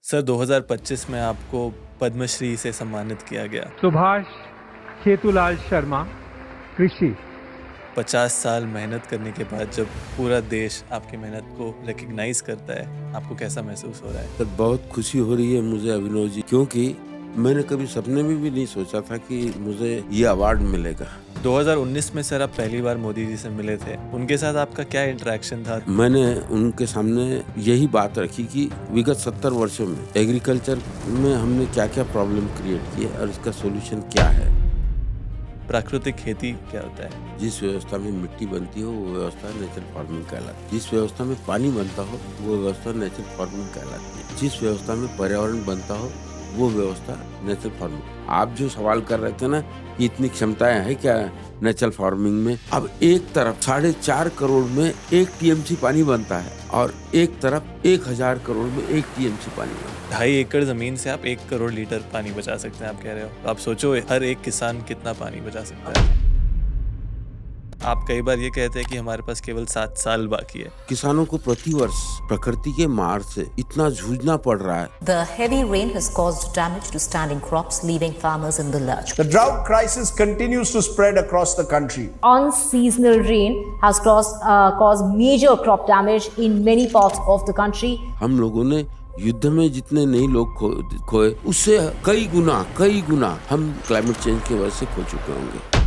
Sir 2025 में आपको पद्मश्री से सम्मानित किया गया। सुभाष खेतूलाल शर्मा, कृषि। 50 साल मेहनत करने के बाद जब पूरा देश आपकी मेहनत को रिकग्नाइज करता है, आपको कैसा महसूस हो रहा है? सर बहुत खुशी हो रही है मुझे अभिनव जी, क्योंकि मैंने कभी सपने में भी नहीं सोचा था कि मुझे ये अवार्ड मिलेगा। 2019 में सर आप पहली बार मोदी जी से मिले थे, उनके साथ आपका क्या इंटरेक्शन था? मैंने उनके सामने यही बात रखी कि विगत 70 वर्षों में एग्रीकल्चर में हमने क्या क्या प्रॉब्लम क्रिएट किए और इसका सोल्यूशन क्या है। प्राकृतिक खेती क्या होता है? जिस व्यवस्था में मिट्टी बनती हो वो व्यवस्था नेचुरल फार्मिंग कहलाती है। जिस व्यवस्था में पानी बनता हो वो व्यवस्था नेचुरल फार्मिंग कहलाती है। जिस व्यवस्था में पर्यावरण बनता हो वो व्यवस्था नेचुरल फार्मिंग। आप जो सवाल कर रहे थे ना कि इतनी क्षमताएं हैं क्या नेचुरल फार्मिंग में, अब एक तरफ 4.5 करोड़ में 1 टीएमसी पानी बनता है और एक तरफ 1000 करोड़ में 1 टीएमसी पानी बनता है। 2.5 एकड़ जमीन से आप 1 करोड़ लीटर पानी बचा सकते हैं, आप कह रहे हो। तो आप सोचो हर एक किसान कितना पानी बचा सकता है। आप कई बार ये कहते हैं कि हमारे पास केवल 7 साल बाकी है। किसानों को प्रतिवर्ष प्रकृति के मार से इतना जूझना पड़ रहा है। The heavy rain has caused damage to standing crops, leaving farmers in the lurch. The drought crisis continues to spread across the country. Unseasonal rain has caused major crop damage in many parts of the country. हम लोगों ने युद्ध में जितने नहीं लोग खोए उससे कई गुना हम क्लाइमेट चेंज की वजह से खो चुके होंगे।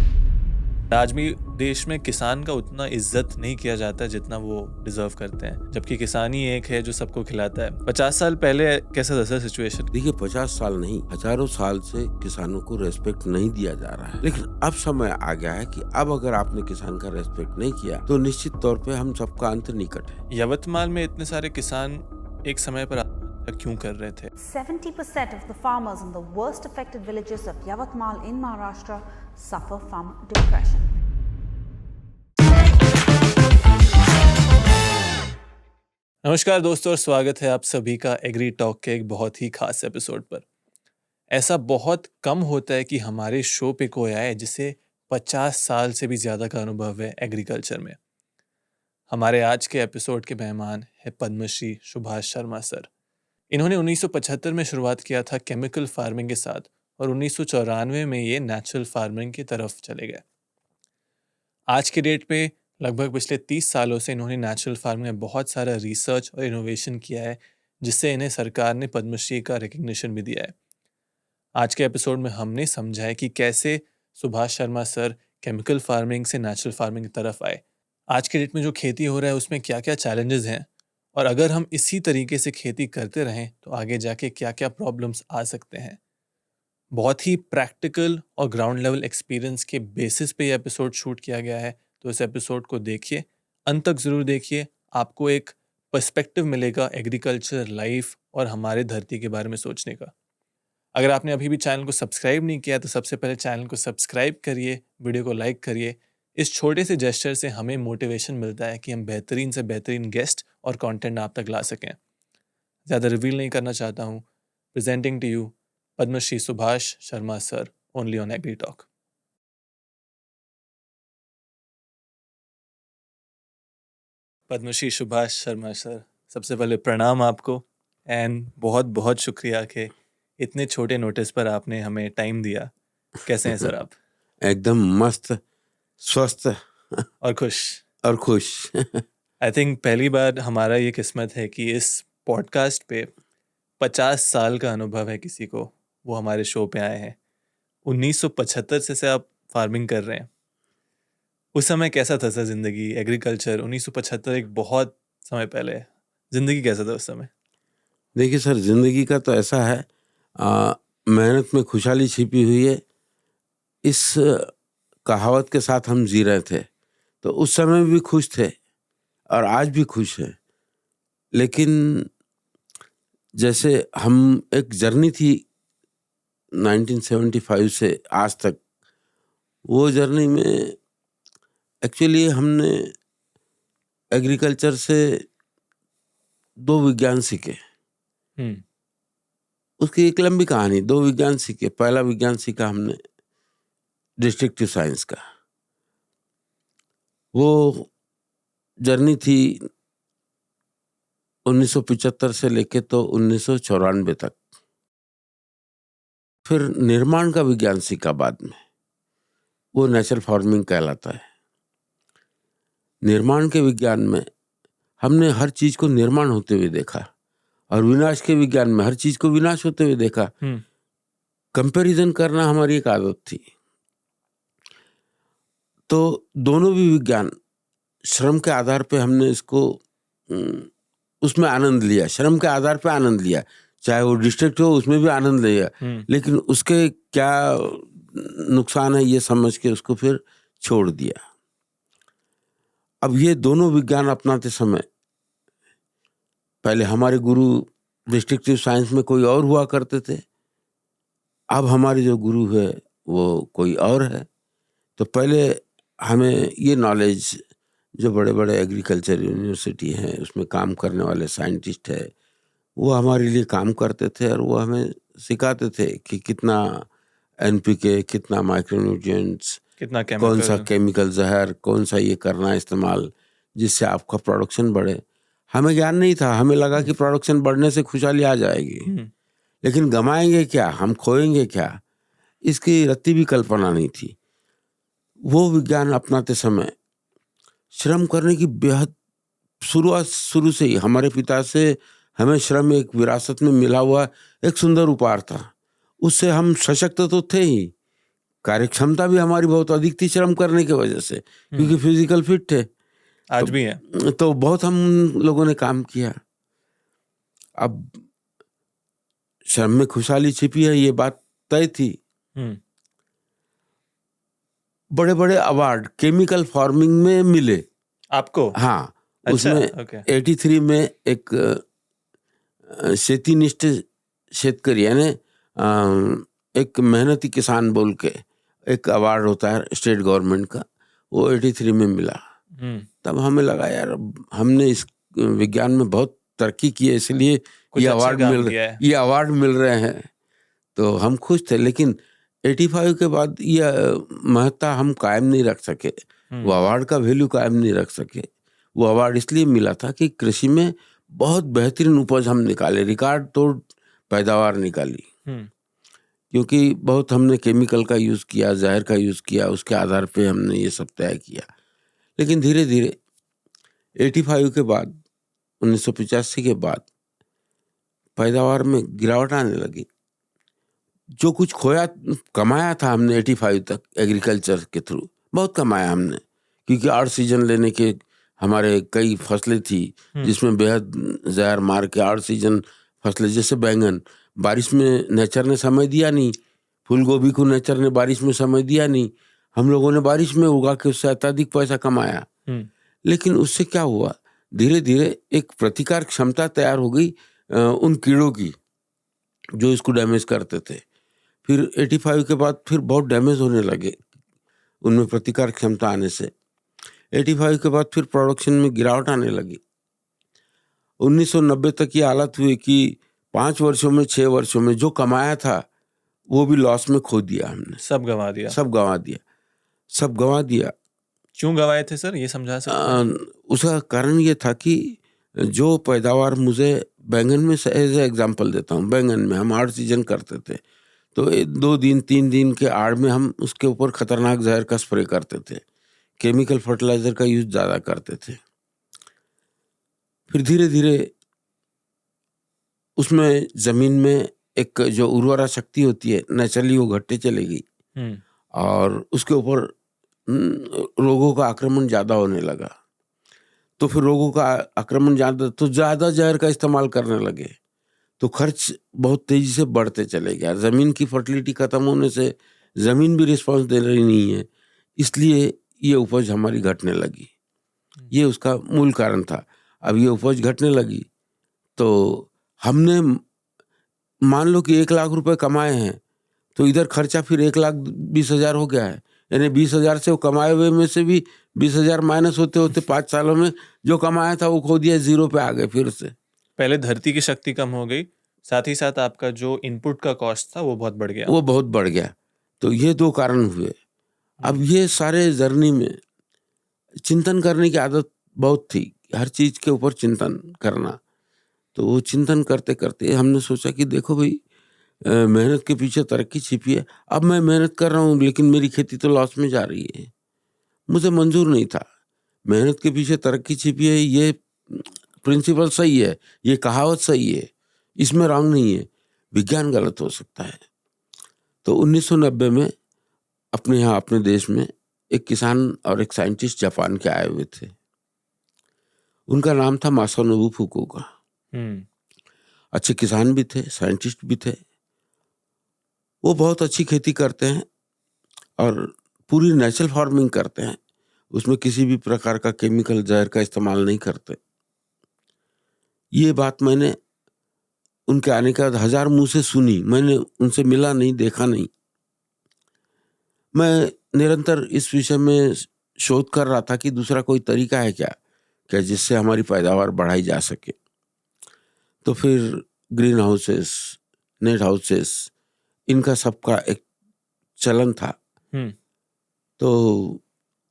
आज भी देश में किसान का उतना इज्जत नहीं किया जाता है जितना वो डिजर्व करते हैं, जबकि किसान ही एक है जो सबको खिलाता है। 50 साल पहले कैसा था सर सिचुएशन? देखिए 50 साल नहीं, हजारों साल से किसानों को रेस्पेक्ट नहीं दिया जा रहा है, लेकिन अब समय आ गया है कि अब अगर आपने किसान का रेस्पेक्ट नहीं किया तो निश्चित तौर पे हम सबका अंत निकट है। यवतमाल में इतने सारे किसान एक समय पर क्यों कर रहे थे? 70% of the farmers in the worst affected villages of Yavatmal in Maharashtra suffer from depression. नमस्कार दोस्तों और स्वागत है आप सभी का एग्री टॉक के एक बहुत ही खास एपिसोड पर। ऐसा बहुत कम होता है कि हमारे शो पे कोई आए जिसे 50 साल से भी ज़्यादा का अनुभव है एग्रीकल्चर में। हमारे आज के एपिसोड के मेहमान है पद्मश्री सुभाष शर्मा सर। इन्होंने 1975 में शुरुआत किया था केमिकल फार्मिंग के साथ और 1994 में ये नेचुरल फार्मिंग की तरफ चले गए। आज के डेट पे लगभग पिछले 30 सालों से इन्होंने नेचुरल फार्मिंग में बहुत सारा रिसर्च और इनोवेशन किया है, जिससे इन्हें सरकार ने पद्मश्री का रिकग्निशन भी दिया है। आज के एपिसोड में हमने समझा है कि कैसे Subhash Sharma sir chemical farming से नेचुरल फार्मिंग की तरफ आए। आज के डेट में जो खेती हो रहा है उसमें क्या क्या चैलेंजेस हैं और अगर हम इसी तरीके से खेती करते रहें तो आगे जाके क्या क्या प्रॉब्लम्स आ सकते हैं। बहुत ही प्रैक्टिकल और ग्राउंड लेवल एक्सपीरियंस के बेसिस पे ये एपिसोड शूट किया गया है, तो इस एपिसोड को देखिए, अंत तक ज़रूर देखिए। आपको एक पर्सपेक्टिव मिलेगा एग्रीकल्चर, लाइफ और हमारे धरती के बारे में सोचने का। अगर आपने अभी भी चैनल को सब्सक्राइब नहीं किया तो सबसे पहले चैनल को सब्सक्राइब करिए, वीडियो को लाइक करिए। इस छोटे से जेस्चर से हमें मोटिवेशन मिलता है कि हम बेहतरीन से बेहतरीन गेस्ट और कंटेंट आप तक ला सकें। ज़्यादा रिवील नहीं करना चाहता हूँ। Presenting to you Padmashri Subhash Sharma sir, only on agri talk. Padmashri Subhash Sharma sir, सबसे पहले प्रणाम आपको एंड बहुत बहुत शुक्रिया कि इतने छोटे नोटिस पर आपने हमें टाइम दिया। कैसे हैं सर आप? एकदम मस्त, स्वस्थ और खुश। आई थिंक पहली बार हमारा ये किस्मत है कि इस पॉडकास्ट पे 50 साल का अनुभव है किसी को, वो हमारे शो पे आए हैं। 1975 से आप फार्मिंग कर रहे हैं। उस समय कैसा था सर जिंदगी, एग्रीकल्चर? 1975 एक बहुत समय पहले है। जिंदगी कैसा था उस समय? देखिए सर, जिंदगी का तो ऐसा है, मेहनत में खुशहाली छिपी हुई है, इस कहावत के साथ हम जी रहे थे। तो उस समय भी खुश थे और आज भी खुश हैं, लेकिन जैसे हम एक जर्नी थी 1975 से आज तक, वो जर्नी में एक्चुअली हमने एग्रीकल्चर से 2 विज्ञान सीखे। उसकी एक लंबी कहानी, 2 विज्ञान सीखे। पहला विज्ञान सीखा हमने डिस्ट्रक्टिव साइंस का। वो जर्नी थी 1975 से लेके तो 1994 तक। फिर निर्माण का विज्ञान सीखा बाद में, वो नेचुरल फार्मिंग कहलाता है। निर्माण के विज्ञान में हमने हर चीज को निर्माण होते हुए देखा, और विनाश के विज्ञान में हर चीज को विनाश होते हुए देखा। कंपैरिजन करना हमारी एक आदत थी। तो दोनों भी विज्ञान श्रम के आधार पे हमने इसको उसमें आनंद लिया, श्रम के आधार पे आनंद लिया, चाहे वो डिस्ट्रिक्ट हो उसमें भी आनंद लिया, लेकिन उसके क्या नुकसान है ये समझ के उसको फिर छोड़ दिया। अब ये दोनों विज्ञान अपनाते समय पहले हमारे गुरु डिस्ट्रिक्टिव साइंस में कोई और हुआ करते थे, अब हमारे जो गुरु है वो कोई और है। तो पहले हमें ये नॉलेज, जो बड़े बड़े एग्रीकल्चर यूनिवर्सिटी हैं उसमें काम करने वाले साइंटिस्ट है, वो हमारे लिए काम करते थे और वो हमें सिखाते थे कि कितना NPK, कितना माइक्रोन्यूट्रिएंट्स, कितना कौन सा केमिकल जहर, कौन सा ये करना इस्तेमाल जिससे आपका प्रोडक्शन बढ़े। हमें ज्ञान नहीं था, हमें लगा कि प्रोडक्शन बढ़ने से खुशहाली आ जाएगी, लेकिन गमाएंगे क्या, हम खोएंगे क्या, इसकी रत्ती भी कल्पना नहीं थी। वो विज्ञान अपनाते समय श्रम करने की बेहद शुरू से ही हमारे पिता से हमें श्रम एक विरासत में मिला हुआ एक सुंदर उपहार था। उससे हम सशक्त तो थे ही, कार्यक्षमता भी हमारी बहुत अधिक थी श्रम करने की वजह से, क्योंकि फिजिकल फिट थे। आज भी है। तो बहुत हम लोगों ने काम किया। अब श्रम में खुशहाली छिपी है ये बात तय थी। बड़े बड़े अवार्ड केमिकल फार्मिंग में मिले आपको? हाँ। अच्छा, उसमें 83 में एक शेतीनिष्ठ शेतकरी यानी एक मेहनती किसान बोल के एक अवार्ड होता है स्टेट गवर्नमेंट का, वो 83 में मिला। तब हमें लगा यार हमने इस विज्ञान में बहुत तरक्की की है, इसलिए ये अवार्ड मिल रहे हैं, तो हम खुश थे। लेकिन 85 के बाद ये महत्ता हम कायम नहीं रख सके, वो अवार्ड का वैल्यू कायम नहीं रख सके। वो अवार्ड इसलिए मिला था कि कृषि में बहुत बेहतरीन उपज हम निकाले, रिकॉर्ड तोड़ पैदावार निकाली, क्योंकि बहुत हमने केमिकल का यूज़ किया, जहर का यूज़ किया, उसके आधार पे हमने ये सब तय किया। लेकिन धीरे धीरे 85 के बाद 1985 के बाद पैदावार में गिरावट आने लगी। जो कुछ कमाया था हमने 85 तक एग्रीकल्चर के थ्रू बहुत कमाया हमने, क्योंकि 8 सीजन लेने के हमारे कई फसलें थी जिसमें बेहद जहर मार के 8 सीजन फसलें, जैसे बैंगन बारिश में नेचर ने समय दिया नहीं, फूल गोभी को नेचर ने बारिश में समय दिया नहीं, हम लोगों ने बारिश में उगा के उससे अत्यधिक पैसा कमाया। लेकिन उससे क्या हुआ, धीरे धीरे एक प्रतिकार क्षमता तैयार हो गई उन कीड़ों की जो इसको डैमेज करते थे। फिर 85 के बाद फिर बहुत डैमेज होने लगे उनमें प्रतिकार क्षमता आने से। 85 के बाद फिर प्रोडक्शन में गिरावट आने लगी। 1990 तक ये हालत हुई कि 5 वर्षों में 6 वर्षों में जो कमाया था वो भी लॉस में खो दिया हमने, सब गंवा दिया। क्यों गंवाए थे सर, ये समझा सकते हैं? उसका कारण ये था कि जो पैदावार मुझे बैंगन में एज एग्जाम्पल देता हूँ, बैंगन में हम 8 सीजन करते थे, तो 2 दिन 3 दिन के आड़ में हम उसके ऊपर खतरनाक जहर का स्प्रे करते थे, केमिकल फर्टिलाइजर का यूज ज़्यादा करते थे। फिर धीरे धीरे उसमें ज़मीन में एक जो उर्वरा शक्ति होती है नेचुरली वो घटते चलेगी और उसके ऊपर रोगों का आक्रमण ज़्यादा होने लगा। तो फिर रोगों का आक्रमण ज़्यादा जहर का इस्तेमाल करने लगे, तो खर्च बहुत तेजी से बढ़ते चले गया। ज़मीन की फर्टिलिटी खत्म होने से ज़मीन भी रिस्पॉन्स दे रही नहीं है, इसलिए ये उपज हमारी घटने लगी। ये उसका मूल कारण था। अब ये उपज घटने लगी तो हमने मान लो कि 1 लाख रुपए कमाए हैं, तो इधर खर्चा फिर 1,20,000 हो गया है, यानी 20,000 से वो कमाए हुए में से भी 20,000 माइनस होते होते 5 सालों में जो कमाया था वो खो दिया, 0 पे आ गए फिर से। पहले धरती की शक्ति कम हो गई, साथ ही साथ आपका जो इनपुट का कॉस्ट था वो बहुत बढ़ गया। तो ये 2 कारण हुए। अब ये सारे जर्नी में चिंतन करने की आदत बहुत थी, हर चीज के ऊपर चिंतन करना तो वो चिंतन करते करते हमने सोचा कि देखो भाई, मेहनत के पीछे तरक्की छिपी है। अब मैं मेहनत कर रहा हूँ लेकिन मेरी खेती तो लॉस में जा रही है। मुझे मंजूर नहीं था। मेहनत के पीछे तरक्की छिपी है, ये प्रिंसिपल सही है, ये कहावत सही है, इसमें रॉन्ग नहीं है, विज्ञान गलत हो सकता है। तो 1990 में अपने यहाँ अपने देश में एक किसान और एक साइंटिस्ट जापान के आए हुए थे। उनका नाम था मासानोबु फुकुओका। अच्छे किसान भी थे, साइंटिस्ट भी थे। वो बहुत अच्छी खेती करते हैं और पूरी नेचुरल फार्मिंग करते हैं। उसमें किसी भी प्रकार का केमिकल जहर का इस्तेमाल नहीं करते। ये बात मैंने उनके आने के बाद 1000 मुंह से सुनी। मैंने उनसे मिला नहीं, देखा नहीं। मैं निरंतर इस विषय में शोध कर रहा था कि दूसरा कोई तरीका है क्या जिससे हमारी पैदावार बढ़ाई जा सके। तो फिर ग्रीन हाउसेस, नेट हाउसेस, इनका सबका एक चलन था। तो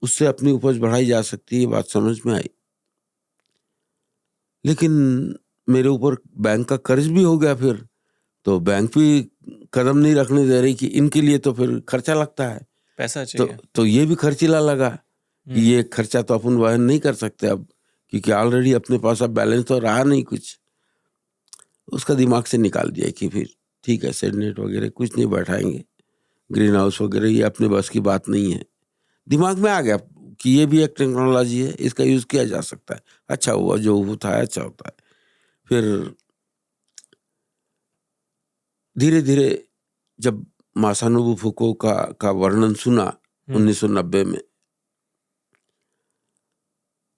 उससे अपनी उपज बढ़ाई जा सकती है, ये बात समझ में आई। लेकिन मेरे ऊपर बैंक का कर्ज भी हो गया। फिर तो बैंक भी कदम नहीं रखने दे रही कि इनके लिए तो फिर खर्चा लगता है, पैसा चाहिए। तो ये भी खर्चीला लगा कि ये खर्चा तो अपन वहन नहीं कर सकते अब, क्योंकि ऑलरेडी अपने पास अब बैलेंस तो रहा नहीं कुछ। उसका दिमाग से निकाल दिया कि फिर ठीक है, शेड नेट वगैरह कुछ नहीं बैठाएंगे, ग्रीन हाउस वगैरह ये अपने बस की बात नहीं है। दिमाग में आ गया कि ये भी एक टेक्नोलॉजी है, इसका यूज किया जा सकता है। अच्छा हुआ, जो होता है अच्छा होता है। फिर धीरे धीरे जब मासानोबु फुकुओका का वर्णन सुना 1990 में,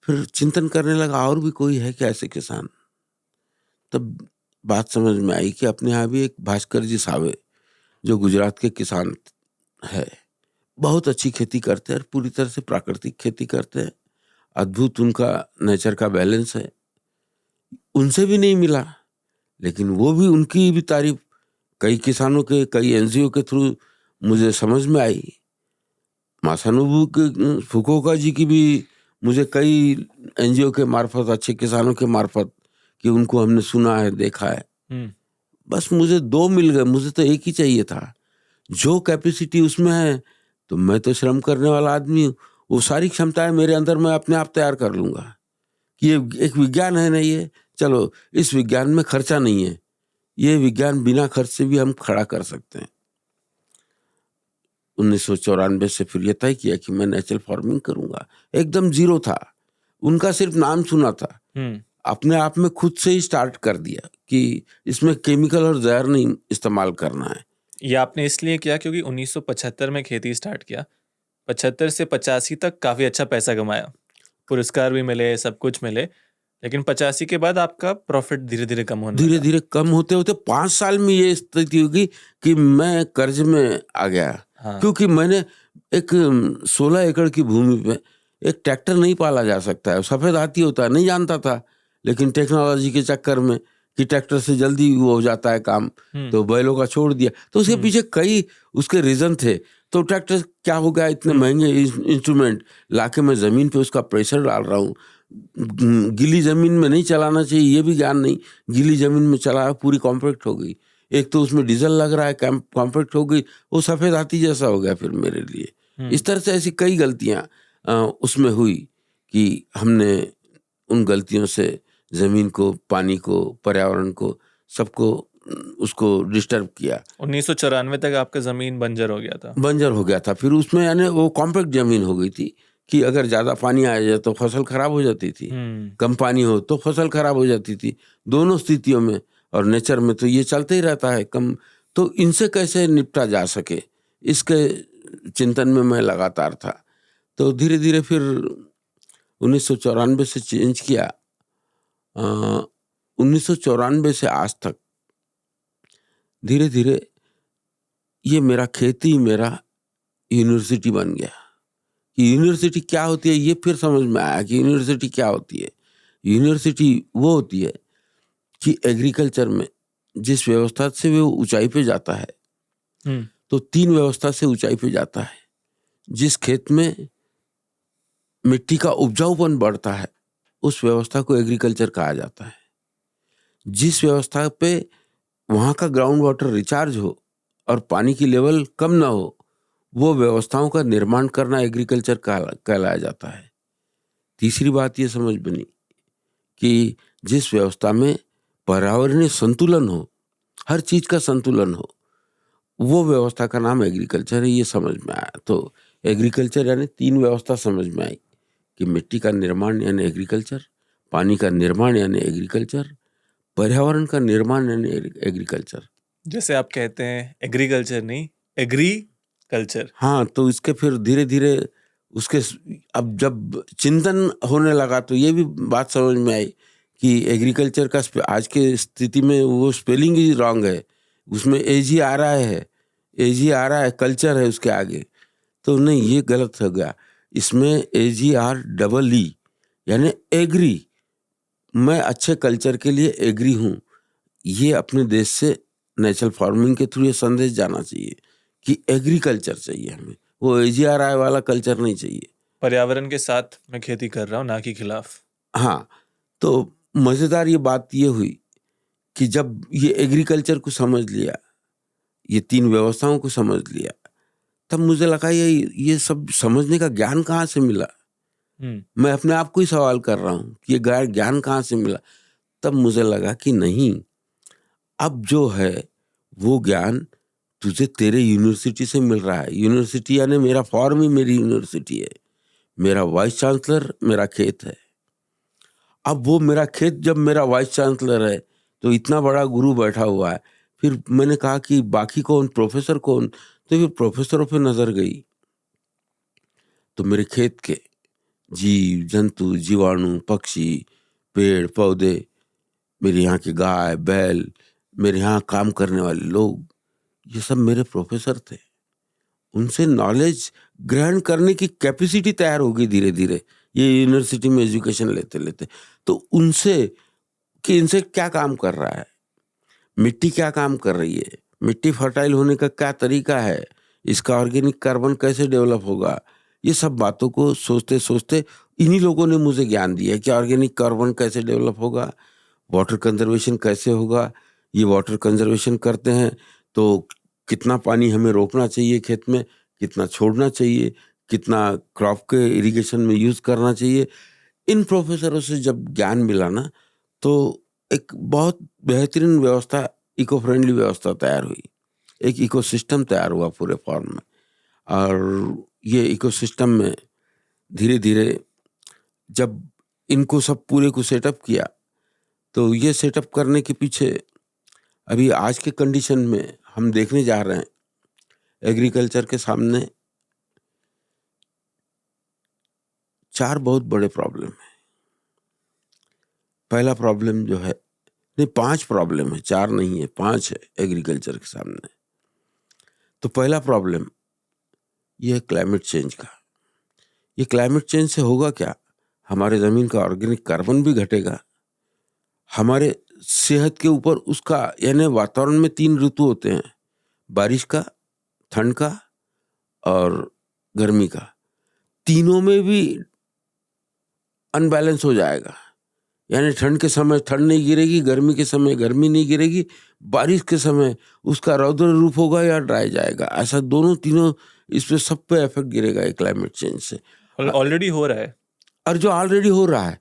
फिर चिंतन करने लगा और भी कोई है क्या ऐसे किसान। तब बात समझ में आई कि अपने यहाँ भी एक भास्कर जी सावे, जो गुजरात के किसान है, बहुत अच्छी खेती करते हैं और पूरी तरह से प्राकृतिक खेती करते हैं। अद्भुत उनका नेचर का बैलेंस है। उनसे भी नहीं मिला, लेकिन वो भी, उनकी भी तारीफ कई किसानों के, कई एनजीओ के थ्रू मुझे समझ में आई। मासानोबु फुकुओका जी की भी मुझे कई एनजीओ के मार्फत, अच्छे किसानों के मार्फत, कि उनको हमने सुना है, देखा है। बस मुझे 2 मिल गए, मुझे तो एक ही चाहिए था। जो कैपेसिटी उसमें है, तो मैं तो श्रम करने वाला आदमी हूँ, वो सारी क्षमताएं मेरे अंदर मैं अपने आप तैयार कर लूंगा। कि ये एक विज्ञान है ना, ये चलो, इस विज्ञान में खर्चा नहीं है, ये विज्ञान बिना खर्च से भी हम खड़ा कर सकते हैं। 1994 से फिर ये तय किया कि मैं नेचुरल फार्मिंग करूंगा। एकदम जीरो था, उनका सिर्फ नाम सुना था, अपने आप में खुद से ही स्टार्ट कर दिया कि इसमें केमिकल और जहर नहीं इस्तेमाल करना है। ये आपने इसलिए किया क्योंकि 1975 में खेती स्टार्ट किया, 75 से 85 तक काफ़ी अच्छा पैसा कमाया, पुरस्कार भी मिले, सब कुछ मिले, लेकिन 85 के बाद आपका प्रॉफिट धीरे धीरे कम होने धीरे लगा। धीरे कम होते होते 5 साल में ये स्थिति होगी कि मैं कर्ज में आ गया। क्योंकि मैंने एक 16 एकड़ की भूमि पे एक ट्रैक्टर नहीं पाला जा सकता है, सफेद हाथी होता है, नहीं जानता था। लेकिन टेक्नोलॉजी के चक्कर में कि ट्रैक्टर से जल्दी वो हो जाता है काम, तो बैलों का छोड़ दिया। तो उसके पीछे कई उसके रीजन थे। तो ट्रैक्टर क्या हो गया, इतने महंगे इंस्ट्रूमेंट लाके मैं जमीन पे उसका प्रेशर डाल रहा हूँ। गीली जमीन में नहीं चलाना चाहिए, ये भी ज्ञान नहीं। गीली जमीन में चलाया, पूरी कॉम्पैक्ट हो गई। एक तो उसमें डीजल लग रहा है, कॉम्पैक्ट हो गई, वो सफेद हाथी जैसा हो गया फिर मेरे लिए। इस तरह से ऐसी कई गलतियां उसमें हुई कि हमने उन गलतियों से जमीन को, पानी को, पर्यावरण को, सबको उसको डिस्टर्ब किया। 1994 तक आपका जमीन बंजर हो गया था। बंजर हो गया था। फिर उसमें यानी वो कॉम्पैक्ट जमीन हो गई थी कि अगर ज्यादा पानी आ जाए तो फसल खराब हो जाती थी, कम पानी हो तो फसल खराब हो जाती थी। दोनों स्थितियों में, और नेचर में तो ये चलते ही रहता है कम। तो इनसे कैसे निपटा जा सके, इसके चिंतन में मैं लगातार था। तो धीरे धीरे फिर 1994 से चेंज किया। 1994 से आज तक धीरे धीरे ये मेरा खेती मेरा यूनिवर्सिटी बन गया। कि यूनिवर्सिटी क्या होती है ये फिर समझ में आया कि यूनिवर्सिटी क्या होती है। यूनिवर्सिटी वो होती है कि एग्रीकल्चर में जिस व्यवस्था से वो ऊंचाई पे जाता है, तो 3 व्यवस्था से ऊंचाई पे जाता है। जिस खेत में मिट्टी का उपजाऊपन बढ़ता है, उस व्यवस्था को एग्रीकल्चर कहा जाता है। जिस व्यवस्था पे वहाँ का ग्राउंड वाटर रिचार्ज हो और पानी की लेवल कम ना हो, वो व्यवस्थाओं का निर्माण करना एग्रीकल्चर कहलाया जाता है। तीसरी बात ये समझ बनी कि जिस व्यवस्था में पर्यावरणीय संतुलन हो, हर चीज का संतुलन हो, वो व्यवस्था का नाम एग्रीकल्चर है। ये समझ में आया। तो एग्रीकल्चर यानी 3 व्यवस्था समझ में आई कि मिट्टी का निर्माण यानी एग्रीकल्चर, पानी का निर्माण यानी एग्रीकल्चर, पर्यावरण का निर्माण यानी एग्रीकल्चर। जैसे आप कहते हैं एग्रीकल्चर नहीं, एग्रीकल्चर। हाँ, तो इसके फिर धीरे धीरे उसके अब जब चिंतन होने लगा तो ये भी बात समझ में आई कि एग्रीकल्चर का आज के स्थिति में वो स्पेलिंग ही रॉन्ग है। उसमें एजी आ रहा है, कल्चर है उसके आगे, तो नहीं, ये गलत हो गया। इसमें AGR यानी एग्री, मैं अच्छे कल्चर के लिए एग्री हूँ। ये अपने देश से नेचुरल फार्मिंग के थ्रू ये संदेश जाना चाहिए कि एग्रीकल्चर चाहिए हमें, वो AGRI वाला कल्चर नहीं चाहिए। पर्यावरण के साथ मैं खेती कर रहा हूँ, ना कि खिलाफ। हाँ, तो मजेदार ये बात ये हुई कि जब ये एग्रीकल्चर को समझ लिया, ये 3 व्यवस्थाओं को समझ लिया, तब मुझे लगा ये सब समझने का ज्ञान कहाँ से मिला। मैं अपने आप को ही सवाल कर रहा हूँ कि ये ज्ञान कहाँ से मिला। तब मुझे लगा कि नहीं, अब जो है वो ज्ञान तुझे तेरे यूनिवर्सिटी से मिल रहा है। यूनिवर्सिटी यानी मेरा फॉर्म ही मेरी यूनिवर्सिटी है, मेरा वाइस चांसलर मेरा खेत है। अब वो मेरा खेत जब मेरा वाइस चांसलर है तो इतना बड़ा गुरु बैठा हुआ है। फिर मैंने कहा कि बाकी कौन, प्रोफेसर कौन? तो फिर प्रोफेसरों पे नजर गई तो मेरे खेत के जीव जंतु, जीवाणु, पक्षी, पेड़ पौधे, मेरे यहाँ के गाय बैल, मेरे यहाँ काम करने वाले लोग, ये सब मेरे प्रोफेसर थे। उनसे नॉलेज ग्रहण करने की कैपेसिटी तैयार होगी धीरे धीरे ये यूनिवर्सिटी में एजुकेशन लेते लेते। तो उनसे कि इनसे क्या काम कर रहा है, मिट्टी क्या काम कर रही है, मिट्टी फर्टाइल होने का क्या तरीका है, इसका ऑर्गेनिक कार्बन कैसे डेवलप होगा, ये सब बातों को सोचते सोचते इन्हीं लोगों ने मुझे ज्ञान दिया कि ऑर्गेनिक कार्बन कैसे डेवलप होगा, वाटर कंजर्वेशन कैसे होगा। ये वाटर कंजर्वेशन करते हैं तो कितना पानी हमें रोकना चाहिए खेत में, कितना छोड़ना चाहिए, कितना क्रॉप के इरिगेशन में यूज करना चाहिए। इन प्रोफेसरों से जब ज्ञान मिला ना, तो एक बहुत बेहतरीन व्यवस्था, इको फ्रेंडली व्यवस्था तैयार हुई, एक इकोसिस्टम तैयार हुआ पूरे फॉर्म में। और ये इकोसिस्टम में धीरे धीरे जब इनको सब पूरे को सेटअप किया, तो ये सेटअप करने के पीछे अभी आज के कंडीशन में हम देखने जा रहे हैं एग्रीकल्चर के सामने 4 बहुत बड़े प्रॉब्लम है। पहला प्रॉब्लम जो है, नहीं 5 प्रॉब्लम है, 4 नहीं है, 5 है एग्रीकल्चर के सामने। तो पहला प्रॉब्लम ये है क्लाइमेट चेंज का। ये क्लाइमेट चेंज से होगा क्या, हमारे जमीन का ऑर्गेनिक कार्बन भी घटेगा, हमारे सेहत के ऊपर उसका, यानी वातावरण में 3 ऋतु होते हैं, बारिश का, ठंड का और गर्मी का। तीनों में भी अनबैलेंस हो जाएगा, यानी ठंड के समय ठंड नहीं गिरेगी, गर्मी के समय गर्मी नहीं गिरेगी, बारिश के समय उसका रौद्र रूप होगा या ड्राई जाएगा। ऐसा दोनों तीनों इस पे सब पे इफेक्ट गिरेगा ये क्लाइमेट चेंज से। ऑलरेडी हो रहा है, और जो ऑलरेडी हो रहा है,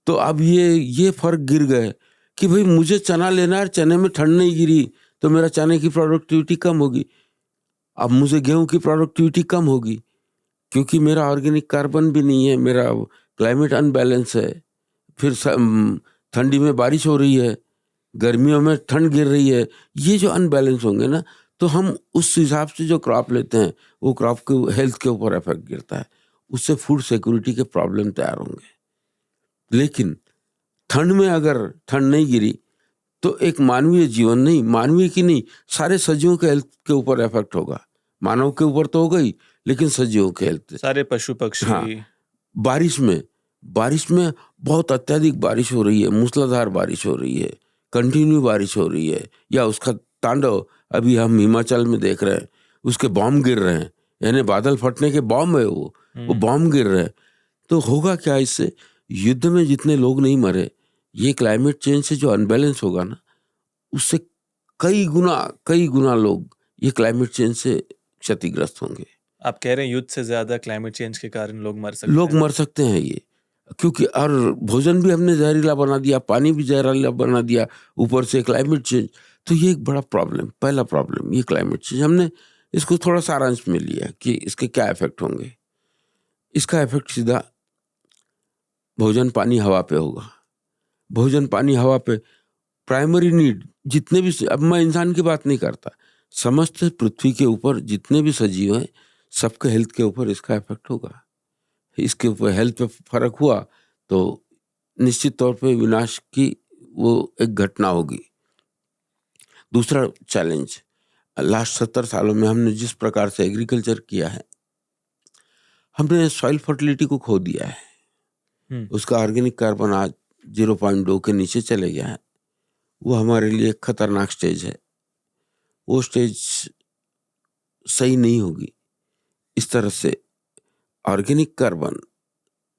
तो अब ये फर्क गिर गए कि भाई मुझे चना लेना है, चने में ठंड नहीं गिरी तो मेरा चने की प्रोडक्टिविटी कम होगी। अब मुझे गेहूं की प्रोडक्टिविटी कम होगी क्योंकि मेरा ऑर्गेनिक कार्बन भी नहीं है, मेरा क्लाइमेट अनबैलेंस है। फिर ठंडी में बारिश हो रही है, गर्मियों में ठंड गिर रही है। ये जो अनबैलेंस होंगे ना, तो हम उस हिसाब से जो क्रॉप लेते हैं वो क्रॉप के हेल्थ के ऊपर इफेक्ट गिरता है, उससे फूड सिक्योरिटी के प्रॉब्लम तैयार होंगे। लेकिन ठंड में अगर ठंड नहीं गिरी तो एक मानवीय जीवन नहीं, मानवीय की नहीं, सारे सजीवों के हेल्थ के ऊपर इफेक्ट होगा। मानव के ऊपर तो हो गई, लेकिन सजीवों के हेल्थ, सारे पशु पक्षी। हाँ, बारिश में बहुत अत्यधिक बारिश हो रही है, मूसलाधार बारिश हो रही है, कंटिन्यू बारिश हो रही है, या उसका तांडव अभी हम हिमाचल में देख रहे हैं, उसके बॉम्ब गिर रहे हैं, यानी बादल फटने के बॉम्ब है वो बॉम्ब गिर रहे हैं। तो होगा क्या इससे? युद्ध में जितने लोग नहीं मरे ये क्लाइमेट चेंज से जो अनबैलेंस होगा ना, उससे कई गुना लोग ये क्लाइमेट चेंज से क्षतिग्रस्त होंगे। आप कह रहे हैं युद्ध से ज्यादा क्लाइमेट चेंज के कारण लोग मर सकते हैं। ये क्योंकि और भोजन भी हमने जहरीला बना दिया, पानी भी जहरीला बना दिया, ऊपर से क्लाइमेट चेंज। तो ये एक बड़ा प्रॉब्लम, पहला प्रॉब्लम ये क्लाइमेट चेंज। हमने इसको थोड़ा सारांश में लिया कि इसके क्या इफेक्ट होंगे। इसका इफेक्ट सीधा भोजन पानी हवा पे होगा। भोजन पानी हवा पे प्राइमरी नीड जितने भी, अब मैं इंसान की बात नहीं करता, समस्त पृथ्वी के ऊपर जितने भी सजीव हैं सबके हेल्थ के ऊपर इसका इफेक्ट होगा। इसके ऊपर हेल्थ पे फर्क हुआ तो निश्चित तौर पे विनाश की वो एक घटना होगी। दूसरा चैलेंज, लास्ट 70 सालों में हमने जिस प्रकार से एग्रीकल्चर किया है, हमने सॉइल फर्टिलिटी को खो दिया है। उसका ऑर्गेनिक कार्बन आज 0.2 के नीचे चले गया है। वो हमारे लिए एक खतरनाक स्टेज है। वो स्टेज सही नहीं होगी। इस तरह से ऑर्गेनिक कार्बन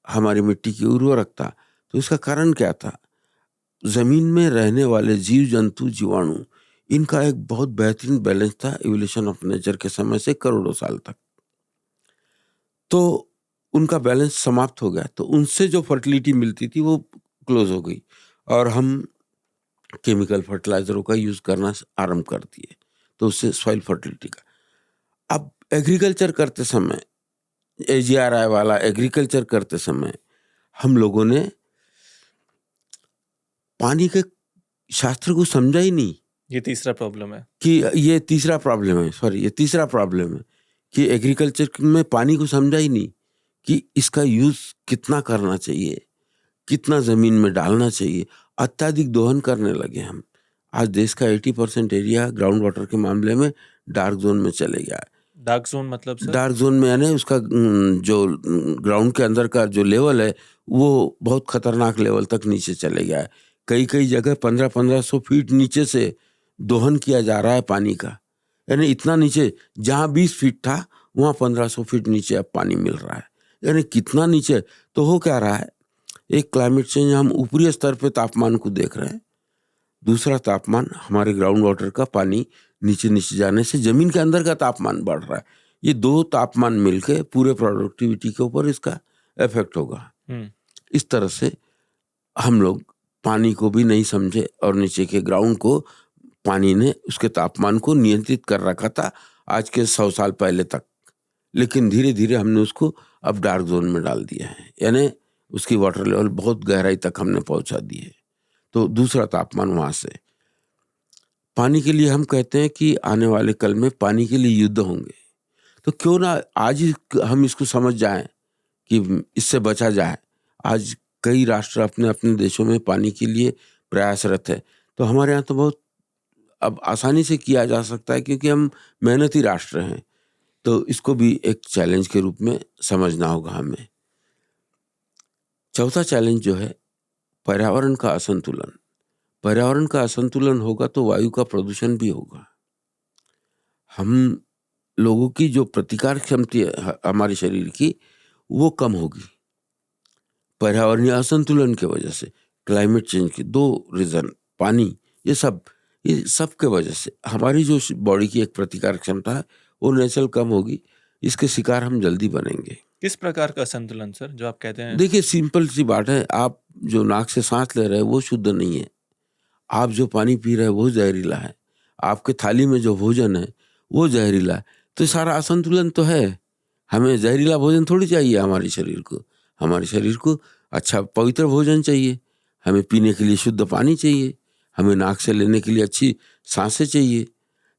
हमारी मिट्टी की उर्वरकता, तो इसका कारण क्या था? जमीन में रहने वाले जीव जंतु जीवाणु, इनका एक बहुत बेहतरीन बैलेंस था इवोल्यूशन ऑफ नेचर के समय से करोड़ों साल तक। तो उनका बैलेंस समाप्त हो गया, तो उनसे जो फर्टिलिटी मिलती थी वो क्लोज हो गई और हम केमिकल फर्टिलाइजरों का यूज करना आरंभ कर दिए। तो उससे सॉइल फर्टिलिटी का, अब एग्रीकल्चर करते समय, AGRI वाला एग्रीकल्चर करते समय हम लोगों ने पानी के शास्त्र को समझा ही नहीं। ये तीसरा प्रॉब्लम है ये तीसरा प्रॉब्लम है कि एग्रीकल्चर में पानी को समझा ही नहीं कि इसका यूज कितना करना चाहिए, कितना जमीन में डालना चाहिए। अत्यधिक दोहन करने लगे हम। आज देश का 80% एरिया ग्राउंड वाटर के मामले में डार्क जोन में चले गया है। डार्क जोन मतलब सर? डार्क जोन में यानी उसका जो ग्राउंड के अंदर का जो लेवल है वो बहुत खतरनाक लेवल तक नीचे चले गया है। कई जगह 1500 फीट नीचे से दोहन किया जा रहा है पानी का। यानी इतना नीचे, जहाँ 20 फीट था वहाँ 1500 फीट नीचे अब पानी मिल रहा है। यानी कितना नीचे। तो हो क्या रहा है, एक क्लाइमेट चेंज, हम ऊपरी स्तर पे तापमान को देख रहे हैं। दूसरा तापमान, हमारे ग्राउंड वाटर का पानी नीचे जाने से जमीन के अंदर का तापमान बढ़ रहा है। ये दो तापमान मिलके पूरे प्रोडक्टिविटी के ऊपर इसका इफेक्ट होगा। इस तरह से हम लोग पानी को भी नहीं समझे और नीचे के ग्राउंड को पानी ने उसके तापमान को नियंत्रित कर रखा था आज के 100 साल पहले तक। लेकिन धीरे धीरे हमने उसको अब डार्क जोन में डाल दिया है, यानी उसकी वाटर लेवल बहुत गहराई तक हमने पहुंचा दी है। तो दूसरा तापमान वहां से। पानी के लिए हम कहते हैं कि आने वाले कल में पानी के लिए युद्ध होंगे। तो क्यों ना आज ही हम इसको समझ जाएं कि इससे बचा जाए। आज कई राष्ट्र अपने अपने देशों में पानी के लिए प्रयासरत है। तो हमारे यहाँ तो बहुत अब आसानी से किया जा सकता है क्योंकि हम मेहनती राष्ट्र हैं। तो इसको भी एक चैलेंज के रूप में समझना होगा हमें। चौथा चैलेंज जो है पर्यावरण का असंतुलन। पर्यावरण का असंतुलन होगा तो वायु का प्रदूषण भी होगा। हम लोगों की जो प्रतिकार क्षमता है हमारे शरीर की, वो कम होगी पर्यावरणीय असंतुलन की वजह से। क्लाइमेट चेंज के 2 रीजन, पानी, ये सब के वजह से हमारी जो बॉडी की एक प्रतिकार क्षमता है वो नेचुरल कम होगी। इसके शिकार हम जल्दी बनेंगे। किस प्रकार का संतुलन सर जो आप कहते हैं? देखिए, सिंपल सी बात है, आप जो नाक से सांस ले रहे हैं वो शुद्ध नहीं है। आप जो पानी पी रहे हैं वो जहरीला है। आपके थाली में जो भोजन है वो जहरीला है। तो सारा असंतुलन तो है। हमें जहरीला भोजन थोड़ी चाहिए हमारे शरीर को। हमारे शरीर को अच्छा पवित्र भोजन चाहिए। हमें पीने के लिए शुद्ध पानी चाहिए। हमें नाक से लेने के लिए अच्छी सांसें चाहिए।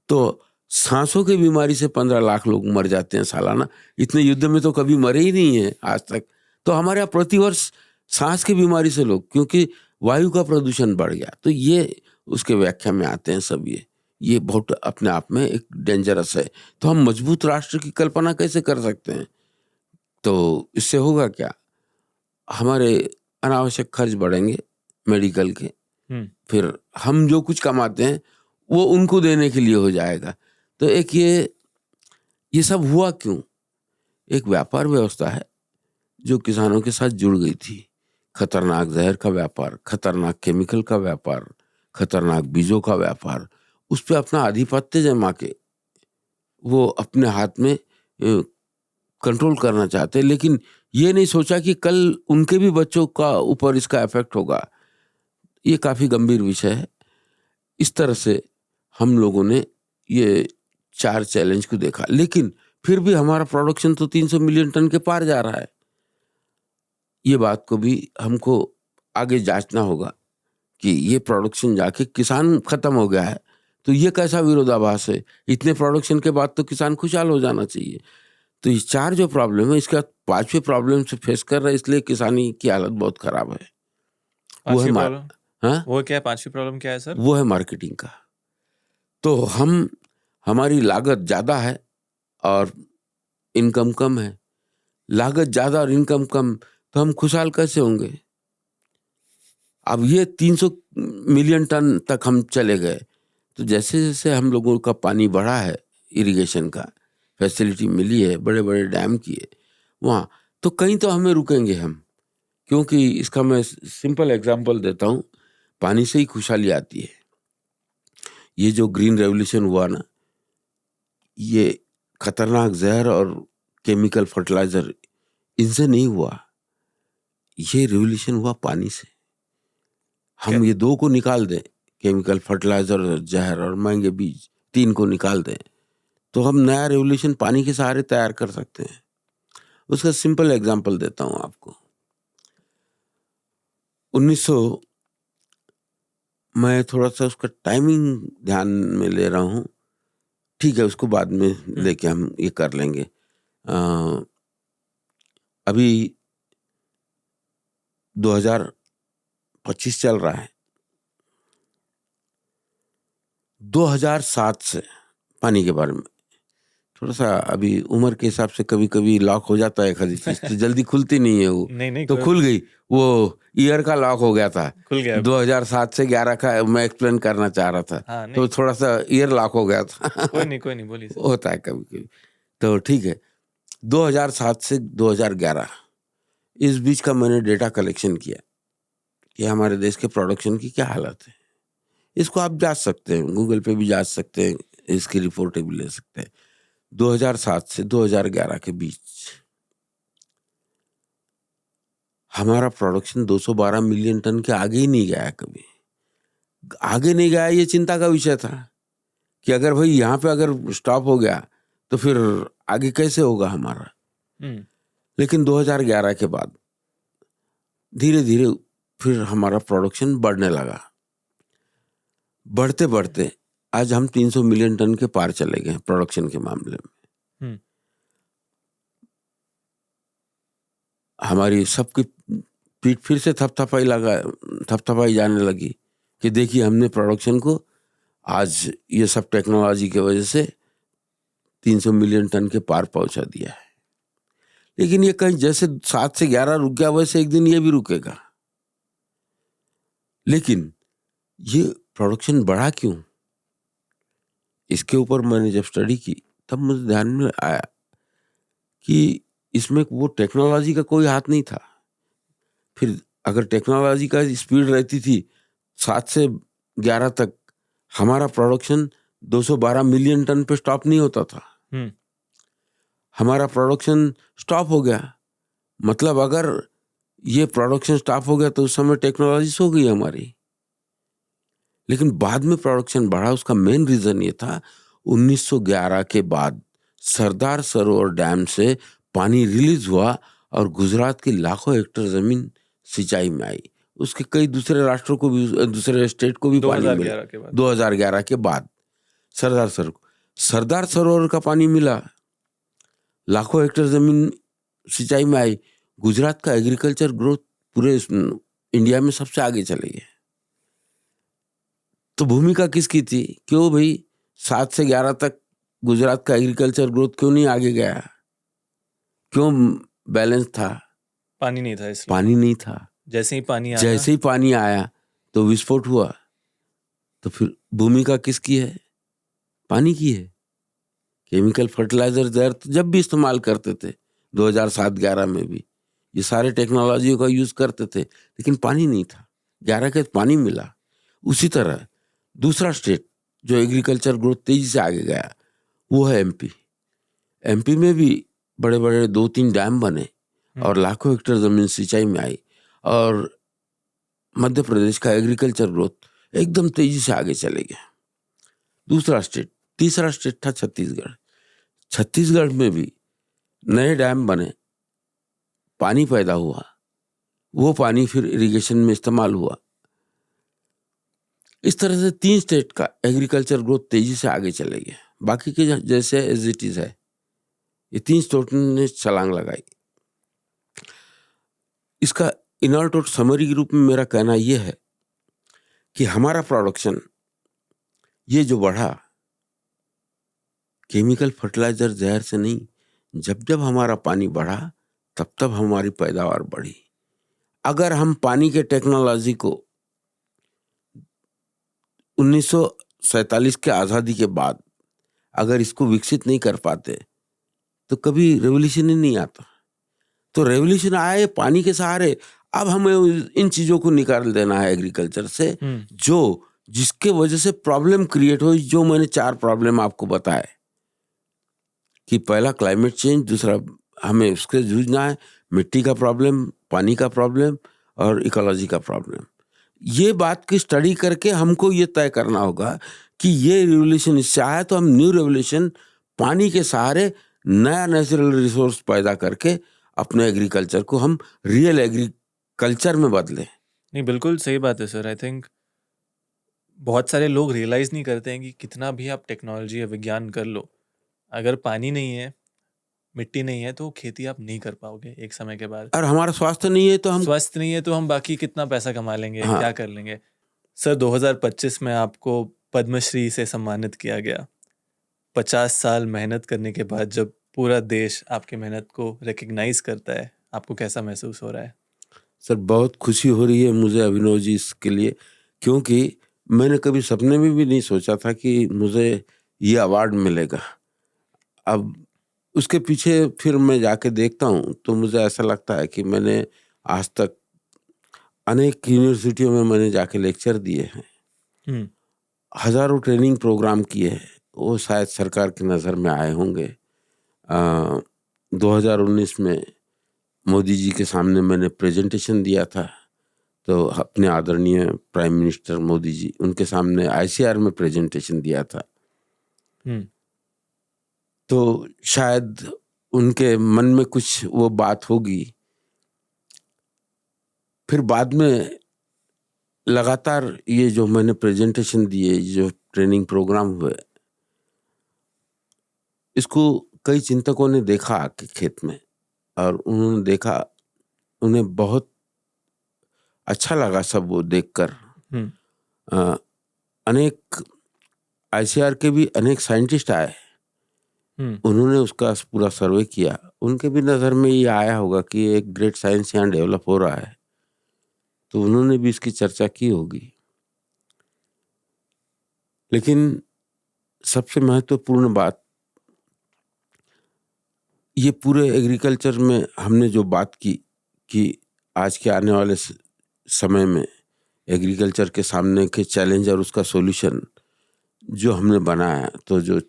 तो सांसों की बीमारी से 15 लाख लोग मर जाते हैं सालाना। इतने युद्ध में तो कभी मरे ही नहीं है आज तक। तो हमारे यहाँ प्रतिवर्ष सांस की बीमारी से लोग, क्योंकि वायु का प्रदूषण बढ़ गया। तो ये उसके व्याख्या में आते हैं सब। ये बहुत अपने आप में एक डेंजरस है। तो हम मजबूत राष्ट्र की कल्पना कैसे कर सकते हैं? तो इससे होगा क्या, हमारे अनावश्यक खर्च बढ़ेंगे मेडिकल के। फिर हम जो कुछ कमाते हैं वो उनको देने के लिए हो जाएगा। तो एक ये सब हुआ क्यों? एक व्यापार व्यवस्था है जो किसानों के साथ जुड़ गई थी। खतरनाक जहर का व्यापार, खतरनाक केमिकल का व्यापार, खतरनाक बीजों का व्यापार, उस पर अपना आधिपत्य जमा के वो अपने हाथ में कंट्रोल करना चाहते हैं, लेकिन ये नहीं सोचा कि कल उनके भी बच्चों का ऊपर इसका इफेक्ट होगा। ये काफ़ी गंभीर विषय है। इस तरह से हम लोगों ने ये 4 चैलेंज को देखा, लेकिन फिर भी हमारा प्रोडक्शन तो 300 मिलियन टन के पार जा रहा है। ये बात को भी हमको आगे जांचना होगा कि ये प्रोडक्शन जाके किसान खत्म हो गया है, तो ये कैसा विरोधाभास है। इतने प्रोडक्शन के बाद तो किसान खुशहाल हो जाना चाहिए। तो ये 4 जो प्रॉब्लम है, इसके बाद 5वें प्रॉब्लम से फेस कर रहे हैं, इसलिए किसानी की हालत बहुत खराब है। वो है प्रॉब्लम, वो क्या है? 5वीं प्रॉब्लम क्या है सर? वो है मार्केटिंग का। तो हमारी लागत ज़्यादा है और इनकम कम है। लागत ज़्यादा और इनकम कम, तो हम खुशहाल कैसे होंगे? अब ये 300 मिलियन टन तक हम चले गए, तो जैसे जैसे हम लोगों का पानी बढ़ा है, इरिगेशन का फैसिलिटी मिली है, बड़े बड़े डैम किए वहाँ, तो कहीं तो हमें रुकेंगे हम। क्योंकि इसका मैं सिंपल एग्जांपल देता हूँ, पानी से ही खुशहाली आती है। ये जो ग्रीन रेवोल्यूशन हुआ ना, ये खतरनाक जहर और केमिकल फर्टिलाइजर इनसे नहीं हुआ, ये रेवोल्यूशन हुआ पानी से। हम ये 2 को निकाल दें, केमिकल फर्टिलाइजर और जहर और महंगे बीज, 3 को निकाल दें, तो हम नया रेवोल्यूशन पानी के सहारे तैयार कर सकते हैं। उसका सिंपल एग्जांपल देता हूं आपको। 1900, मैं थोड़ा सा उसका टाइमिंग ध्यान में ले रहा हूं, ठीक है, उसको बाद में लेके हम ये कर लेंगे। अभी 2025 चल रहा है। 2007 से पानी के बारे में थोड़ा सा, अभी उम्र के हिसाब से कभी कभी लॉक हो जाता है खरीद चीज, तो जल्दी खुलती नहीं है वो। नहीं, तो खुल गई, वो ईयर का लॉक हो गया था, खुल गया। 2007 से 11 का मैं एक्सप्लेन करना चाह रहा था। तो थोड़ा सा ईयर लॉक हो गया था। कोई नहीं बोलिए। होता है कभी कभी, तो ठीक है। 2007 से 2011 इस बीच का मैंने डेटा कलेक्शन किया कि हमारे देश के प्रोडक्शन की क्या हालत है। इसको आप जांच सकते हैं, गूगल पे भी जांच सकते हैं, इसकी रिपोर्टें भी ले सकते हैं। 2007 से 2011 के बीच हमारा प्रोडक्शन 212 मिलियन टन के आगे ही नहीं गया। कभी आगे नहीं गया, ये चिंता का विषय था कि अगर भाई यहाँ पे अगर स्टॉप हो गया तो फिर आगे कैसे होगा हमारा। लेकिन 2011 के बाद धीरे धीरे फिर हमारा प्रोडक्शन बढ़ने लगा। बढ़ते बढ़ते आज हम 300 मिलियन टन के पार चले गए प्रोडक्शन के मामले में। हमारी सबकी पीठ फिर से थपथपाई जाने लगी कि देखिए हमने प्रोडक्शन को आज ये सब टेक्नोलॉजी की वजह से 300 मिलियन टन के पार पहुंचा दिया है। लेकिन ये कहीं जैसे 7 से 11 रुक गया, वैसे एक दिन ये भी रुकेगा। लेकिन ये प्रोडक्शन बढ़ा क्यों, इसके ऊपर मैंने जब स्टडी की तब मुझे ध्यान में आया कि इसमें वो टेक्नोलॉजी का कोई हाथ नहीं था। फिर अगर टेक्नोलॉजी का स्पीड रहती थी 7 से 11 तक, हमारा प्रोडक्शन 212 मिलियन टन पे स्टॉप नहीं होता था। हमारा प्रोडक्शन स्टॉप हो गया, मतलब अगर ये प्रोडक्शन स्टॉप हो गया तो उस समय टेक्नोलॉजी सो गई हमारी। लेकिन बाद में प्रोडक्शन बढ़ा, उसका मेन रीजन ये था 1911 के बाद सरदार सरोवर डैम से पानी रिलीज हुआ और गुजरात की लाखों हेक्टेयर जमीन सिंचाई में आई। उसके कई दूसरे राष्ट्रों को भी, दूसरे स्टेट को भी पानी मिला। 2011 के बाद सरदार सरोवर का पानी मिला, लाखों हेक्टेयर जमीन सिंचाई में आई। गुजरात का एग्रीकल्चर ग्रोथ पूरे इंडिया में सबसे आगे चले गए। तो भूमिका किसकी थी? क्यों भाई 7 से 11 तक गुजरात का एग्रीकल्चर ग्रोथ क्यों नहीं आगे गया? क्यों बैलेंस था? पानी नहीं था, इसलिए। पानी नहीं था। जैसे ही पानी आया तो विस्फोट हुआ। तो फिर भूमिका किसकी है? पानी की है। केमिकल फर्टिलाइजर जहर तो जब भी इस्तेमाल करते थे 2007-11 में भी, ये सारे टेक्नोलॉजियों का यूज करते थे, लेकिन पानी नहीं था। 11 खेत पानी मिला। उसी तरह दूसरा स्टेट जो एग्रीकल्चर ग्रोथ तेजी से आगे गया वो है एमपी। एमपी में भी बड़े बड़े 2-3 डैम बने और लाखों हेक्टेयर जमीन सिंचाई में आई, और मध्य प्रदेश का एग्रीकल्चर ग्रोथ एकदम तेजी से आगे चले गया। दूसरा स्टेट, तीसरा स्टेट था छत्तीसगढ़। छत्तीसगढ़ में भी नए डैम बने, पानी पैदा हुआ, वो पानी फिर इरिगेशन में इस्तेमाल हुआ। इस तरह से 3 स्टेट का एग्रीकल्चर ग्रोथ तेजी से आगे चले गए। बाकी के जैसे एज इट इज है, ये 3 स्टेट ने छलांग लगाई। इसका इनर्ट और समरी के रूप में मेरा कहना यह है कि हमारा प्रोडक्शन ये जो बढ़ा, केमिकल फर्टिलाइजर जहर से नहीं, जब जब हमारा पानी बढ़ा तब तब हमारी पैदावार बढ़ी। अगर हम पानी के टेक्नोलॉजी को 1947 के आज़ादी के बाद अगर इसको विकसित नहीं कर पाते तो कभी रेवोल्यूशन ही नहीं आता। तो रेवोल्यूशन आए पानी के सहारे। अब हमें इन चीजों को निकाल देना है एग्रीकल्चर से, जो जिसके वजह से प्रॉब्लम क्रिएट हो। जो मैंने 4 प्रॉब्लम आपको बताए कि पहला क्लाइमेट चेंज, दूसरा हमें उसके जूझना है, मिट्टी का प्रॉब्लम, पानी का प्रॉब्लम और इकोलॉजी का प्रॉब्लम। ये बात की स्टडी करके हमको ये तय करना होगा कि ये रेवोल्यूशन इससे आया तो हम न्यू रेवोल्यूशन पानी के सहारे नया नेचुरल रिसोर्स पैदा करके अपने एग्रीकल्चर को हम रियल एग्रीकल्चर में बदलें। नहीं, बिल्कुल सही बात है सर। आई थिंक बहुत सारे लोग रियलाइज़ नहीं करते हैं कि कितना भी आप टेक्नोलॉजी या विज्ञान कर लो, अगर पानी नहीं है, मिट्टी नहीं है, तो खेती आप नहीं कर पाओगे एक समय के बाद। और हमारा स्वास्थ्य नहीं है तो हम स्वस्थ नहीं है तो हम बाकी कितना पैसा कमा लेंगे, हाँ। क्या कर लेंगे। सर 2025 में आपको पद्मश्री से सम्मानित किया गया। 50 साल मेहनत करने के बाद जब पूरा देश आपकी मेहनत को रिकग्नाइज करता है, आपको कैसा महसूस हो रहा है? सर बहुत खुशी हो रही है मुझे अभिनव जी इसके लिए, क्योंकि मैंने कभी सपने में भी नहीं सोचा था कि मुझे ये अवार्ड मिलेगा। अब उसके पीछे फिर मैं जाके देखता हूँ तो मुझे ऐसा लगता है कि मैंने आज तक अनेक यूनिवर्सिटियों में मैंने जाके लेक्चर दिए हैं, हजारों ट्रेनिंग प्रोग्राम किए हैं, वो शायद सरकार की नज़र में आए होंगे। 2019 में मोदी जी के सामने मैंने प्रेजेंटेशन दिया था, तो अपने आदरणीय प्राइम मिनिस्टर मोदी जी, उनके सामने आईसीआर में प्रेजेंटेशन दिया था। तो शायद उनके मन में कुछ वो बात होगी। फिर बाद में लगातार ये जो मैंने प्रेजेंटेशन दिए, जो ट्रेनिंग प्रोग्राम हुए, इसको कई चिंतकों ने देखा आके खेत में, और उन्होंने देखा, उन्हें बहुत अच्छा लगा सब वो देखकर। अनेक आईसीआर के भी अनेक साइंटिस्ट आए, उन्होंने उसका पूरा सर्वे किया। उनके भी नज़र में ये आया होगा कि एक ग्रेट साइंस यहाँ डेवलप हो रहा है, तो उन्होंने भी इसकी चर्चा की होगी। लेकिन सबसे महत्वपूर्ण बात, ये पूरे एग्रीकल्चर में हमने जो बात की कि आज के आने वाले समय में एग्रीकल्चर के सामने के चैलेंज और उसका सॉल्यूशन जो हमने बनाया, तो जो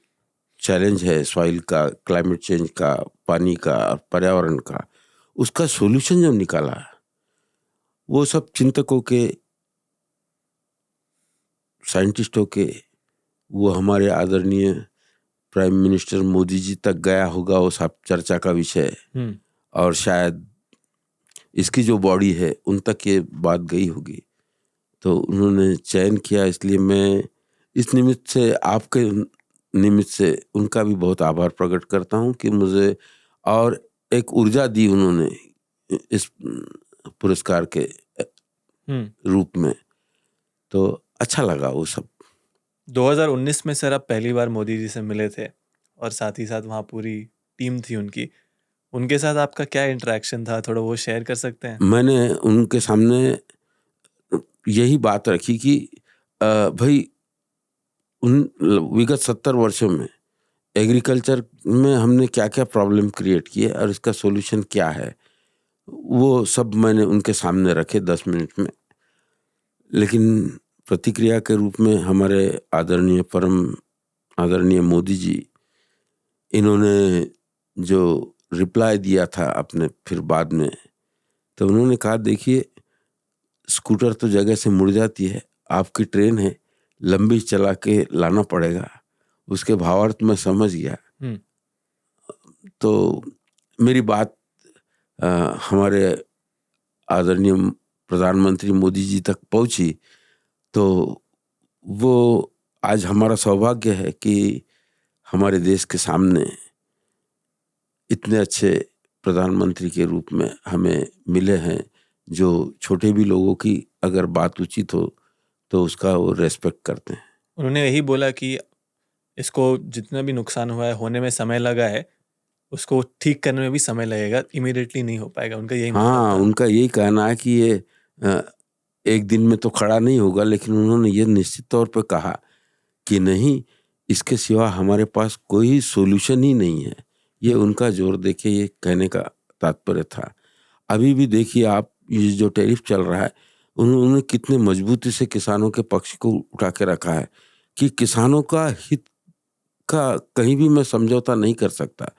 चैलेंज है सॉइल का, क्लाइमेट चेंज का, पानी का और पर्यावरण का, उसका सॉल्यूशन जो निकाला, वो सब चिंतकों के, साइंटिस्टों के, वो हमारे आदरणीय प्राइम मिनिस्टर मोदी जी तक गया होगा वो सब चर्चा का विषय, और शायद इसकी जो बॉडी है उन तक ये बात गई होगी, तो उन्होंने चयन किया। इसलिए मैं इस निमित्त से, आपके निमित्त से उनका भी बहुत आभार प्रकट करता हूँ कि मुझे और एक ऊर्जा दी उन्होंने इस पुरस्कार के रूप में, तो अच्छा लगा वो सब। 2019 में सर आप पहली बार मोदी जी से मिले थे, और साथ ही साथ वहाँ पूरी टीम थी उनकी, उनके साथ आपका क्या इंटरेक्शन था, थोड़ा वो शेयर कर सकते हैं? मैंने उनके सामने यही बात रखी कि भाई उन विगत 70 वर्षों में एग्रीकल्चर में हमने क्या क्या प्रॉब्लम क्रिएट किए और इसका सॉल्यूशन क्या है। वो सब मैंने उनके सामने रखे 10 मिनट में। लेकिन प्रतिक्रिया के रूप में हमारे परम आदरणीय मोदी जी, इन्होंने जो रिप्लाई दिया था अपने फिर बाद में, तो उन्होंने कहा देखिए स्कूटर तो जगह से मुड़ जाती है, आपकी ट्रेन है, लंबी चला के लाना पड़ेगा। उसके भावार्थ मैं समझ गया। तो मेरी बात हमारे आदरणीय प्रधानमंत्री मोदी जी तक पहुंची, तो वो आज हमारा सौभाग्य है कि हमारे देश के सामने इतने अच्छे प्रधानमंत्री के रूप में हमें मिले हैं, जो छोटे भी लोगों की अगर बात उचित हो तो उसका वो रेस्पेक्ट करते हैं। उन्होंने यही बोला कि इसको जितना भी नुकसान हुआ है, होने में समय लगा है, उसको ठीक करने में भी समय लगेगा, इमीडिएटली नहीं हो पाएगा। उनका यही मतलब हाँ, था। उनका यही कहना है कि ये एक दिन में तो खड़ा नहीं होगा, लेकिन उन्होंने ये निश्चित तौर पे कहा कि नहीं, इसके सिवा हमारे पास कोई सॉल्यूशन ही नहीं है। ये उनका जोर देखिए, ये कहने का तात्पर्य था। अभी भी देखिए आप, ये जो टैरिफ चल रहा है, उन्होंने कितने मजबूती से किसानों के पक्ष को उठा के रखा है कि किसानों का हित का कहीं भी मैं समझौता नहीं कर सकता।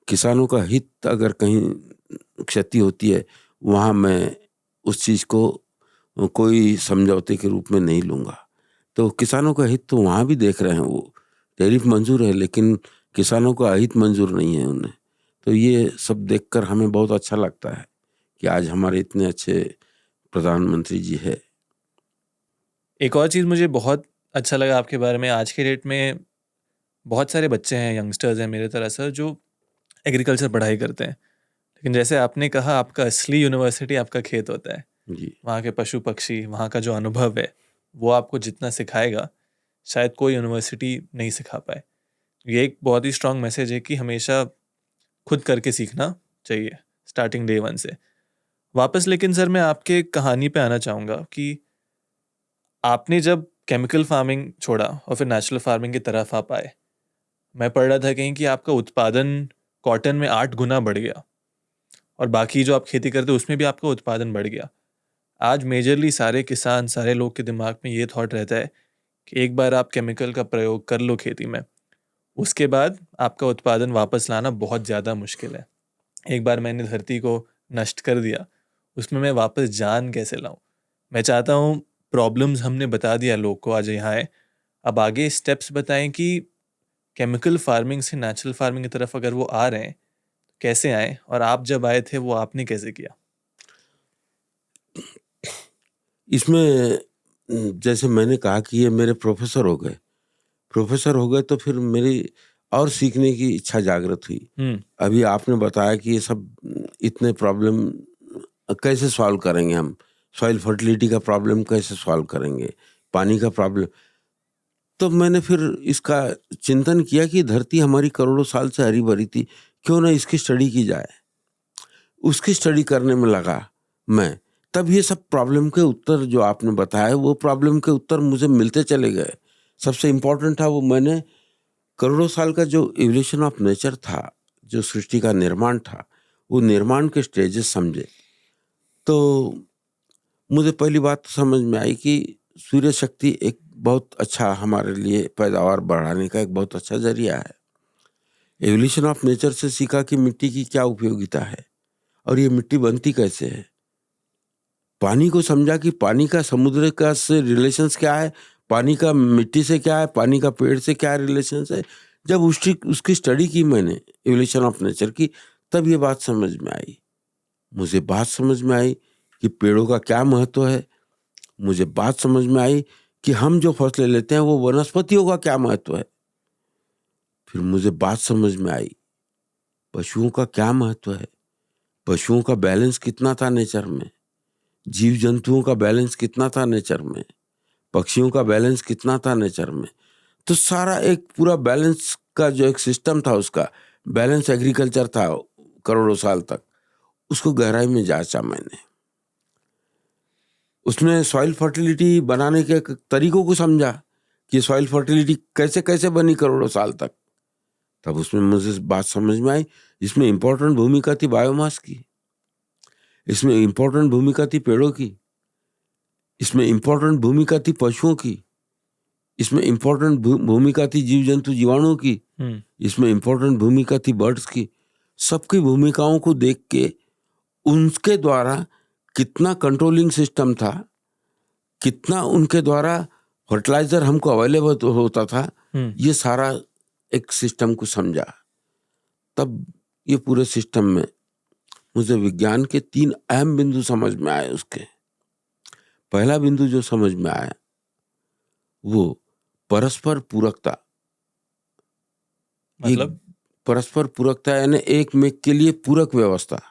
किसानों का हित अगर कहीं क्षति होती है, वहाँ मैं उस चीज़ को कोई समझौते के रूप में नहीं लूँगा। तो किसानों का हित तो वहाँ भी देख रहे हैं, वो टैरिफ मंजूर है लेकिन किसानों का हित मंजूर नहीं है उन्हें। तो ये सब देखकर हमें बहुत अच्छा लगता है कि आज हमारे इतने अच्छे प्रधानमंत्री जी है। एक और चीज़ मुझे बहुत अच्छा लगा आपके बारे में, आज के डेट में बहुत सारे बच्चे हैं, यंगस्टर्स हैं मेरे तरह से, जो एग्रीकल्चर पढ़ाई करते हैं, लेकिन जैसे आपने कहा आपका असली यूनिवर्सिटी आपका खेत होता है। जी, वहाँ के पशु पक्षी, वहाँ का जो अनुभव है, वो आपको जितना सिखाएगा शायद कोई यूनिवर्सिटी नहीं सिखा पाए। ये एक बहुत ही स्ट्रांग मैसेज है कि हमेशा खुद करके सीखना चाहिए स्टार्टिंग डे 1 से। वापस लेकिन सर मैं आपके कहानी पे आना चाहूँगा कि आपने जब केमिकल फार्मिंग छोड़ा और फिर नेचुरल फार्मिंग की तरफ आप आए, मैं पढ़ रहा था कहीं कि आपका उत्पादन कॉटन में 8 गुना बढ़ गया और बाकी जो आप खेती करते हो उसमें भी आपका उत्पादन बढ़ गया। आज मेजरली सारे किसान, सारे लोग के दिमाग में ये थॉट रहता है कि एक बार आप केमिकल का प्रयोग कर लो खेती में, उसके बाद आपका उत्पादन वापस लाना बहुत ज़्यादा मुश्किल है। एक बार मैंने धरती को नष्ट कर दिया, उसमें मैं वापस जान कैसे लाऊं? मैं चाहता हूं, प्रॉब्लम्स हमने बता दिया लोग को, आज यहाँ है, अब आगे स्टेप्स बताएं कि केमिकल फार्मिंग से नेचुरल फार्मिंग की तरफ अगर वो आ रहे हैं कैसे आए, और आप जब आए थे वो आपने कैसे किया? इसमें जैसे मैंने कहा कि ये मेरे प्रोफेसर हो गए तो फिर मेरी और सीखने की इच्छा जागृत हुई। अभी आपने बताया कि ये सब इतने प्रॉब्लम कैसे सॉल्व करेंगे हम, सॉइल फर्टिलिटी का प्रॉब्लम कैसे सॉल्व करेंगे, पानी का प्रॉब्लम। तो मैंने फिर इसका चिंतन किया कि धरती हमारी करोड़ों साल से हरी भरी थी, क्यों ना इसकी स्टडी की जाए। उसकी स्टडी करने में लगा मैं, तब ये सब प्रॉब्लम के उत्तर जो आपने बताया, वो प्रॉब्लम के उत्तर मुझे मिलते चले गए। सबसे इम्पोर्टेंट था वो, मैंने करोड़ों साल का जो इवोल्यूशन ऑफ नेचर था, जो सृष्टि का निर्माण था, वो निर्माण के स्टेजेस समझे। तो मुझे पहली बात समझ में आई कि सूर्य शक्ति एक बहुत अच्छा हमारे लिए पैदावार बढ़ाने का एक बहुत अच्छा जरिया है। इवोल्यूशन ऑफ नेचर से सीखा कि मिट्टी की क्या उपयोगिता है और ये मिट्टी बनती कैसे है। पानी को समझा कि पानी का समुद्र का से रिलेशंस क्या है, पानी का मिट्टी से क्या है, पानी का पेड़ से क्या रिलेशंस है। जब उसकी स्टडी की मैंने इवोल्यूशन ऑफ नेचर की, तब ये बात समझ में आई। मुझे बात समझ में आई कि पेड़ों का क्या महत्व है। मुझे बात समझ में आई कि हम जो फसलें लेते हैं वो वनस्पतियों का क्या महत्व है। फिर मुझे बात समझ में आई पशुओं का क्या महत्व है, पशुओं का बैलेंस कितना था नेचर में, जीव जंतुओं का बैलेंस कितना था नेचर में, पक्षियों का बैलेंस कितना था नेचर में। तो सारा एक पूरा बैलेंस का जो एक सिस्टम था, उसका बैलेंस एग्रीकल्चर था करोड़ों साल तक, उसको गहराई में जांचा मैंने। उसमें सॉइल फर्टिलिटी बनाने के तरीकों को समझा कि सॉइल फर्टिलिटी कैसे कैसे बनी करोड़ों साल तक। तब उसमें मुझे बात समझ में आई, इसमें इंपॉर्टेंट भूमिका थी बायोमास की। इसमें इम्पोर्टेंट भूमिका थी पेड़ों की, इसमें इम्पोर्टेंट भूमिका थी पशुओं की, इसमें इम्पोर्टेंट भूमिका थी जीव जंतु जीवाणुओं की, इसमें इम्पोर्टेंट भूमिका थी बर्ड्स की। सबकी भूमिकाओं को देख के उनके द्वारा कितना कंट्रोलिंग सिस्टम था, कितना उनके द्वारा फर्टिलाइजर हमको अवेलेबल होता था, ये सारा एक सिस्टम को समझा। तब ये पूरे सिस्टम में मुझे विज्ञान के 3 अहम बिंदु समझ में आए। उसके पहला बिंदु जो समझ में आया वो परस्पर पूरकता, मतलब परस्पर पूरकता यानी एक में के लिए पूरक व्यवस्था,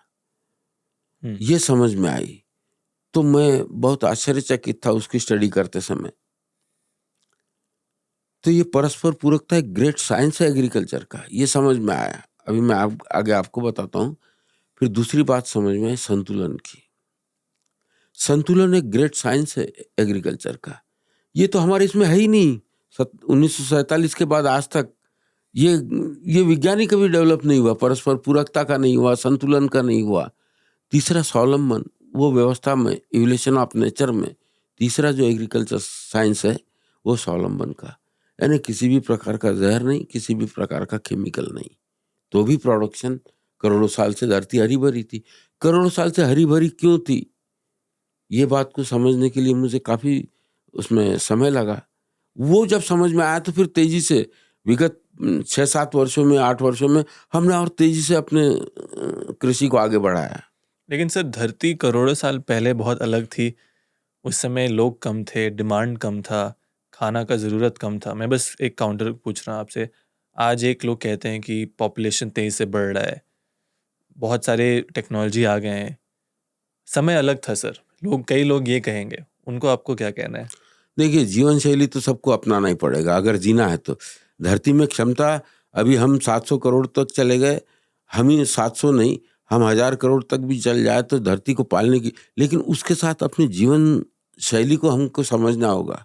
ये समझ में आई। तो मैं बहुत आश्चर्यचकित था उसकी स्टडी करते समय। तो ये परस्पर पूरकता एक ग्रेट साइंस है एग्रीकल्चर का, ये समझ में आया। अभी मैं आगे आपको बताता हूँ। फिर दूसरी बात समझ में आई संतुलन की। संतुलन एक ग्रेट साइंस है एग्रीकल्चर का, ये तो हमारे इसमें है ही नहीं। 1947 के बाद आज तक ये विज्ञानी कभी डेवलप नहीं हुआ, परस्पर पूरकता का नहीं हुआ, संतुलन का नहीं हुआ। तीसरा स्वावलंबन, वो व्यवस्था में इवोल्यूशन ऑफ नेचर में तीसरा जो एग्रीकल्चर साइंस है वो स्वावलंबन का, यानी किसी भी प्रकार का जहर नहीं, किसी भी प्रकार का केमिकल नहीं, तो भी प्रोडक्शन। करोड़ों साल से धरती हरी भरी थी। करोड़ों साल से हरी भरी क्यों थी, ये बात को समझने के लिए मुझे काफी उसमें समय लगा। वो जब समझ में आया तो फिर तेजी से विगत 6-7 वर्षों में 8 वर्षों में हमने और तेजी से अपने कृषि को आगे बढ़ाया। लेकिन सर धरती करोड़ों साल पहले बहुत अलग थी। उस समय लोग कम थे, डिमांड कम था, खाना का ज़रूरत कम था। मैं बस एक काउंटर पूछ रहा हूँ आपसे। आज एक लोग कहते हैं कि पॉपुलेशन तेज़ी से बढ़ रहा है, बहुत सारे टेक्नोलॉजी आ गए हैं, समय अलग था सर। कई लोग ये कहेंगे, उनको आपको क्या कहना है? देखिए, जीवन शैली तो सबको अपनाना ही पड़ेगा अगर जीना है तो। धरती में क्षमता, अभी हम 700 करोड़ तक चले गए, हम ही 700 नहीं, हम 1000 करोड़ तक भी चल जाए तो धरती को पालने की, लेकिन उसके साथ अपनी जीवन शैली को हमको समझना होगा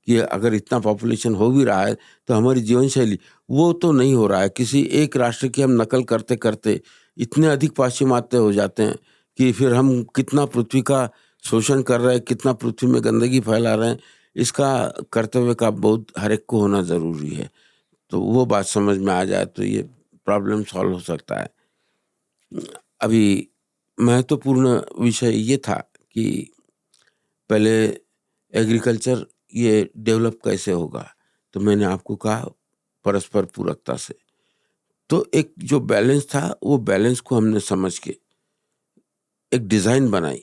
कि अगर इतना पॉपुलेशन हो भी रहा है तो हमारी जीवन शैली वो तो नहीं हो रहा है। किसी एक राष्ट्र की हम नकल करते करते इतने अधिक पाश्चिमात्य हो जाते हैं कि फिर हम कितना पृथ्वी का शोषण कर रहे हैं, कितना पृथ्वी में गंदगी फैला रहे हैं, इसका कर्तव्य का बहुत हर एक को होना ज़रूरी है। तो वो बात समझ में आ जाए तो ये प्रॉब्लम सॉल्व हो सकता है। अभी महत्वपूर्ण विषय ये था कि पहले एग्रीकल्चर ये डेवलप कैसे होगा, तो मैंने आपको कहा परस्पर पूरकता से। तो एक जो बैलेंस था वो बैलेंस को हमने समझ के एक डिज़ाइन बनाई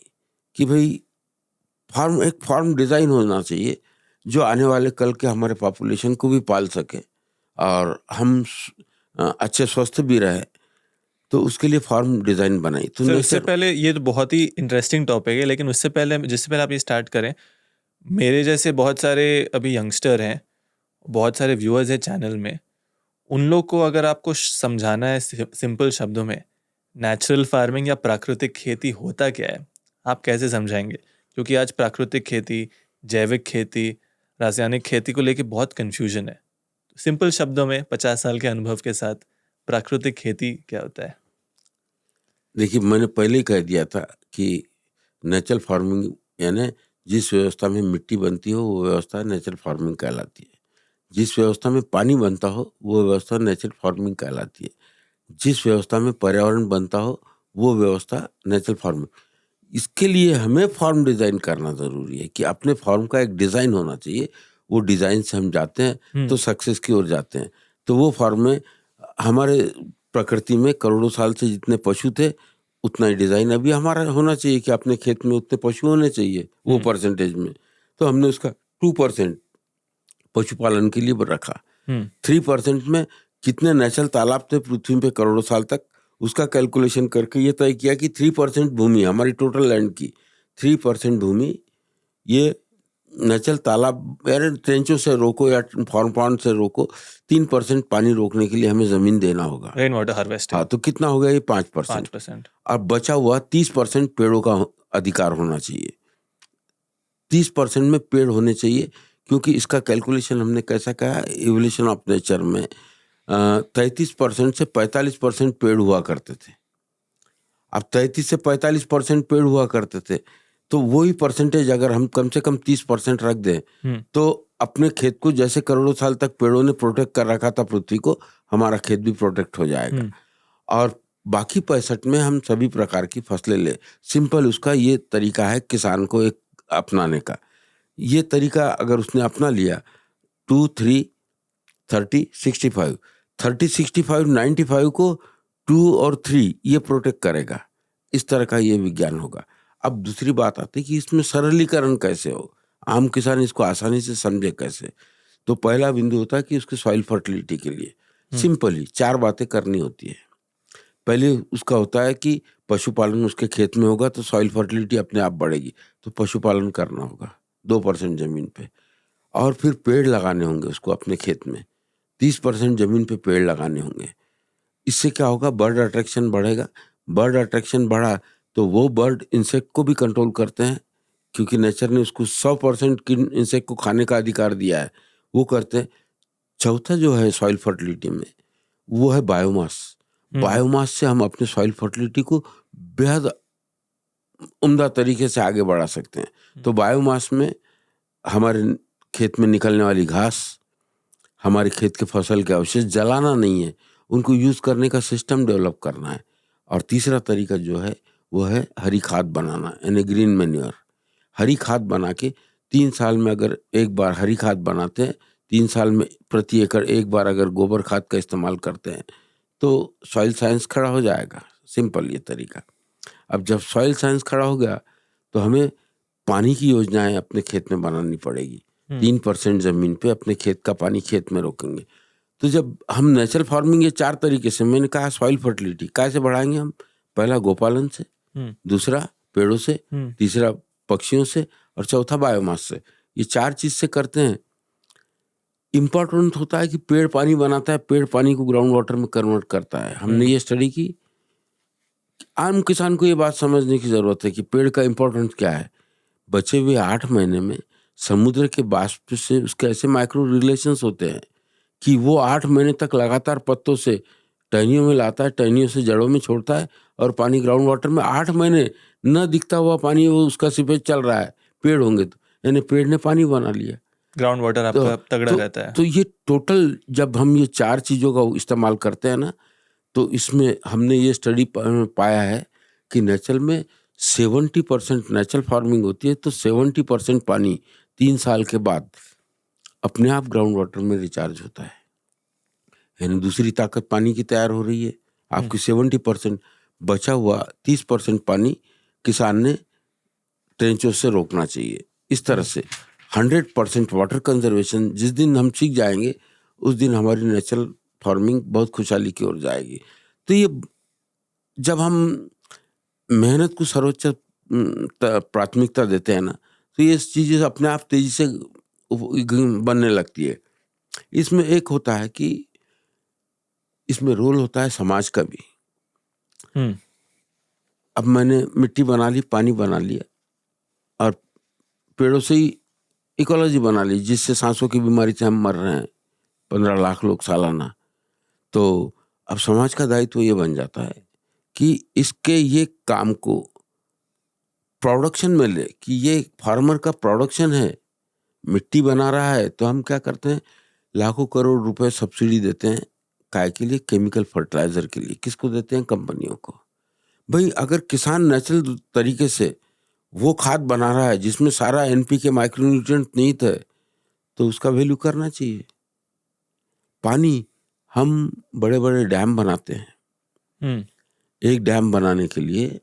कि भाई एक फॉर्म डिज़ाइन होना चाहिए जो आने वाले कल के हमारे पॉपुलेशन को भी पाल सके और हम अच्छे स्वस्थ भी रहे। तो उसके लिए फॉर्म डिज़ाइन बनाई। तो उससे पहले, ये तो बहुत ही इंटरेस्टिंग टॉपिक है, लेकिन उससे पहले जिससे पहले आप ये स्टार्ट करें, मेरे जैसे बहुत सारे अभी यंगस्टर हैं, बहुत सारे व्यूअर्स हैं चैनल में, उन लोग को अगर आपको समझाना है सिंपल शब्दों में नेचुरल फार्मिंग या प्राकृतिक खेती होता क्या है, आप कैसे समझाएंगे? क्योंकि आज प्राकृतिक खेती, जैविक खेती, रासायनिक खेती को लेके बहुत कन्फ्यूजन है। सिंपल शब्दों में 50 साल के अनुभव के साथ प्राकृतिक खेती क्या होता है? देखिए, मैंने पहले ही कह दिया था कि नेचुरल फार्मिंग यानी जिस व्यवस्था में मिट्टी बनती हो वो व्यवस्था नेचुरल फार्मिंग कहलाती है। जिस व्यवस्था में पानी बनता हो वो व्यवस्था नेचुरल फार्मिंग कहलाती है। जिस व्यवस्था में पर्यावरण बनता हो वो व्यवस्था नेचुरल फार्मिंग। इसके लिए हमें फॉर्म डिज़ाइन करना ज़रूरी है कि अपने फॉर्म का एक डिज़ाइन होना चाहिए। वो डिज़ाइन से हम जाते हैं तो सक्सेस की ओर जाते हैं। तो वो फॉर्म में हमारे प्रकृति में करोड़ों साल से जितने पशु थे उतना ही डिज़ाइन अभी हमारा होना चाहिए कि अपने खेत में उतने पशु होने चाहिए वो परसेंटेज में। तो हमने उसका 2% पशुपालन के लिए रखा। 3% में कितने नेचुरल तालाब थे पृथ्वी पे करोड़ों साल तक, उसका कैलकुलेशन करके ये तय किया कि 3% भूमि हमारी टोटल लैंड की 3% भूमि ये नेचुरल तालाब यानी ट्रेंचों से रोको या फॉर्म पॉन्ड से रोको। 3% पानी रोकने के लिए हमें जमीन देना होगा, रेन वाटर हार्वेस्टिंग। हाँ, तो कितना हो गया ये 5%। और बचा हुआ 30% पेड़ों का अधिकार होना चाहिए। 30% में पेड़ होने चाहिए, क्योंकि इसका कैलकुलेशन हमने कैसा कहा, इवोल्यूशन ऑफ नेचर में 33% से 45% पेड़ हुआ करते थे। अब 33 से 45% पेड़ हुआ करते थे, तो वही परसेंटेज अगर हम कम से कम 30% रख दें तो अपने खेत को, जैसे करोड़ों साल तक पेड़ों ने प्रोटेक्ट कर रखा था पृथ्वी को, हमारा खेत भी प्रोटेक्ट हो जाएगा। और बाकी 65 में हम सभी प्रकार की फसलें ले। सिंपल उसका ये तरीका है किसान को एक अपनाने का। ये तरीका अगर उसने अपना लिया 2, 3, 30, 65, 30, 65, 95 को 2 और 3 ये प्रोटेक्ट करेगा। इस तरह का ये विज्ञान होगा। अब दूसरी बात आती है कि इसमें सरलीकरण कैसे हो, आम किसान इसको आसानी से समझे कैसे। तो पहला बिंदु होता है कि उसके सॉइल फर्टिलिटी के लिए सिंपली 4 बातें करनी होती है। पहले उसका होता है कि पशुपालन उसके खेत में होगा तो सॉइल फर्टिलिटी अपने आप बढ़ेगी, तो पशुपालन करना होगा 2% जमीन पे। और फिर पेड़ लगाने होंगे उसको अपने खेत में, 30% जमीन पे पेड़ लगाने होंगे। इससे क्या होगा, बर्ड अट्रैक्शन बढ़ेगा। बर्ड अट्रैक्शन बढ़ा तो वो बर्ड इंसेक्ट को भी कंट्रोल करते हैं, क्योंकि नेचर ने उसको 100% इंसेक्ट को खाने का अधिकार दिया है, वो करते हैं। चौथा जो है सॉइल फर्टिलिटी में, वो है बायोमास। बायोमास से हम अपने सॉइल फर्टिलिटी को बेहद उम्दा तरीके से आगे बढ़ा सकते हैं। तो बायोमास में हमारे खेत में निकलने वाली घास, हमारे खेत के फसल के अवशेष जलाना नहीं है, उनको यूज करने का सिस्टम डेवलप करना है। और तीसरा तरीका जो है वो है हरी खाद बनाना, यानी ग्रीन मैन्योर। हरी खाद बना के 3 साल में अगर एक बार हरी खाद बनाते हैं, 3 साल में प्रति एकड़ एक बार अगर गोबर खाद का इस्तेमाल करते हैं तो सॉइल साइंस खड़ा हो जाएगा। सिंपल ये तरीका। अब जब सॉइल साइंस खड़ा हो गया तो हमें पानी की योजनाएं अपने खेत में बनानी पड़ेगी। 3% जमीन पे अपने खेत का पानी खेत में रोकेंगे। तो जब हम नेचुरल फार्मिंग ये 4 तरीके से, मैंने कहा सॉइल फर्टिलिटी कैसे बढ़ाएंगे हम, पहला गोपालन से, दूसरा पेड़ों से, तीसरा पक्षियों से, और चौथा बायोमास से। ये 4 चीज से करते हैं। इंपॉर्टेंट होता है कि पेड़ पानी बनाता है, पेड़ पानी को ग्राउंड वाटर में कन्वर्ट करता है। हमने ये स्टडी की। आम किसान को ये बात समझने की जरूरत है कि पेड़ का इंपॉर्टेंस क्या है। बचे हुए 8 महीने में समुद्र के वाष्प से उसके ऐसे माइक्रो रिलेशंस होते हैं कि वो 8 महीने तक लगातार पत्तों से टहनियों में लाता है, टहनियों से जड़ों में छोड़ता है, और पानी ग्राउंड वाटर में 8 महीने न दिखता हुआ पानी वो उसका सीपेज चल रहा है। पेड़ होंगे तो, यानी पेड़ ने पानी बना लिया, ग्राउंड वाटर आपका तगड़ा रहता है। तो ये टोटल जब हम ये 4 चीजों का इस्तेमाल करते हैं ना, तो इसमें हमने ये स्टडी पाया है कि नेचुरल में 70% नेचुरल फार्मिंग होती है, तो 70% पानी 3 साल के बाद अपने आप ग्राउंड वाटर में रिचार्ज होता है। यानी दूसरी ताकत पानी की तैयार हो रही है। आपकी 70% बचा हुआ 30% पानी किसान ने ट्रेंचों से रोकना चाहिए। इस तरह से 100% वाटर कंजर्वेशन जिस दिन हम सीख जाएंगे उस दिन हमारी नेचुरल फार्मिंग बहुत खुशहाली की ओर जाएगी। तो ये जब हम मेहनत को सर्वोच्च प्राथमिकता देते हैं ना, तो ये चीजें अपने आप तेजी से बनने लगती है। इसमें एक होता है कि इसमें रोल होता है समाज का भी। अब मैंने मिट्टी बना ली, पानी बना लिया, और पेड़ों से ही इकोलॉजी बना ली, जिससे सांसों की बीमारी से हम मर रहे हैं 15 लाख लोग सालाना। तो अब समाज का दायित्व ये बन जाता है कि इसके ये काम को प्रोडक्शन में ले, कि ये फार्मर का प्रोडक्शन है, मिट्टी बना रहा है, तो हम क्या करते हैं, लाखों करोड़ रुपए सब्सिडी देते हैं। काय के लिए? केमिकल फर्टिलाइजर के लिए। किसको देते हैं? कंपनियों को। भाई अगर किसान नेचुरल तरीके से वो खाद बना रहा है जिसमें सारा एनपीके माइक्रोन्यूट्रिएंट निहित है, तो उसका वैल्यू करना चाहिए। पानी, हम बड़े बड़े डैम बनाते हैं। एक डैम बनाने के लिए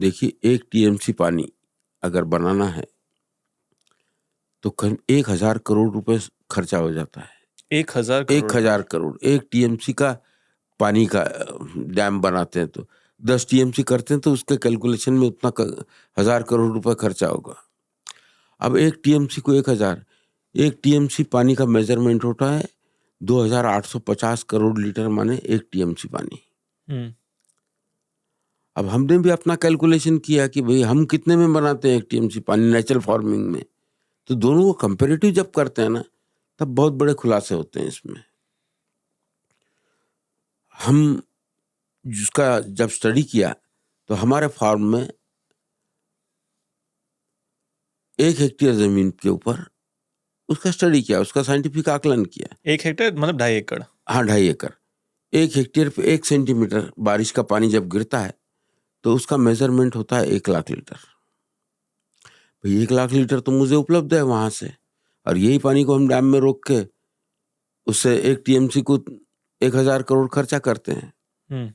देखिए 1 टीएमसी पानी अगर बनाना है तो 1000 करोड़ रुपए खर्चा हो जाता है। 1000 करोड़ 1 टीएमसी का पानी का डैम बनाते हैं, तो 10 टीएमसी करते हैं तो उसके कैलकुलेशन में उतना 1000 करोड़ रुपए खर्चा होगा। अब 1 टीएमसी को 1000, 1 टीएमसी पानी का मेजरमेंट होता है 2850 करोड़ लीटर, माने 1 टीएमसी पानी। अब हमने भी अपना कैलकुलेशन किया कि भाई हम कितने में बनाते हैं 1 टीएमसी पानी नेचुरल फार्मिंग में, तो दोनों को कंपैरेटिव जब करते हैं ना, तब बहुत बड़े खुलासे होते हैं इसमें। हम जिसका जब स्टडी किया तो हमारे फार्म में 1 हेक्टेयर जमीन के ऊपर उसका स्टडी किया, उसका साइंटिफिक आकलन किया। 1 हेक्टेयर मतलब 2.5 एकड़। हाँ, 2.5 एकड़। 1 हेक्टेयर पे 1 सेंटीमीटर बारिश का पानी जब गिरता है तो उसका मेजरमेंट होता है 1 लाख लीटर। भाई 1 लाख लीटर तो मुझे उपलब्ध है वहां से, और यही पानी को हम डैम में रोक के उससे 1 टीएमसी को 1000 करोड़ खर्चा करते हैं।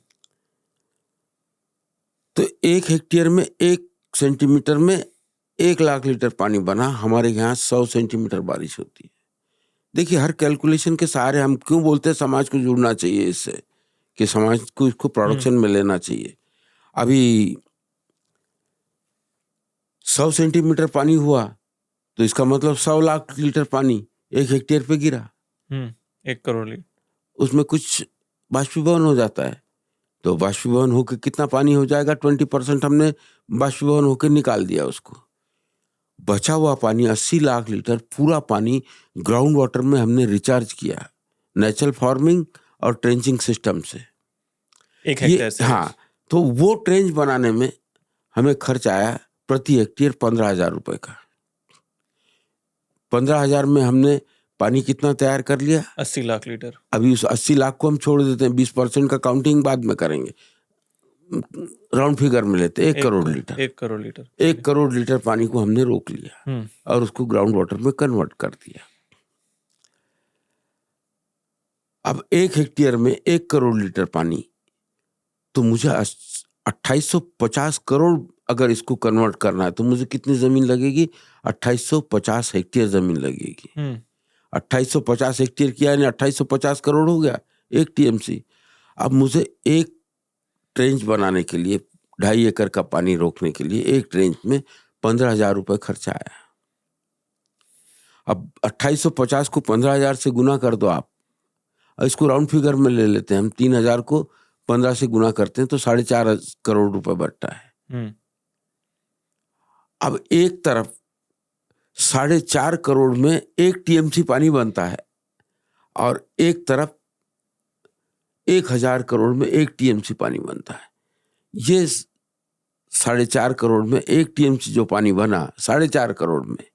तो 1 हेक्टेयर में 1 सेंटीमीटर में 1 लाख लीटर पानी बना। हमारे यहाँ 100 सेंटीमीटर बारिश होती है। देखिए, हर कैलकुलेशन के सहारे हम क्यों बोलते हैं समाज को जुड़ना चाहिए इससे, कि समाज को इसको प्रोडक्शन में लेना चाहिए। अभी 100 सेंटीमीटर पानी हुआ तो इसका मतलब 100 लाख लीटर पानी 1 हेक्टेयर पे गिरा। 1 करोड़ लीटर। उसमें कुछ बाष्पीभवन हो जाता है, तो बाष्पीभवन होकर कितना पानी हो जाएगा, 20% हमने बाष्पीभवन होकर निकाल दिया उसको। बचा हुआ पानी 80 लाख लीटर पूरा पानी ग्राउंड वाटर में हमने रिचार्ज किया नेचुरल फार्मिंग और ट्रेंचिंग सिस्टम से। 1 हेक्टेयर से। हाँ, तो वो ट्रेंच बनाने में हमें खर्च आया प्रति हेक्टेयर 15,000 रुपए का। 15,000 में हमने पानी कितना तैयार कर लिया, 80 लाख लीटर। अभी उस 80 लाख को हम छोड़ देते हैं, 20% का काउंटिंग बाद में करेंगे, राउंड फिगर में लेते हैं 1 crore litre. 1 crore litre. 1 crore litre पानी को हमने रोक लिया और उसको ग्राउंड वाटर में कन्वर्ट कर दिया। अब 1 हेक्टेयर में 1 करोड़ लीटर पानी, तो मुझे 2850 करोड़ अगर इसको कन्वर्ट करना है तो मुझे कितनी जमीन लगेगी, 2850 हेक्टेयर जमीन लगेगी। 2850 हेक्टेयर किया यानी 2850 करोड़ हो गया 1 टीएमसी। अब मुझे एक ट्रेंच बनाने के लिए 2.5 एकड़ का पानी रोकने के लिए एक ट्रेंच में 15,000 रुपए खर्चा आया। अब 2850 को 15,000 से गुना कर दो आप, इसको राउंड फिगर में ले लेते हैं हम, 3,000 को 15 से गुना करते हैं तो 4.5 करोड़ रुपए बचता है। अब एक तरफ 4.5 करोड़ में 1 टीएमसी पानी बनता है और एक तरफ 1,000 करोड़ में 1 टीएमसी पानी बनता है। ये 4.5 करोड़ में 1 टीएमसी जो पानी बना 4.5 करोड़ में,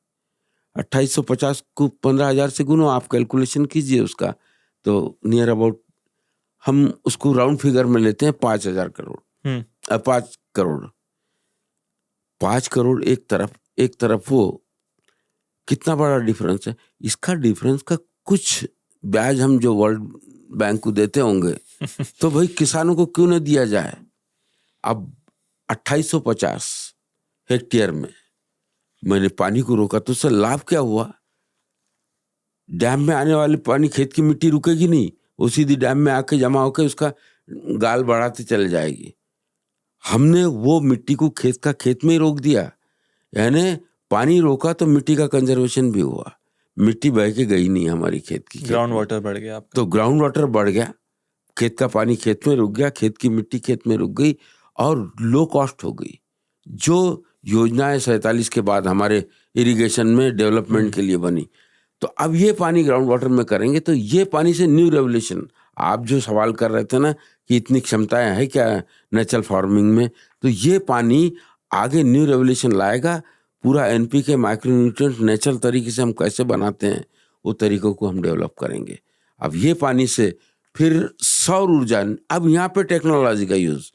2850 को 15,000 से गुनो, आप कैलकुलेशन कीजिए उसका, तो नियर अबाउट हम उसको राउंड फिगर में लेते हैं 5,000 करोड़। 5 करोड़ 5 करोड़ एक तरफ वो कितना बड़ा डिफरेंस है। इसका डिफरेंस का कुछ ब्याज हम जो वर्ल्ड बैंक को देते होंगे तो भाई किसानों को क्यों न दिया जाए। अब 2850 हेक्टेयर में मैंने पानी को रोका तो उससे लाभ क्या हुआ, डैम में आने वाले पानी, खेत की मिट्टी रुकेगी नहीं, वो सीधी डैम में आके जमा होकर उसका गाल बढ़ाते चले जाएगी। हमने वो मिट्टी को खेत में ही रोक दिया, यानी पानी रोका तो मिट्टी का कंजर्वेशन भी हुआ, मिट्टी बह के गई नहीं हमारी खेत की। ग्राउंड वाटर बढ़ गया आपका। तो ग्राउंड वाटर बढ़ गया, खेत का पानी खेत में रुक गया, खेत की मिट्टी खेत में रुक गई और लो कॉस्ट हो गई। जो योजनाएं 47 के बाद हमारे इरिगेशन में डेवलपमेंट के लिए बनी, तो अब ये पानी ग्राउंड वाटर में करेंगे तो ये पानी से न्यू रेवोल्यूशन, आप जो सवाल कर रहे थे ना कि इतनी क्षमताएं हैं क्या नेचुरल फार्मिंग में, तो ये पानी आगे न्यू रेवोल्यूशन लाएगा। पूरा एनपीके माइक्रोन्यूट्रिएंट नेचुरल तरीके से हम कैसे बनाते हैं वो तरीकों को हम डेवलप करेंगे। अब ये पानी से फिर सौर ऊर्जा, अब यहाँ पे टेक्नोलॉजी का यूज,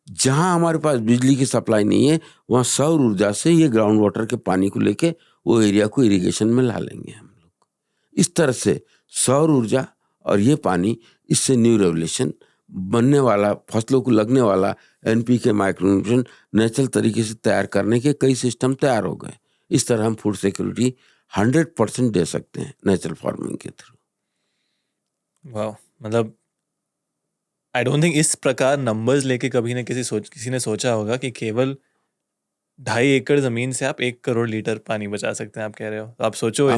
जहाँ हमारे पास बिजली की सप्लाई नहीं है वहाँ सौर ऊर्जा से ये ग्राउंड वाटर के पानी को लेके वो एरिया को इरिगेशन में ला लेंगे हम लोग। इस तरह से सौर ऊर्जा और ये पानी, इससे न्यू रेवोल्यूशन बनने वाला, फसलों को लगने वाला एनपीके माइक्रोन्यूट्रिएंट नेचुरल तरीके से तैयार करने के कई सिस्टम तैयार हो गए। इस तरह हम फूड सिक्योरिटी 100% दे सकते हैं नेचुरल फार्मिंग के थ्रू। वाह, मतलब आई डोंट थिंक इस प्रकार नंबर्स लेके कभी ना किसी ने सोचा होगा कि केवल 2.5 एकड़ जमीन से आप 1 करोड़ लीटर पानी बचा सकते हैं। आप कह रहे हो, तो आप सोचो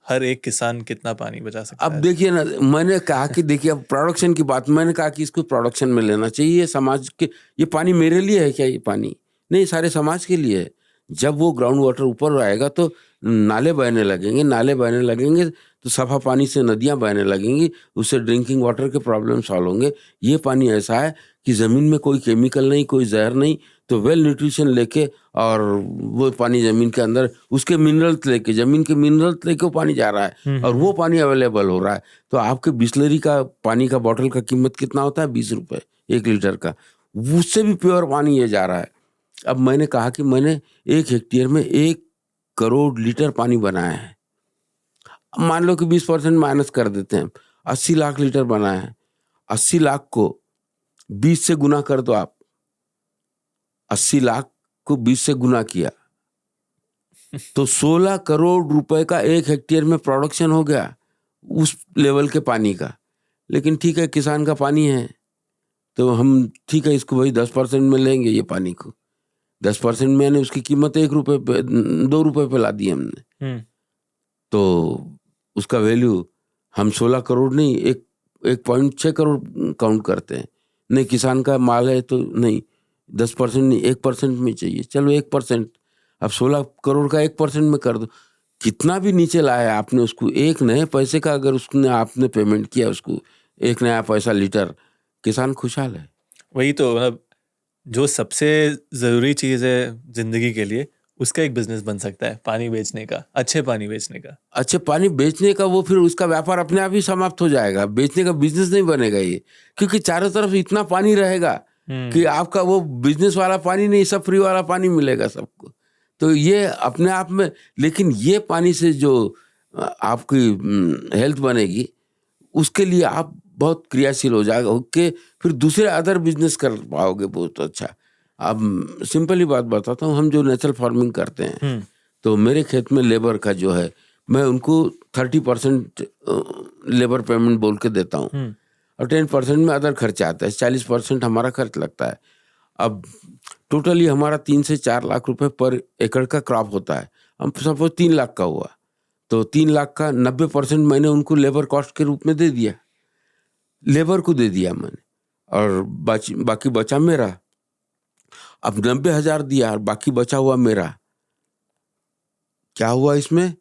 हर एक किसान कितना पानी बचा सकता है। अब देखिए ना, मैंने कहा कि देखिए अब प्रोडक्शन की बात, मैंने कहा कि इसको प्रोडक्शन में लेना चाहिए। समाज के, ये पानी मेरे लिए है क्या, ये पानी नहीं, सारे समाज के लिए है। जब वो ग्राउंड वाटर ऊपर आएगा तो नाले बहने लगेंगे तो सफा पानी से नदियां बहने लगेंगी, उससे ड्रिंकिंग वाटर के प्रॉब्लम सॉल्व होंगे। ये पानी ऐसा है कि ज़मीन में कोई केमिकल नहीं, कोई जहर नहीं, तो वेल न्यूट्रिशन लेके और वो पानी जमीन के अंदर उसके मिनरल्स लेके, जमीन के मिनरल्स लेके वो पानी जा रहा है और वो पानी अवेलेबल हो रहा है। तो आपके बिस्लरी का पानी का बॉटल का कीमत कितना होता है? 20 रुपए 1 लीटर का, उससे भी प्योर पानी ये जा रहा है। अब मैंने कहा कि मैंने 1 हेक्टेयर में 1 करोड़ लीटर पानी बनाया है। मान लो कि 20% माइनस कर देते हैं, 80 लाख लीटर बनाया है। 80 लाख को 20 से गुना कर दो आप, 80 लाख को 20 से गुना किया तो 16 करोड़ रुपए का 1 हेक्टेयर में प्रोडक्शन हो गया उस लेवल के पानी का। लेकिन ठीक है, किसान का पानी है तो हम ठीक है इसको वही 10% में लेंगे। ये पानी को 10% में उसकी कीमत 1 रुपए पे 2 रुपए पे ला दी हमने, तो उसका वैल्यू हम 16 करोड़ नहीं 1.6 करोड़ काउंट करते हैं। नहीं, किसान का माल है तो नहीं 10% नहीं 1% में चाहिए, चलो 1%। अब 16 करोड़ का 1% में कर दो, कितना भी नीचे लाया आपने उसको, 1 नए पैसे का अगर उसने आपने पेमेंट किया उसको 1 नया पैसा लीटर, किसान खुशहाल है। वही तो, मतलब जो सबसे ज़रूरी चीज़ है ज़िंदगी के लिए, उसका एक बिजनेस बन सकता है पानी बेचने का, अच्छे पानी बेचने का। अच्छे पानी बेचने का, वो फिर उसका व्यापार अपने आप ही समाप्त हो जाएगा। बेचने का बिजनेस नहीं बनेगा ये, क्योंकि चारों तरफ इतना पानी रहेगा कि आपका वो बिजनेस वाला पानी नहीं, सब फ्री वाला पानी मिलेगा सबको। तो ये अपने आप में, लेकिन ये पानी से जो आपकी हेल्थ बनेगी उसके लिए आप बहुत क्रियाशील हो जाएगा कि फिर दूसरे अदर बिजनेस कर पाओगे बहुत अच्छा। अब सिंपल ही बात बताता हूँ, हम जो नेचुरल फार्मिंग करते हैं तो मेरे खेत में लेबर का जो है मैं उनको 30% लेबर पेमेंट बोल के देता हूँ और 10% में अदर खर्चा आता है, 40% हमारा खर्च लगता है। अब टोटली हमारा 3 से 4 लाख रुपए पर एकड़ का क्रॉप होता है। हम सपोज 3 लाख का हुआ तो 3 लाख का 90% मैंने उनको लेबर कॉस्ट के रूप में दे दिया, लेबर को दे दिया मैंने, और बाकी बचा मेरा। अब 90,000 दिया और बाकी बचा हुआ मेरा। क्या हुआ इसमें?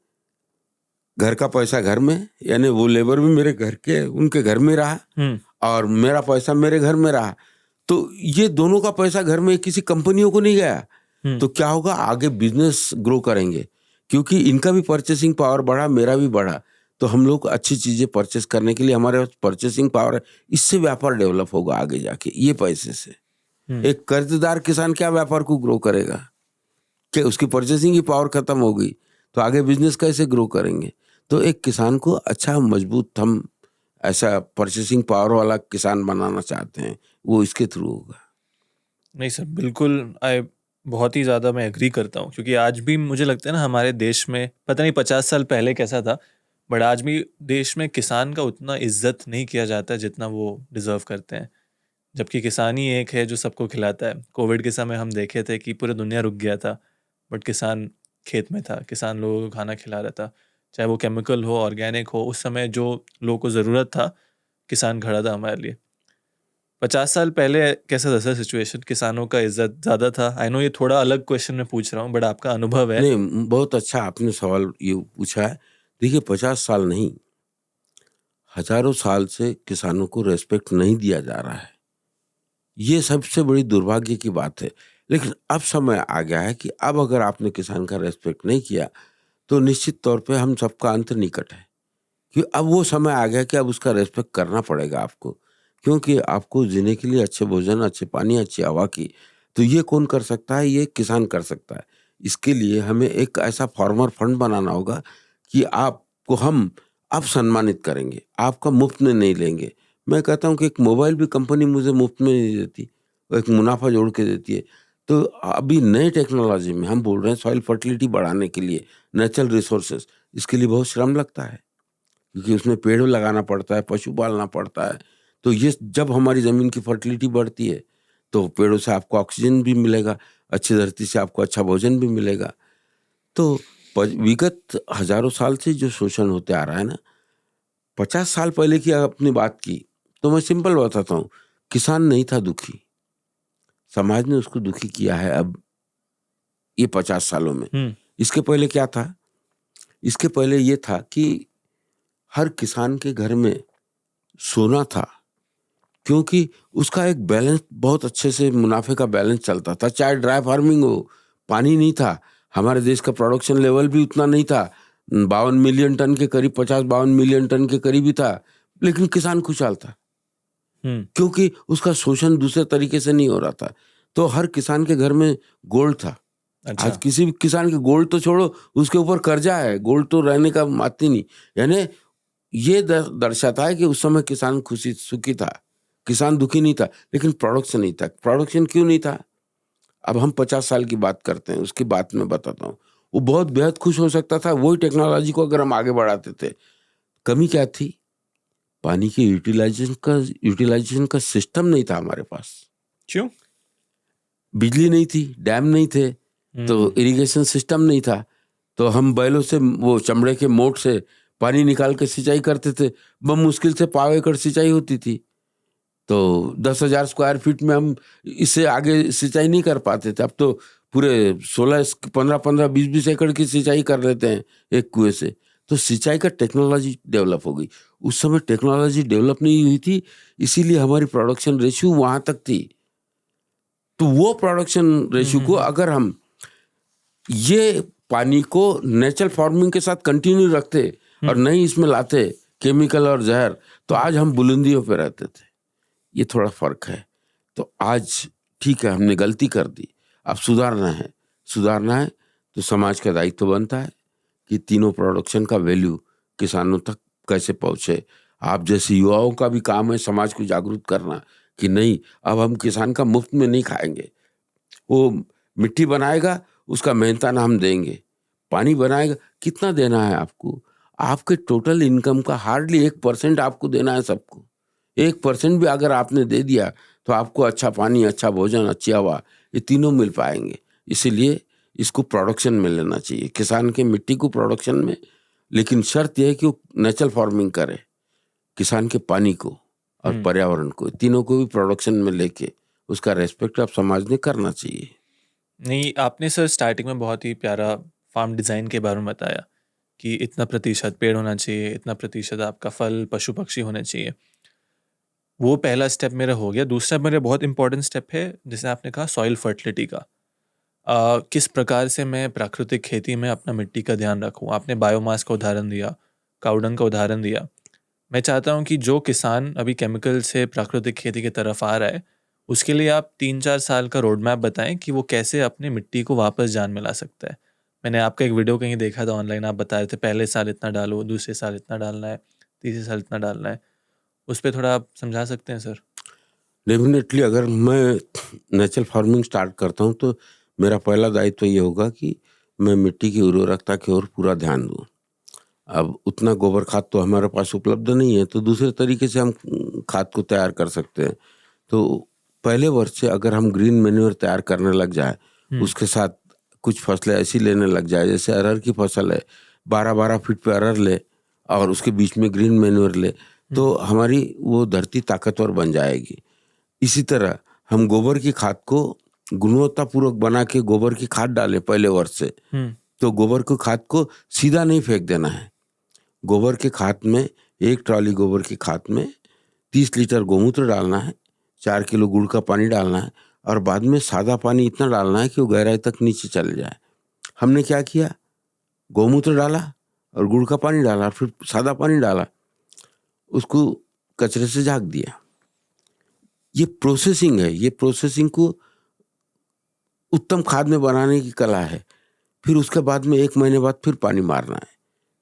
घर का पैसा घर में, यानी वो लेबर भी मेरे घर के उनके घर में रहा और मेरा पैसा मेरे घर में रहा। तो ये दोनों का पैसा घर में किसी कंपनियों को नहीं गया। तो क्या होगा, आगे बिजनेस ग्रो करेंगे क्योंकि इनका भी परचेसिंग पावर बढ़ा, मेरा भी बढ़ा। तो हम लोग अच्छी चीजें परचेस करने के लिए हमारे पास परचेसिंग पावर है, इससे व्यापार डेवलप होगा आगे जाके ये पैसे से। एक कर्जदार किसान क्या व्यापार को ग्रो करेगा कि उसकी परचेसिंग की पावर खत्म हो गई, तो आगे बिजनेस कैसे ग्रो करेंगे? तो एक किसान को अच्छा मजबूत हम ऐसा परचेसिंग पावर वाला किसान बनाना चाहते हैं, वो इसके थ्रू होगा। नहीं सर, बिल्कुल बहुत ही ज़्यादा मैं एग्री करता हूँ, क्योंकि आज भी मुझे लगता है ना हमारे देश में, पता नहीं 50 साल पहले कैसा था, बट आज भी देश में किसान का उतना इज्जत नहीं किया जाता जितना वो डिज़र्व करते हैं। जबकि किसान ही एक है जो सबको खिलाता है। कोविड के समय हम देखे थे कि पूरी दुनिया रुक गया था, बट किसान खेत में था, किसान लोगों को खाना खिला रहा था, चाहे वो केमिकल हो ऑर्गेनिक हो। उस समय जो लोगों को ज़रूरत था, किसान खड़ा था हमारे लिए। 50 साल पहले कैसा था सर सिचुएशन? किसानों का इज्जत ज़्यादा था? आई नो ये थोड़ा अलग क्वेश्चन में पूछ रहा हूँ, बट आपका अनुभव है। नहीं, बहुत अच्छा आपने सवाल ये पूछा है। देखिए 50 साल नहीं, हजारों साल से किसानों को रेस्पेक्ट नहीं दिया जा रहा है, ये सबसे बड़ी दुर्भाग्य की बात है। लेकिन अब समय आ गया है कि अब अगर आपने किसान का रेस्पेक्ट नहीं किया तो निश्चित तौर पे हम सबका अंत निकट है, कि अब वो समय आ गया कि अब उसका रेस्पेक्ट करना पड़ेगा आपको, क्योंकि आपको जीने के लिए अच्छे भोजन, अच्छे पानी, अच्छी हवा की, तो ये कौन कर सकता है? ये किसान कर सकता है। इसके लिए हमें एक ऐसा फार्मर फंड बनाना होगा कि आपको हम अब सम्मानित करेंगे, आपका मुफ्त में नहीं लेंगे। मैं कहता हूँ कि एक मोबाइल भी कंपनी मुझे मुफ्त में नहीं देती, वो एक मुनाफा जोड़ के देती है। तो अभी नई टेक्नोलॉजी में हम बोल रहे हैं सॉइल फर्टिलिटी बढ़ाने के लिए, नेचुरल रिसोर्सेज, इसके लिए बहुत श्रम लगता है क्योंकि उसमें पेड़ लगाना पड़ता है, पशु पालना पड़ता है। तो ये जब हमारी ज़मीन की फर्टिलिटी बढ़ती है तो पेड़ों से आपको ऑक्सीजन भी मिलेगा, अच्छी धरती से आपको अच्छा भोजन भी मिलेगा। तो विगत हजारों साल से जो शोषण होते आ रहा है ना, 50 साल पहले की अपनी बात की तो मैं सिंपल बताता हूँ, किसान नहीं था दुखी, समाज ने उसको दुखी किया है अब ये 50 सालों में। इसके पहले क्या था? इसके पहले ये था कि हर किसान के घर में सोना था, क्योंकि उसका एक बैलेंस बहुत अच्छे से मुनाफे का बैलेंस चलता था। चाहे ड्राई फार्मिंग हो, पानी नहीं था, हमारे देश का प्रोडक्शन लेवल भी उतना नहीं था, 52 मिलियन टन के करीब, 50-52 मिलियन टन के करीब ही था, लेकिन किसान खुशहाल था क्योंकि उसका शोषण दूसरे तरीके से नहीं हो रहा था। तो हर किसान के घर में गोल्ड था। अच्छा। आज किसी भी किसान के गोल्ड तो छोड़ो, उसके ऊपर कर्जा है, गोल्ड तो रहने का बात ही नहीं। यानी ये दर्शाता है कि उस समय किसान खुशी सुखी था, किसान दुखी नहीं था, लेकिन प्रोडक्शन नहीं था। प्रोडक्शन क्यों नहीं था? अब हम 50 साल की बात करते हैं, उसकी बात मैं बताता हूँ। वो बहुत बेहद खुश हो सकता था वही टेक्नोलॉजी को अगर हम आगे बढ़ाते थे। कमी क्या थी? पानी के यूटिलाइजेशन का सिस्टम नहीं था हमारे पास। क्यों? बिजली नहीं थी, डैम नहीं थे, तो इरिगेशन सिस्टम नहीं था, तो हम बैलों से, वो चमड़े के मोट से पानी निकाल के सिंचाई करते थे। बहुत मुश्किल से 5 एकड़ सिंचाई होती थी, तो 10,000 स्क्वायर फीट में हम इससे आगे सिंचाई नहीं कर पाते थे। अब तो पूरे 15-15, 20-20 एकड़ की सिंचाई कर लेते हैं एक कुएं से। तो सिंचाई का टेक्नोलॉजी डेवलप हो गई। उस समय टेक्नोलॉजी डेवलप नहीं हुई थी, इसीलिए हमारी प्रोडक्शन रेशियो वहां तक थी। तो वो प्रोडक्शन रेशियो को अगर हम ये पानी को नेचुरल फार्मिंग के साथ कंटिन्यू रखते और नहीं इसमें लाते केमिकल और जहर, तो आज हम बुलंदियों पे रहते थे। ये थोड़ा फर्क है। तो आज ठीक है, हमने गलती कर दी, अब सुधारना है तो समाज का दायित्व बनता है कि तीनों प्रोडक्शन का वैल्यू किसानों तक कैसे पहुंचे। आप जैसे युवाओं का भी काम है समाज को जागरूक करना कि नहीं, अब हम किसान का मुफ्त में नहीं खाएंगे। वो मिट्टी बनाएगा, उसका मेहनताना हम देंगे। पानी बनाएगा, कितना देना है आपको? आपके टोटल इनकम का हार्डली 1% आपको देना है सबको। 1% भी अगर आपने दे दिया तो आपको अच्छा पानी, अच्छा भोजन, अच्छी हवा, ये तीनों मिल पाएंगे। इसीलिए इसको प्रोडक्शन में लेना चाहिए, किसान के मिट्टी को प्रोडक्शन में, लेकिन शर्त यह है कि वो नेचुरल फार्मिंग करे, किसान के पानी को और पर्यावरण को, तीनों को भी प्रोडक्शन में लेके उसका रेस्पेक्ट आप समाज ने करना चाहिए। नहीं, आपने सर स्टार्टिंग में बहुत ही प्यारा फार्म डिज़ाइन के बारे में बताया कि इतना प्रतिशत पेड़ होना चाहिए, इतना प्रतिशत आपका फल, पशु पक्षी होने चाहिए। वो पहला स्टेप मेरा हो गया। दूसरा मेरा बहुत इंपॉर्टेंट स्टेप है, जैसे आपने कहा सॉइल फर्टिलिटी का। किस प्रकार से मैं प्राकृतिक खेती में अपना मिट्टी का ध्यान रखूं। आपने बायोमास का उदाहरण दिया, काउडंग का उदाहरण दिया। मैं चाहता हूं कि जो किसान अभी केमिकल से प्राकृतिक खेती की तरफ आ रहा है, उसके लिए आप 3-4 साल का रोड मैप बताएं कि वो कैसे अपनी मिट्टी को वापस जान में ला सकता है। मैंने आपका एक वीडियो कहीं देखा था ऑनलाइन, आप बता रहे थे पहले साल इतना डालो, दूसरे साल इतना डालना है, तीसरे साल इतना डालना है। उस पर थोड़ा आप समझा सकते हैं सर? डेफिनेटली, अगर मैं नेचुरल फार्मिंग स्टार्ट करता हूँ तो मेरा पहला दायित्व ये होगा कि मैं मिट्टी की उर्वरकता की ओर पूरा ध्यान दूँ। अब उतना गोबर खाद तो हमारे पास उपलब्ध नहीं है, तो दूसरे तरीके से हम खाद को तैयार कर सकते हैं। तो पहले वर्ष से अगर हम ग्रीन मैन्योर तैयार करने लग जाए, उसके साथ कुछ फसलें ऐसी लेने लग जाए, जैसे अरहर की फसल है, 12-12 फीट पे अरहर ले और उसके बीच में ग्रीन मैन्योर ले, तो हमारी वो धरती ताकतवर बन जाएगी। इसी तरह हम गोबर की खाद को गुणवत्तापूर्वक बना के गोबर की खाद डालें पहले वर्ष से। तो गोबर की खाद को सीधा नहीं फेंक देना है। गोबर के खाद में, 1 ट्रॉली गोबर की खाद में 30 लीटर गोमूत्र डालना है, 4 किलो गुड़ का पानी डालना है और बाद में सादा पानी इतना डालना है कि वो गहराई तक नीचे चले जाए। हमने क्या किया, गौमूत्र डाला और गुड़ का पानी डाला, फिर सादा पानी डाला, उसको कचरे से झाँक दिया। ये प्रोसेसिंग है, ये प्रोसेसिंग को उत्तम खाद में बनाने की कला है। फिर उसके बाद में 1 महीने बाद फिर पानी मारना है।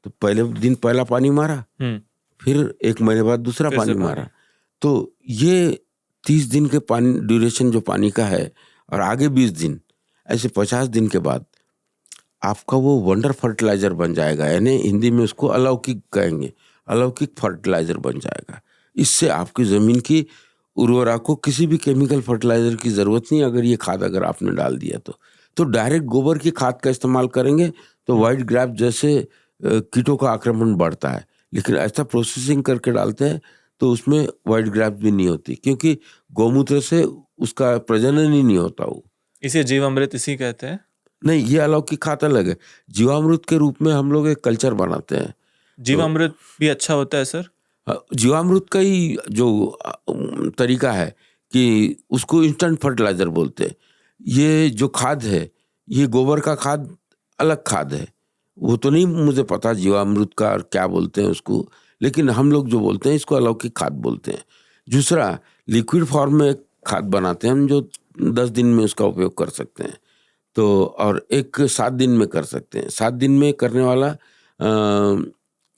तो पहले दिन पहला पानी मारा, फिर 1 महीने बाद दूसरा पानी मारा। तो ये 30 दिन के पानी ड्यूरेशन जो पानी का है, और आगे 20 दिन, ऐसे 50 दिन के बाद आपका वो वंडर फर्टिलाइजर बन जाएगा। यानी हिंदी में उसको अलौकिक कहेंगे, अलौकिक फर्टिलाइजर बन जाएगा। इससे आपकी ज़मीन की उर्वरा को किसी भी केमिकल फर्टिलाइजर की ज़रूरत नहीं। अगर ये खाद अगर आपने डाल दिया तो डायरेक्ट गोबर की खाद का इस्तेमाल करेंगे तो वाइट ग्रैप जैसे कीटों का आक्रमण बढ़ता है, लेकिन ऐसा प्रोसेसिंग करके डालते हैं तो उसमें वाइट ग्रैप भी नहीं होती, क्योंकि गौमूत्र से उसका प्रजनन ही नहीं होता। वो इसे जीवामृत इसी कहते हैं? नहीं, ये अलौकिक खाद अलग है। जीवामृत के रूप में हम लोग एक कल्चर बनाते हैं। जीवामृत भी अच्छा होता है सर? जीवामृत का ही जो तरीका है कि उसको इंस्टेंट फर्टिलाइजर बोलते हैं। ये जो खाद है, ये गोबर का खाद अलग खाद है, वो तो नहीं मुझे पता जीवामृत का और क्या बोलते हैं उसको, लेकिन हम लोग जो बोलते हैं इसको अलौकिक खाद बोलते हैं। दूसरा, लिक्विड फॉर्म में खाद बनाते हैं हम, जो 10 दिन में उसका उपयोग कर सकते हैं, तो और एक 7 दिन में कर सकते हैं। 7 दिन में करने वाला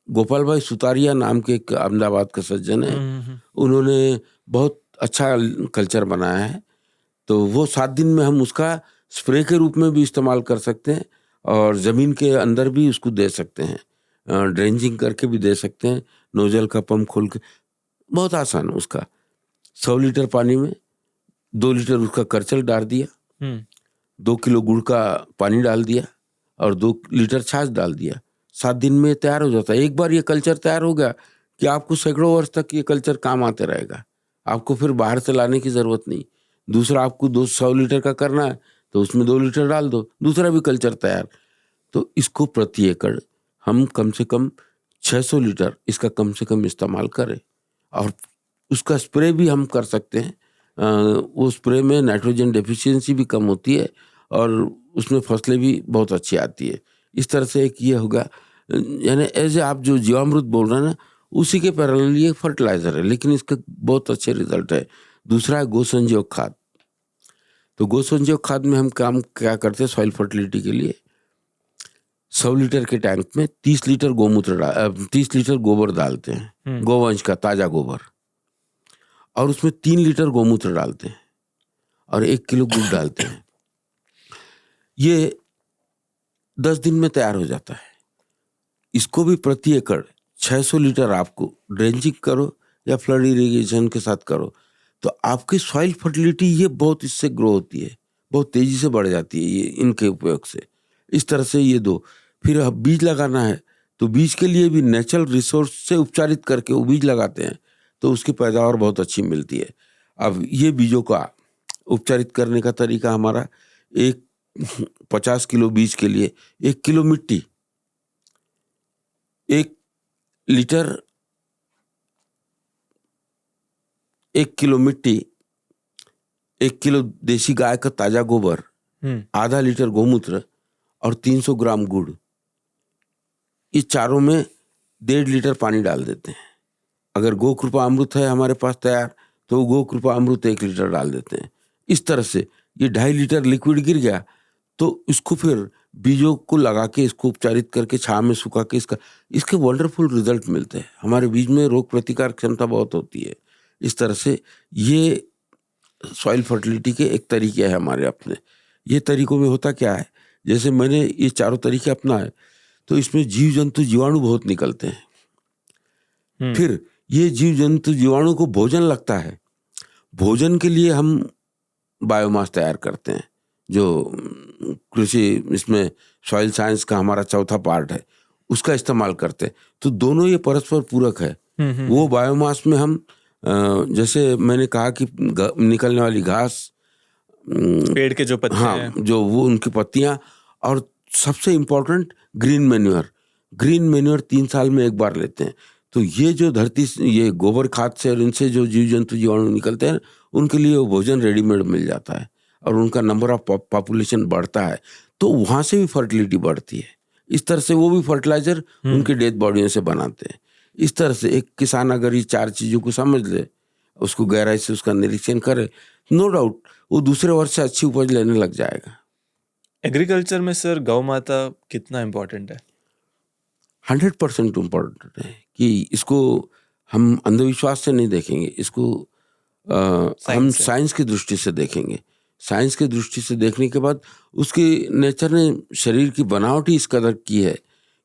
गोपाल भाई सुतारिया नाम के एक अहमदाबाद का सज्जन है, उन्होंने बहुत अच्छा कल्चर बनाया है। तो वो 7 दिन में हम उसका स्प्रे के रूप में भी इस्तेमाल कर सकते हैं और ज़मीन के अंदर भी उसको दे सकते हैं, ड्रेंचिंग करके भी दे सकते हैं, नोजल का पंप खोल के। बहुत आसान उसका। 100 लीटर पानी में 2 लीटर उसका करचल डाल दिया, 2 किलो गुड़ का पानी डाल दिया और 2 लीटर छाछ डाल दिया। 7 दिन में तैयार हो जाता है। एक बार ये कल्चर तैयार हो गया कि आपको सैकड़ों वर्ष तक ये कल्चर काम आते रहेगा, आपको फिर बाहर से लाने की ज़रूरत नहीं। दूसरा, आपको 200 लीटर का करना है तो उसमें 2 लीटर डाल दो, दूसरा भी कल्चर तैयार। तो इसको प्रति एकड़ हम कम से कम 600 लीटर इसका कम से कम इस्तेमाल करें और उसका स्प्रे भी हम कर सकते हैं। वो स्प्रे में नाइट्रोजन डेफिशिएंसी भी कम होती है और उसमें फसलें भी बहुत अच्छी आती है। इस तरह से एक ये होगा, यानी एज आप जो जीवामृत बोल रहे हैं ना, उसी के पैरेलल ये फर्टिलाइजर है, लेकिन इसका बहुत अच्छे रिजल्ट है। दूसरा है गो संजीवक खाद। तो गो संजीवक खाद में हम काम क्या करते हैं, सॉइल फर्टिलिटी के लिए 100 लीटर के टैंक में 30 लीटर गोमूत्र 30 लीटर गोबर डालते हैं, गोवंश का ताजा गोबर, और उसमें 3 लीटर गोमूत्र डालते हैं और 1 किलो गुड़ डालते हैं। ये 10 दिन में तैयार हो जाता है। इसको भी प्रति एकड़ 600 लीटर आपको ड्रेंचिंग करो या फ्लड इरिगेशन के साथ करो तो आपकी सॉइल फर्टिलिटी ये बहुत इससे ग्रो होती है, बहुत तेजी से बढ़ जाती है ये इनके उपयोग से। इस तरह से ये दो। फिर अब बीज लगाना है तो बीज के लिए भी नेचुरल रिसोर्स से उपचारित करके वो बीज लगाते हैं तो उसकी पैदावार बहुत अच्छी मिलती है। अब ये बीजों का उपचारित करने का तरीका हमारा, एक 50 किलो बीज के लिए 1 किलो मिट्टी, 1 लीटर 1 किलो मिट्टी, 1 किलो देसी गाय का ताजा गोबर, आधा लीटर गोमूत्र और 300 ग्राम गुड़, इस चारों में 1.5 लीटर पानी डाल देते हैं। अगर गो कृपा अमृत है हमारे पास तैयार तो गो कृपा अमृत 1 लीटर डाल देते हैं। इस तरह से ये 2.5 लीटर लिक्विड गिर गया तो इसको फिर बीजों को लगा के इसको उपचारित करके छांव में सुखा के इसके वंडरफुल रिजल्ट मिलते हैं। हमारे बीज में रोग प्रतिकार क्षमता बहुत होती है। इस तरह से ये सॉइल फर्टिलिटी के एक तरीके हैं हमारे अपने। ये तरीकों में होता क्या है, जैसे मैंने ये चारों तरीके अपनाए तो इसमें जीव जंतु जीवाणु बहुत निकलते हैं। फिर ये जीव जंतु जीवाणु को भोजन लगता है। भोजन के लिए हम बायोमास तैयार करते हैं, जो कृषि इसमें सॉइल साइंस का हमारा चौथा पार्ट है, उसका इस्तेमाल करते हैं। तो दोनों ये परस्पर पूरक है। वो बायोमास में हम जैसे मैंने कहा कि निकलने वाली घास, पेड़ के जो पत्ते हाँ, जो वो उनकी पत्तियां, और सबसे इम्पोर्टेंट ग्रीन मैन्योर 3 साल में एक बार लेते हैं। तो ये जो धरती ये गोबर खाद से और इनसे जो जीव जंतु जीवाणु निकलते हैं उनके लिए वो भोजन रेडीमेड मिल जाता है और उनका नंबर ऑफ पॉपुलेशन बढ़ता है, तो वहाँ से भी फर्टिलिटी बढ़ती है। इस तरह से वो भी फर्टिलाइजर उनके डेड बॉडियों से बनाते हैं। इस तरह से एक किसान अगर ये 4 चीज़ों को समझ ले, उसको गहराई से उसका निरीक्षण करे, नो डाउट वो दूसरे वर्ष से अच्छी उपज लेने लग जाएगा। एग्रीकल्चर में सर गौ माता कितना इम्पोर्टेंट है? 100% इम्पोर्टेंट है कि इसको हम अंधविश्वास से नहीं देखेंगे, इसको हम साइंस की दृष्टि से देखेंगे। साइंस की दृष्टि से देखने के बाद उसके नेचर ने शरीर की बनावट ही इस कदर की है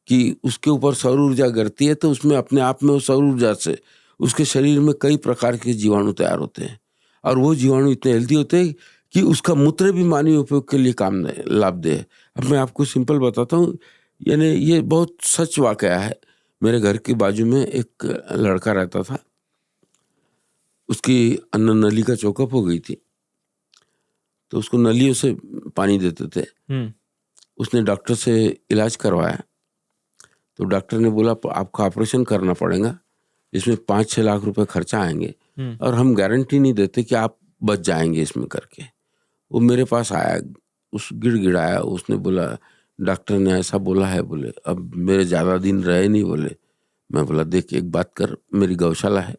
कि उसके ऊपर सौर ऊर्जा गिरती है तो उसमें अपने आप में वो सौर ऊर्जा से उसके शरीर में कई प्रकार के जीवाणु तैयार होते हैं और वो जीवाणु इतने हेल्दी होते हैं कि उसका मूत्र भी मानवीय उपयोग के लिए काम लाभदेह है। अब मैं आपको सिंपल बताता हूँ, यानी ये बहुत सच वाकया है। मेरे घर के बाजू में एक लड़का रहता था, उसकी अन्न नली का चौकअप हो गई थी तो उसको नलियों से पानी देते थे। उसने डॉक्टर से इलाज करवाया तो डॉक्टर ने बोला आपका ऑपरेशन करना पड़ेगा, इसमें 5-6 लाख रुपए खर्चा आएंगे और हम गारंटी नहीं देते कि आप बच जाएंगे इसमें करके। वो मेरे पास आया, उस गिड़गिड़ाया, उसने बोला डॉक्टर ने ऐसा बोला है, बोले अब मेरे ज़्यादा दिन रहे नहीं, बोले। मैं बोला देख एक बात कर, मेरी गौशाला है,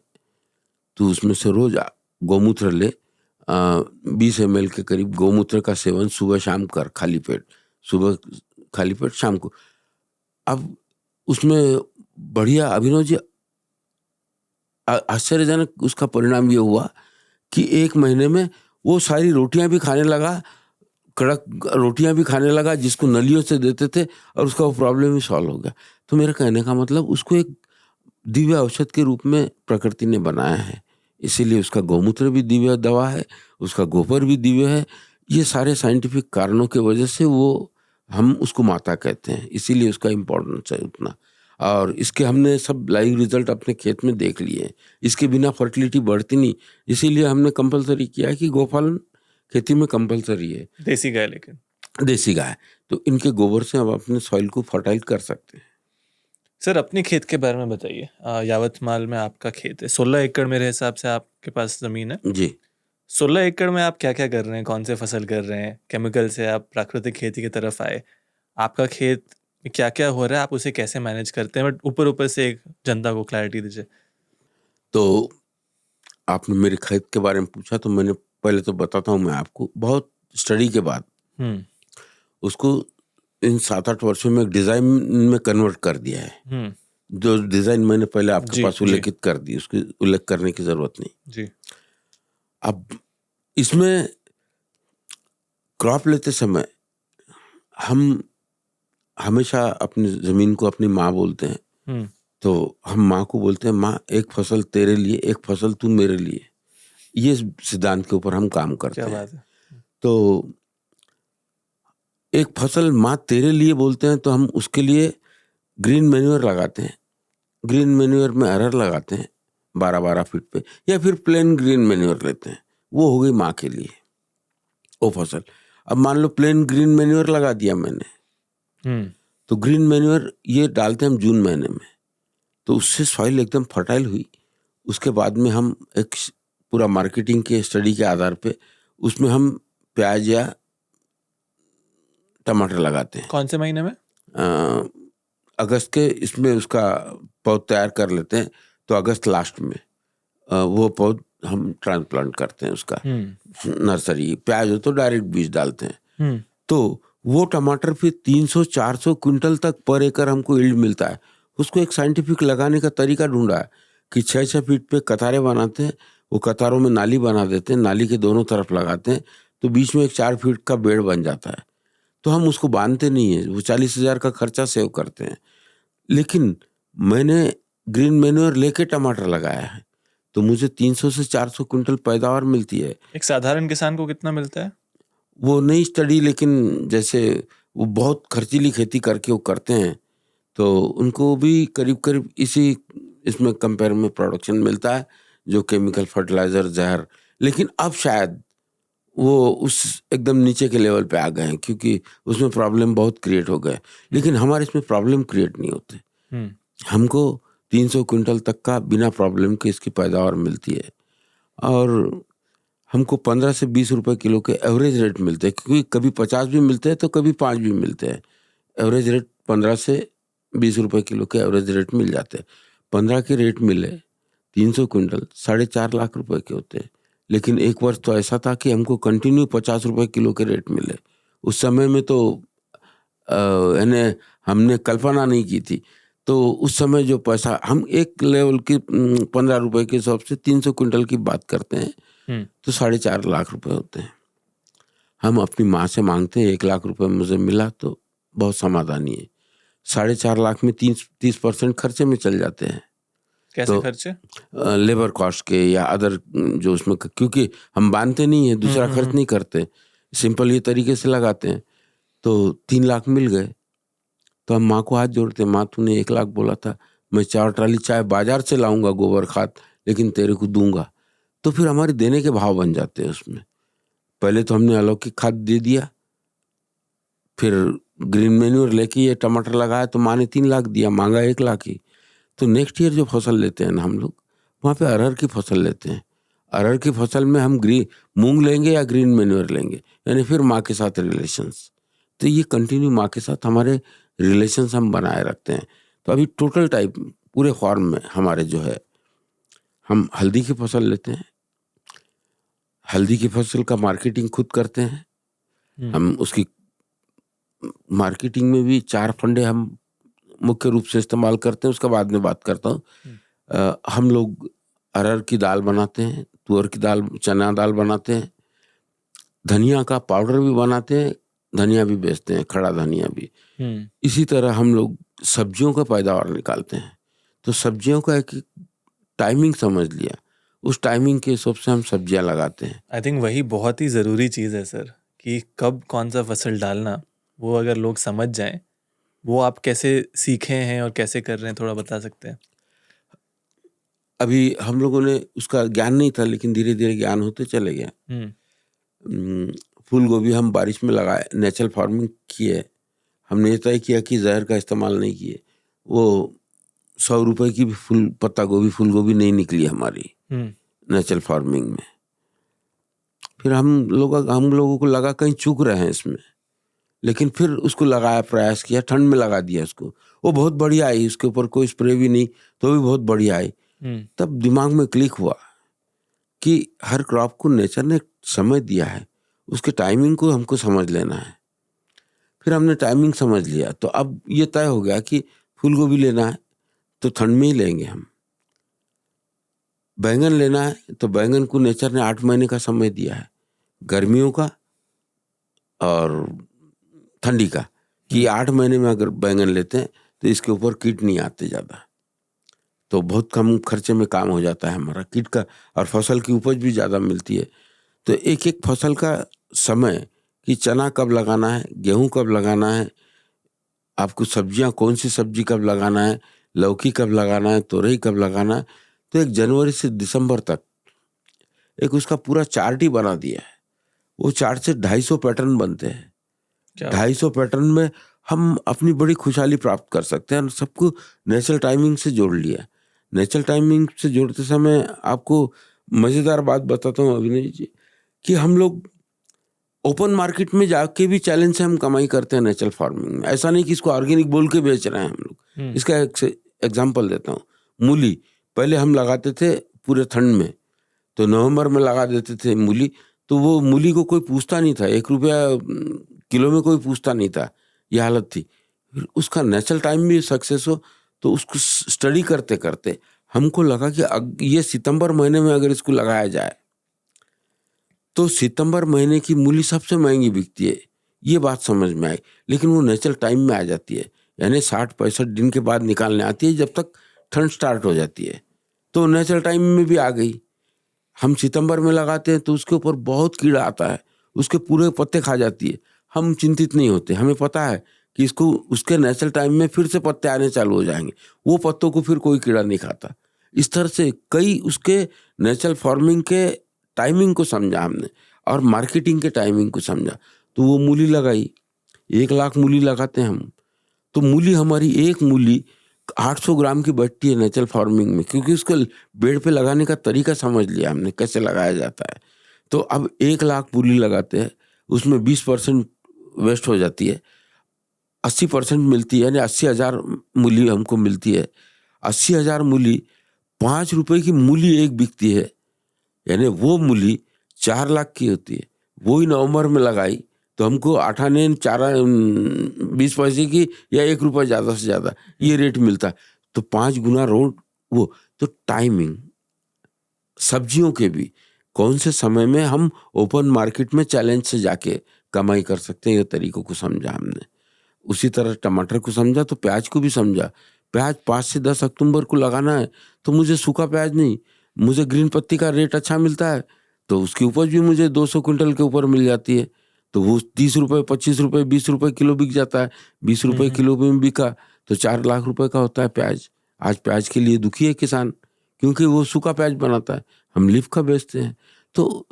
तू उसमें से रोज गौमूत्र ले, 20 ml के करीब गौमूत्र का सेवन सुबह शाम कर, खाली पेट, सुबह खाली पेट, शाम को। अब उसमें बढ़िया अभिनव जी आश्चर्यजनक उसका परिणाम ये हुआ कि 1 महीने में वो सारी रोटियां भी खाने लगा, कड़क रोटियां भी खाने लगा जिसको नलियों से देते थे, और उसका वो प्रॉब्लम ही सॉल्व हो गया। तो मेरे कहने का मतलब उसको एक दिव्य औषध के रूप में प्रकृति ने बनाया है, इसीलिए उसका गौमूत्र भी दिव्य दवा है, उसका गोबर भी दिव्य है। ये सारे साइंटिफिक कारणों के वजह से वो हम उसको माता कहते हैं, इसीलिए उसका इम्पोर्टेंस है उतना। और इसके हमने सब लाइव रिजल्ट अपने खेत में देख लिए। इसके बिना फर्टिलिटी बढ़ती नहीं, इसीलिए हमने कंपलसरी किया है कि गोपालन खेती में कंपलसरी है। देसी गाय, लेकिन देसी गाय, तो इनके गोबर से हम अपने सॉइल को फर्टाइल कर सकते हैं। सर अपने खेत के बारे में बताइए। यावतमाल में आपका खेत है, 16 एकड़ मेरे हिसाब से आपके पास ज़मीन है जी। 16 एकड़ में आप क्या क्या कर रहे हैं, कौन से फसल कर रहे हैं? केमिकल से आप प्राकृतिक खेती की तरफ आए, आपका खेत में क्या क्या हो रहा है, आप उसे कैसे मैनेज करते हैं? बट ऊपर ऊपर से एक जनता को क्लैरिटी दीजिए। तो आपने मेरे खेत के बारे में पूछा, तो मैंने पहले तो बताता हूँ मैं आपको, बहुत स्टडी के बाद उसको इन 7-8 वर्षों में डिज़ाइन में कन्वर्ट कर दिया है। जो डिज़ाइन मैंने पहले आपके पास उल्लेखित कर दी, उसकी उल्लेख करने की ज़रूरत नहीं जी। अब इसमें क्रॉप लेते समय हम हमेशा अपनी ज़मीन को अपनी माँ बोलते हैं। तो हम माँ को बोलते हैं, माँ एक फसल तेरे लिए, एक फसल तू मेरे लिए। ये सिद्धांत के ऊपर हम काम करते हैं। क्या बात है। तो एक फसल माँ तेरे लिए बोलते हैं, तो हम उसके लिए ग्रीन मैन्योर लगाते हैं। ग्रीन मैन्योर में अरहर लगाते हैं 12-12 फीट पे, या फिर प्लेन ग्रीन मैन्योर लेते हैं, वो हो गई माँ के लिए वो फसल। अब मान लो प्लेन ग्रीन मैन्योर लगा दिया मैंने, तो ग्रीन मैन्योर ये डालते हैं हम जून महीने में, तो उससे सॉइल एकदम फर्टाइल हुई। उसके बाद में हम एक पूरा मार्केटिंग के स्टडी के आधार पे उसमें हम प्याज या टमाटर लगाते हैं। कौन से महीने में? अगस्त के इसमें उसका पौध तैयार कर लेते हैं, तो अगस्त लास्ट में वो पौध हम ट्रांसप्लांट करते हैं उसका नर्सरी। प्याज हो तो डायरेक्ट बीज डालते हैं। तो वो टमाटर फिर 300-400 क्विंटल तक पर एकड़ हमको यील्ड मिलता है। उसको एक साइंटिफिक लगाने का तरीका ढूंढा है कि 6-6 फीट पे कतारें बनाते हैं, वो कतारों में नाली बना देते हैं, नाली के दोनों तरफ लगाते हैं, तो बीच में एक 4 फीट का बेड़ बन जाता है। तो हम उसको बांधते नहीं है, वो 40,000 का खर्चा सेव करते हैं। लेकिन मैंने ग्रीन मैन्योर लेके टमाटर लगाया है, तो मुझे 300 से 400 क्विंटल पैदावार मिलती है। एक साधारण किसान को कितना मिलता है? वो नहीं स्टडी, लेकिन जैसे वो बहुत खर्चीली खेती करके वो करते हैं, तो उनको भी करीब करीब इसी इसमें कंपेयर में प्रोडक्शन मिलता है जो केमिकल फर्टिलाइजर जहर। लेकिन अब शायद वो उस एकदम नीचे के लेवल पे आ गए हैं, क्योंकि उसमें प्रॉब्लम बहुत क्रिएट हो गए। लेकिन हमारे इसमें प्रॉब्लम क्रिएट नहीं होते। हमको 300 क्विंटल तक का बिना प्रॉब्लम के इसकी पैदावार मिलती है, और हमको 15 से 20 रुपए किलो के एवरेज रेट मिलते हैं, क्योंकि कभी 50 भी मिलते हैं तो कभी 5 भी मिलते हैं। एवरेज रेट 15 से 20 रुपए किलो के एवरेज रेट मिल जाते हैं। 15 के रेट मिले 300 क्विंटल 4.5 लाख रुपए के होते हैं। लेकिन एक वर्ष तो ऐसा था कि हमको कंटिन्यू 50 रुपए किलो के रेट मिले। उस समय में तो हमने कल्पना नहीं की थी। तो उस समय जो पैसा हम एक लेवल की 15 रुपए के हिसाब से 300 क्विंटल की बात करते हैं, तो 4.5 लाख रुपए होते हैं। हम अपनी माँ से मांगते हैं 1 लाख रुपए मुझे मिला तो बहुत समाधानी है। 4.5 लाख में 30% खर्चे में चल जाते हैं। कैसे तो खर्चे? लेबर कॉस्ट के या अदर जो उसमें, क्योंकि हम बांधते नहीं है, दूसरा खर्च नहीं करते, सिंपल ये तरीके से लगाते हैं। तो 3 लाख मिल गए, तो हम माँ को हाथ जोड़ते हैं, माँ तूने 1 लाख बोला था, मैं 4 ट्राली चाय बाजार से लाऊंगा गोबर खाद, लेकिन तेरे को दूंगा। तो फिर हमारे देने के भाव बन जाते हैं उसमें। पहले तो हमने अलौकिक खाद दे दिया, फिर ग्रीन मैन्योर लेके ये टमाटर लगाया तो माँ ने 3 लाख दिया, मांगा 1 लाख ही। तो नेक्स्ट ईयर जो फसल लेते हैं ना हम लोग, वहाँ पे अरहर की फसल लेते हैं। अरहर की फसल में हम मूंग लेंगे या ग्रीन मैन्योर लेंगे, यानी फिर माँ के साथ रिलेशंस। तो ये कंटिन्यू माँ के साथ हमारे रिलेशंस हम बनाए रखते हैं। तो अभी टोटल टाइप पूरे फार्म में हमारे जो है, हम हल्दी की फसल लेते हैं। हल्दी की फसल का मार्केटिंग खुद करते हैं हम। उसकी मार्केटिंग में भी 4 फंडे हम मुख्य रूप से इस्तेमाल करते हैं, उसका बाद में बात करता हूँ। हम लोग अरहर की दाल बनाते हैं, तुअर की दाल, चना दाल बनाते हैं, धनिया का पाउडर भी बनाते हैं, धनिया भी बेचते हैं, खड़ा धनिया भी। इसी तरह हम लोग सब्जियों का पैदावार निकालते हैं। तो सब्जियों का एक टाइमिंग समझ लिया, उस टाइमिंग के हिसाब से हम सब्जियां लगाते हैं। आई थिंक वही बहुत ही ज़रूरी चीज़ है सर, कि कब कौन सा फसल डालना, वो अगर लोग समझ जाएं। वो आप कैसे सीखे हैं और कैसे कर रहे हैं, थोड़ा बता सकते हैं? अभी हम लोगों ने उसका ज्ञान नहीं था, लेकिन धीरे धीरे ज्ञान होते चले गया। फूल गोभी हम बारिश में लगाए, नेचुरल फार्मिंग किए। हमने ये तय किया कि जहर का इस्तेमाल नहीं किए। वो 100 रुपए की भी पत्ता गोभी, फूल गोभी नहीं निकली हमारी नेचुरल फार्मिंग में। फिर हम लोगों को लगा कहीं चूक रहे हैं इसमें, लेकिन फिर उसको लगाया, प्रयास किया, ठंड में लगा दिया उसको। वो बहुत बढ़िया आई, उसके ऊपर कोई स्प्रे भी नहीं, तो भी बहुत बढ़िया आई। तब दिमाग में क्लिक हुआ कि हर क्रॉप को नेचर ने समय दिया है, उसके टाइमिंग को हमको समझ लेना है। फिर हमने टाइमिंग समझ लिया, तो अब ये तय हो गया कि फूल गोभी लेना है तो ठंड में ही लेंगे हम। बैंगन लेना है तो बैंगन को नेचर ने 8 महीने का समय दिया है, गर्मियों का और ठंडी का, कि 8 महीने में अगर बैंगन लेते हैं तो इसके ऊपर कीट नहीं आते ज़्यादा, तो बहुत कम खर्चे में काम हो जाता है हमारा कीट का, और फसल की उपज भी ज़्यादा मिलती है। तो एक एक फसल का समय, कि चना कब लगाना है, गेहूं कब लगाना है, आपको सब्जियां कौन सी सब्जी कब लगाना है, लौकी कब लगाना है, तोरई कब लगाना है। तो 1 जनवरी से दिसंबर तक एक उसका पूरा चार्ट ही बना दिया है। वो चार्ट से 250 पैटर्न बनते हैं। 250 पैटर्न में हम अपनी बड़ी खुशहाली प्राप्त कर सकते हैं। सबको नेचुरल टाइमिंग से जोड़ लिया। नेचुरल टाइमिंग से जोड़ते समय आपको मज़ेदार बात बताता हूँ अभिनय जी, कि हम लोग ओपन मार्केट में जाके भी चैलेंज से हम कमाई करते हैं नेचुरल फार्मिंग में। ऐसा नहीं कि इसको ऑर्गेनिक बोल के बेच रहे हैं हम लोग। इसका एक एग्जाम्पल देता हूँ। मूली पहले हम लगाते थे पूरे ठंड में, तो नवंबर में लगा देते थे मूली, तो वो मूली को कोई पूछता नहीं था, 1 रुपया किलो में कोई पूछता नहीं था, ये हालत थी। फिर उसका नेचुरल टाइम भी सक्सेस हो, तो उसको स्टडी करते करते हमको लगा कि ये सितंबर महीने में अगर इसको लगाया जाए तो सितंबर महीने की मूली सबसे महंगी बिकती है। ये बात समझ में आई, लेकिन वो नेचुरल टाइम में आ जाती है, यानी 60-65 दिन के बाद निकालने आती है, जब तक ठंड स्टार्ट हो जाती है। तो नेचुरल टाइम में भी आ गई। हम सितंबर में लगाते हैं तो उसके ऊपर बहुत कीड़ा आता है, उसके पूरे पत्ते खा जाती है। हम चिंतित नहीं होते, हमें पता है कि इसको उसके नेचुरल टाइम में फिर से पत्ते आने चालू हो जाएंगे, वो पत्तों को फिर कोई कीड़ा नहीं खाता। इस तरह से कई उसके नेचुरल फार्मिंग के टाइमिंग को समझा हमने, और मार्केटिंग के टाइमिंग को समझा। तो वो मूली लगाई, 1 लाख मूली लगाते हैं हम, तो मूली हमारी एक मूली 800 ग्राम की बैठती है नेचुरल फार्मिंग में, क्योंकि उसको बेड पे लगाने का तरीका समझ लिया हमने, कैसे लगाया जाता है। तो अब 1 लाख मूली लगाते हैं, उसमें 20% वेस्ट हो जाती है, 80% मिलती है, यानी 80,000 मूली हमको मिलती है। 80,000 मूली, 5 रुपए की मूली एक बिकती है, यानी वो मूली 4 लाख की होती है। वही नवंबर में लगाई तो हमको 8 आने 4 20 पैसे की या 1 रुपये ज़्यादा से ज़्यादा ये रेट मिलता है। तो 5 गुना रोड वो। तो टाइमिंग सब्जियों के भी कौन से समय में हम ओपन मार्केट में चैलेंज से जाके कमाई कर सकते हैं, ये तरीकों को समझा हमने। उसी तरह टमाटर को समझा तो प्याज को भी समझा। प्याज 5 से 10 अक्टूबर को लगाना है, तो मुझे सूखा प्याज नहीं, मुझे ग्रीन पत्ती का रेट अच्छा मिलता है, तो उसकी उपज भी मुझे 200 क्विंटल के ऊपर मिल जाती है। तो वो 30 रुपये, 25 रुपये, 20 रुपये किलो बिक जाता है। 20 रुपये किलो में बिका तो 4 लाख रुपए का होता है प्याज। आज प्याज के लिए दुखी है किसान, क्योंकि वो सूखा प्याज बनाता है, हम लीफ का बेचते हैं। तो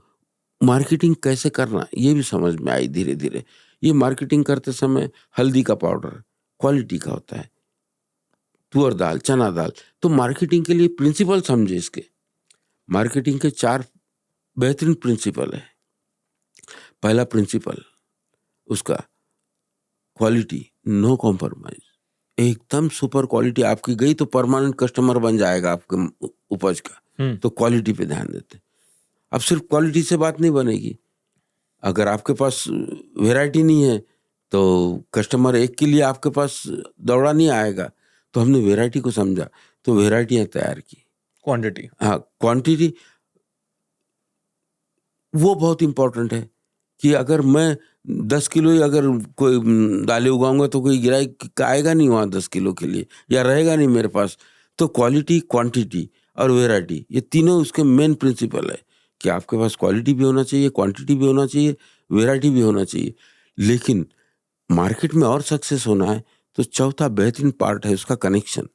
मार्केटिंग कैसे करना ये भी समझ में आई धीरे धीरे। ये मार्केटिंग करते समय हल्दी का पाउडर क्वालिटी का होता है, तुअर दाल, चना दाल। तो मार्केटिंग के लिए प्रिंसिपल समझे इसके। मार्केटिंग के 4 बेहतरीन प्रिंसिपल है। पहला प्रिंसिपल उसका क्वालिटी, नो कॉम्प्रोमाइज। एकदम सुपर क्वालिटी आपकी गई तो परमानेंट कस्टमर बन जाएगा आपके उपज का। तो क्वालिटी पे ध्यान देते। अब सिर्फ क्वालिटी से बात नहीं बनेगी। अगर आपके पास वैरायटी नहीं है तो कस्टमर एक के लिए आपके पास दौड़ा नहीं आएगा। तो हमने वैरायटी को समझा, तो वैरायटियां तैयार की। क्वांटिटी, हाँ, क्वांटिटी वो बहुत इंपॉर्टेंट है कि अगर मैं 10 किलो ही अगर कोई दालें उगाऊंगा तो कोई गिराई आएगा नहीं वहाँ 10 किलो के लिए, या रहेगा नहीं मेरे पास। तो क्वालिटी, क्वांटिटी और वैरायटी, ये तीनों उसके मेन प्रिंसिपल है कि आपके पास क्वालिटी भी होना चाहिए, क्वांटिटी भी होना चाहिए, वैरायटी भी होना चाहिए। लेकिन मार्केट में और सक्सेस होना है तो चौथा बेहतरीन पार्ट है उसका कनेक्शन।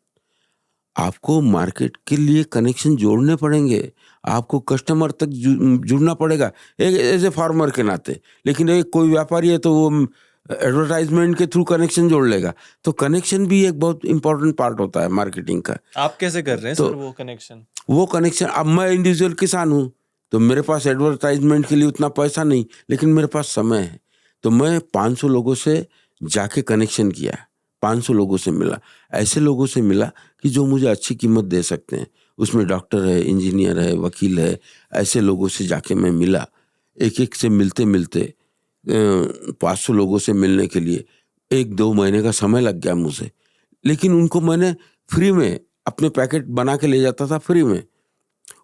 आपको मार्केट के लिए कनेक्शन जोड़ने पड़ेंगे, आपको कस्टमर तक जुड़ना पड़ेगा एक एज ए फार्मर के नाते। लेकिन एक कोई व्यापारी है तो वो एडवर्टाइजमेंट के थ्रू कनेक्शन जोड़ लेगा। तो कनेक्शन भी एक बहुत इंपॉर्टेंट पार्ट होता है मार्केटिंग का। आप कैसे कर रहे हैं तो सर वो कनेक्शन? वो कनेक्शन, अब मैं इंडिविजुअल किसान हूँ तो मेरे पास एडवर्टाइजमेंट के लिए उतना पैसा नहीं, लेकिन मेरे पास समय है। तो मैं 500 लोगों से जाके कनेक्शन किया, 500 लोगों से मिला, ऐसे लोगों से मिला कि जो मुझे अच्छी कीमत दे सकते हैं। उसमें डॉक्टर है, इंजीनियर है, वकील है, ऐसे लोगों से जाके मैं मिला। एक एक से मिलते मिलते 500 लोगों से मिलने के लिए 1-2 महीने का समय लग गया मुझे। लेकिन उनको मैंने फ्री में अपने पैकेट बना के ले जाता था, फ्री में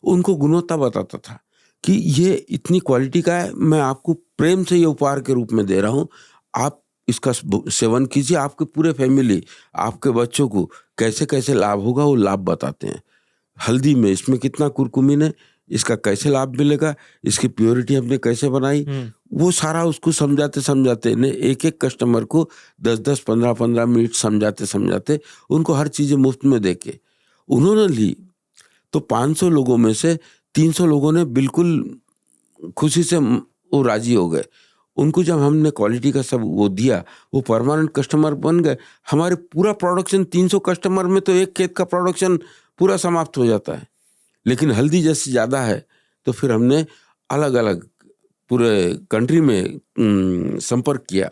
उनको गुणवत्ता बताता था कि ये इतनी क्वालिटी का है, मैं आपको प्रेम से ये उपहार के रूप में दे रहा हूँ, आप इसका सेवन कीजिए। आपके पूरे फैमिली, आपके बच्चों को कैसे कैसे लाभ होगा वो लाभ बताते हैं। हल्दी में इसमें कितना कुरकुमिन है, इसका कैसे लाभ मिलेगा, इसकी प्योरिटी हमने कैसे बनाई, वो सारा उसको समझाते समझाते ने एक एक कस्टमर को 10-10, 15-15 मिनट समझाते समझाते उनको हर चीज़ें मुफ्त में दे के उन्होंने ली। तो 500 लोगों में से 300 लोगों ने बिल्कुल खुशी से वो राजी हो गए। उनको जब हमने क्वालिटी का सब वो दिया, वो परमानेंट कस्टमर बन गए। हमारे पूरा प्रोडक्शन 300 कस्टमर में तो एक खेत का प्रोडक्शन पूरा समाप्त हो जाता है। लेकिन हल्दी जैसे ज़्यादा है तो फिर हमने अलग अलग पूरे कंट्री में संपर्क किया।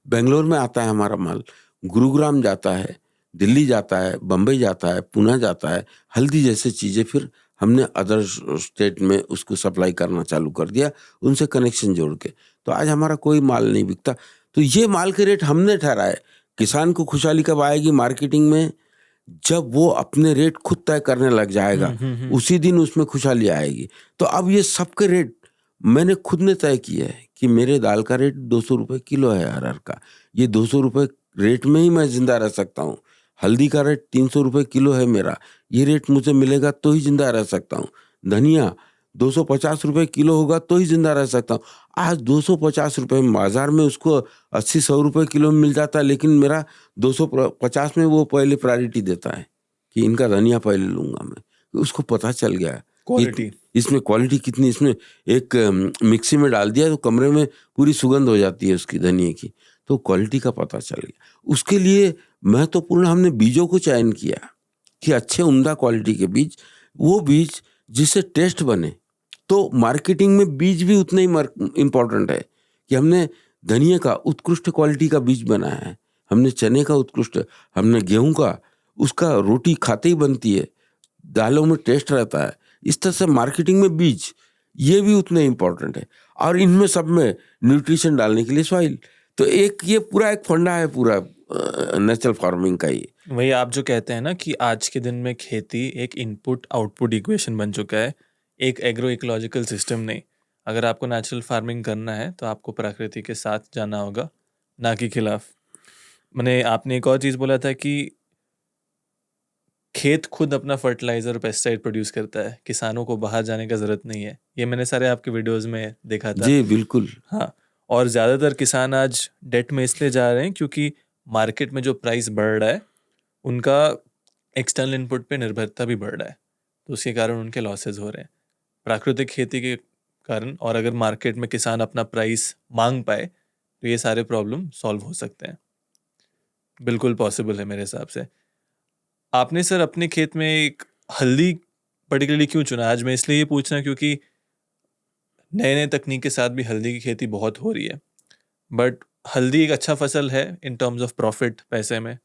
बेंगलोर में आता है हमारा माल, गुरुग्राम जाता है, दिल्ली जाता है, बम्बई जाता है, पुणे जाता है। हल्दी जैसे चीज़ें फिर हमने अदर स्टेट में उसको सप्लाई करना चालू कर दिया, उनसे कनेक्शन जोड़ के। तो आज हमारा कोई माल नहीं बिकता। तो ये माल के रेट हमने ठहराए। किसान को खुशहाली कब आएगी मार्केटिंग में? जब वो अपने रेट खुद तय करने लग जाएगा, उसी दिन उसमें खुशहाली आएगी। तो अब ये सबके रेट मैंने खुद ने तय किया है कि मेरे दाल का रेट 200 रुपये किलो है अरहर का। ये 200 रुपये रेट में ही मैं जिंदा रह सकता हूँ। हल्दी का रेट 300 रुपये किलो है मेरा, ये रेट मुझे मिलेगा तो ही जिंदा रह सकता हूँ। धनिया 250 रुपये किलो होगा तो ही जिंदा रह सकता हूँ। आज 250 रुपये में बाजार में उसको 80-100 रुपये किलो में मिल जाता है, लेकिन मेरा 250 में वो पहले प्रायोरिटी देता है कि इनका धनिया पहले लूँगा मैं। उसको पता चल गया क्वालिटी, इसमें क्वालिटी कितनी, इसमें एक मिक्सी में डाल दिया तो कमरे में पूरी सुगंध हो जाती है उसकी धनिया की। तो क्वालिटी का पता चल गया। उसके लिए महत्वपूर्ण हमने बीजों को चयन किया कि अच्छे उम्दा क्वालिटी के बीज, वो बीज जिससे टेस्ट बने। तो मार्केटिंग में बीज भी उतने ही इम्पोर्टेंट है कि हमने धनिया का उत्कृष्ट क्वालिटी का बीज बनाया है, हमने चने का उत्कृष्ट, हमने गेहूं का, उसका रोटी खाते ही बनती है, दालों में टेस्ट रहता है। इस तरह से मार्केटिंग में बीज ये भी उतने इम्पोर्टेंट है। और इनमें सब में न्यूट्रिशन डालने के लिए सॉइल। तो एक ये पूरा एक फंडा है पूरा नेचुरल फार्मिंग का ही। वही आप जो कहते हैं ना कि आज के दिन में खेती एक इनपुट आउटपुट इक्वेशन बन चुका है, एक एग्रो इकोलॉजिकल सिस्टम नहीं। अगर आपको नेचुरल फार्मिंग करना है तो आपको प्रकृति के साथ जाना होगा, ना कि खिलाफ। मैंने आपने एक और चीज़ बोला था कि खेत खुद अपना फर्टिलाइजर और पेस्टिसाइड प्रोड्यूस करता है, किसानों को बाहर जाने का ज़रूरत नहीं है। ये मैंने सारे आपके वीडियोस में देखा था। जी बिल्कुल। हाँ, और ज़्यादातर किसान आज डेट में इसलिए जा रहे हैं क्योंकि मार्केट में जो प्राइस बढ़ रहा है उनका एक्सटर्नल इनपुट पे निर्भरता भी बढ़ रहा है, तो उसके कारण उनके लॉसेस हो रहे हैं प्राकृतिक खेती के कारण। और अगर मार्केट में किसान अपना प्राइस मांग पाए तो ये सारे प्रॉब्लम सॉल्व हो सकते हैं। बिल्कुल पॉसिबल है मेरे हिसाब से। आपने सर अपने खेत में एक हल्दी पर्टिकुलरली क्यों चुना? आज मैं इसलिए ये पूछ रहा हूँ क्योंकि नए नए तकनीक के साथ भी हल्दी की खेती बहुत हो रही है, बट हल्दी एक अच्छा फसल है इन टर्म्स ऑफ प्रॉफिट, पैसे में।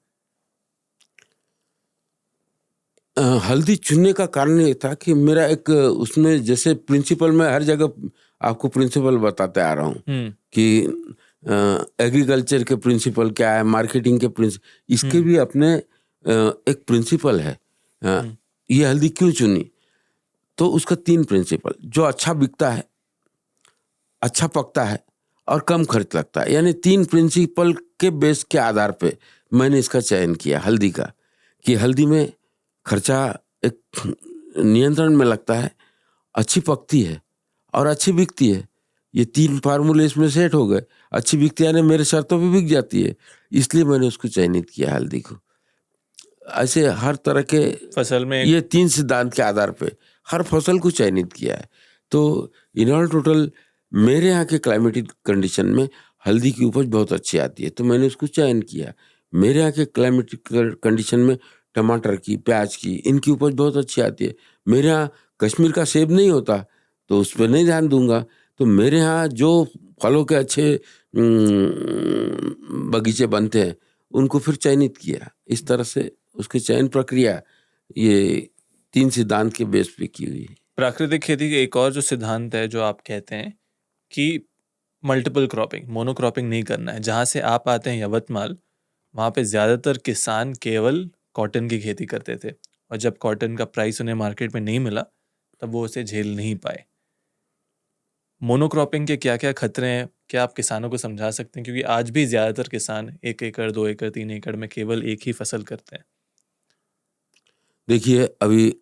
हल्दी चुनने का कारण ये था कि मेरा एक उसमें जैसे प्रिंसिपल, मैं हर जगह आपको प्रिंसिपल बताते आ रहा हूँ कि एग्रीकल्चर के प्रिंसिपल क्या है, मार्केटिंग के प्रिंसिपल, इसके भी अपने एक प्रिंसिपल है। ये हल्दी क्यों चुनी, तो उसका 3 प्रिंसिपल, जो अच्छा बिकता है, अच्छा पकता है और कम खर्च लगता है, यानी 3 प्रिंसिपल के बेस के आधार पे मैंने इसका चयन किया हल्दी का, कि हल्दी में खर्चा एक नियंत्रण में लगता है, अच्छी पकती है और अच्छी बिकती है। ये 3 फार्मूले इसमें सेट हो गए, अच्छी बिकती है यानी मेरे शर्तों पे बिक जाती है, इसलिए मैंने उसको चयनित किया हल्दी को। ऐसे हर तरह के फसल में ये 3 सिद्धांत के आधार पे हर फसल को चयनित किया है। तो इन ऑल टोटल मेरे यहाँ के क्लाइमेटिक कंडीशन में हल्दी की उपज बहुत अच्छी आती है, तो मैंने उसको चयन किया। मेरे यहाँ के क्लाइमेटिक कंडीशन में टमाटर की, प्याज की, इनकी उपज बहुत अच्छी आती है। मेरे यहाँ कश्मीर का सेब नहीं होता, तो उस पर नहीं ध्यान दूंगा। तो मेरे यहाँ जो फलों के अच्छे बगीचे बनते हैं उनको फिर चयनित किया। इस तरह से उसकी चयन प्रक्रिया ये 3 सिद्धांत के बेस पे की हुई है। प्राकृतिक खेती के एक और जो सिद्धांत है, जो आप कहते हैं कि मल्टीपल क्रॉपिंग, मोनोक्रॉपिंग नहीं करना है। जहाँ से आप आते हैं यवतमाल, वहाँ पे ज़्यादातर किसान केवल कॉटन की खेती करते थे, और जब कॉटन का प्राइस उन्हें मार्केट में नहीं मिला तब वो उसे झेल नहीं पाए। मोनोक्रॉपिंग के क्या क्या खतरे हैं, क्या आप किसानों को समझा सकते हैं? क्योंकि आज भी ज़्यादातर किसान 1 एकड़, 2 एकड़, 3 एकड़ में केवल एक ही फसल करते हैं। देखिए, अभी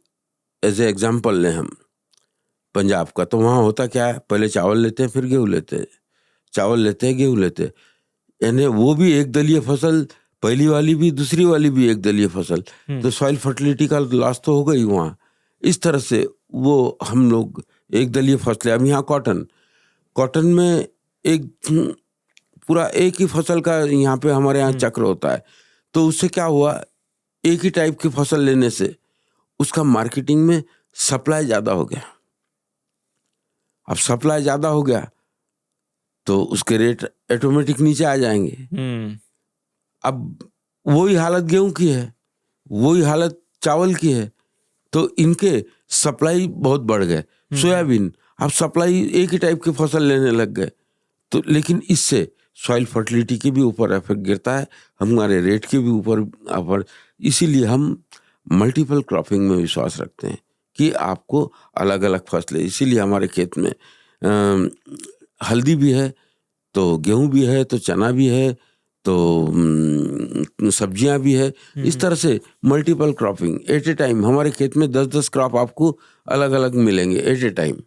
एज ए एग्जाम्पल लें हम पंजाब का, तो वहाँ होता क्या है, पहले चावल लेते हैं, फिर गेहूँ लेते हैं, चावल लेते हैं, गेहूँ लेते हैं, यानी वो भी एक दलीय फसल, पहली वाली भी दूसरी वाली भी एक दलीय फसल। तो सॉइल फर्टिलिटी का लॉस तो हो गई वहाँ। इस तरह से वो हम लोग एक दलीय फसलें। अब यहाँ कॉटन में एक पूरा एक ही फसल का यहाँ पे हमारे यहाँ चक्र होता है। तो उससे क्या हुआ, एक ही टाइप की फसल लेने से उसका मार्केटिंग में सप्लाई ज़्यादा हो गया। अब सप्लाई ज़्यादा हो गया तो उसके रेट ऑटोमेटिक नीचे आ जाएंगे। अब वही हालत गेहूं की है, वही हालत चावल की है, तो इनके सप्लाई बहुत बढ़ गए। सोयाबीन, अब सप्लाई एक ही टाइप की फसल लेने लग गए, तो लेकिन इससे सॉइल फर्टिलिटी के भी ऊपर इफेक्ट गिरता है, हमारे रेट के भी ऊपर। इसीलिए हम मल्टीपल क्रॉपिंग में विश्वास रखते हैं कि आपको अलग अलग फसलें, इसीलिए हमारे खेत में हल्दी भी है, तो गेहूं भी है, तो चना भी है, तो सब्जियां भी है। इस तरह से multiple cropping at a time, हमारे खेत में 10-10 क्रॉप आपको अलग अलग मिलेंगे एट ए टाइम।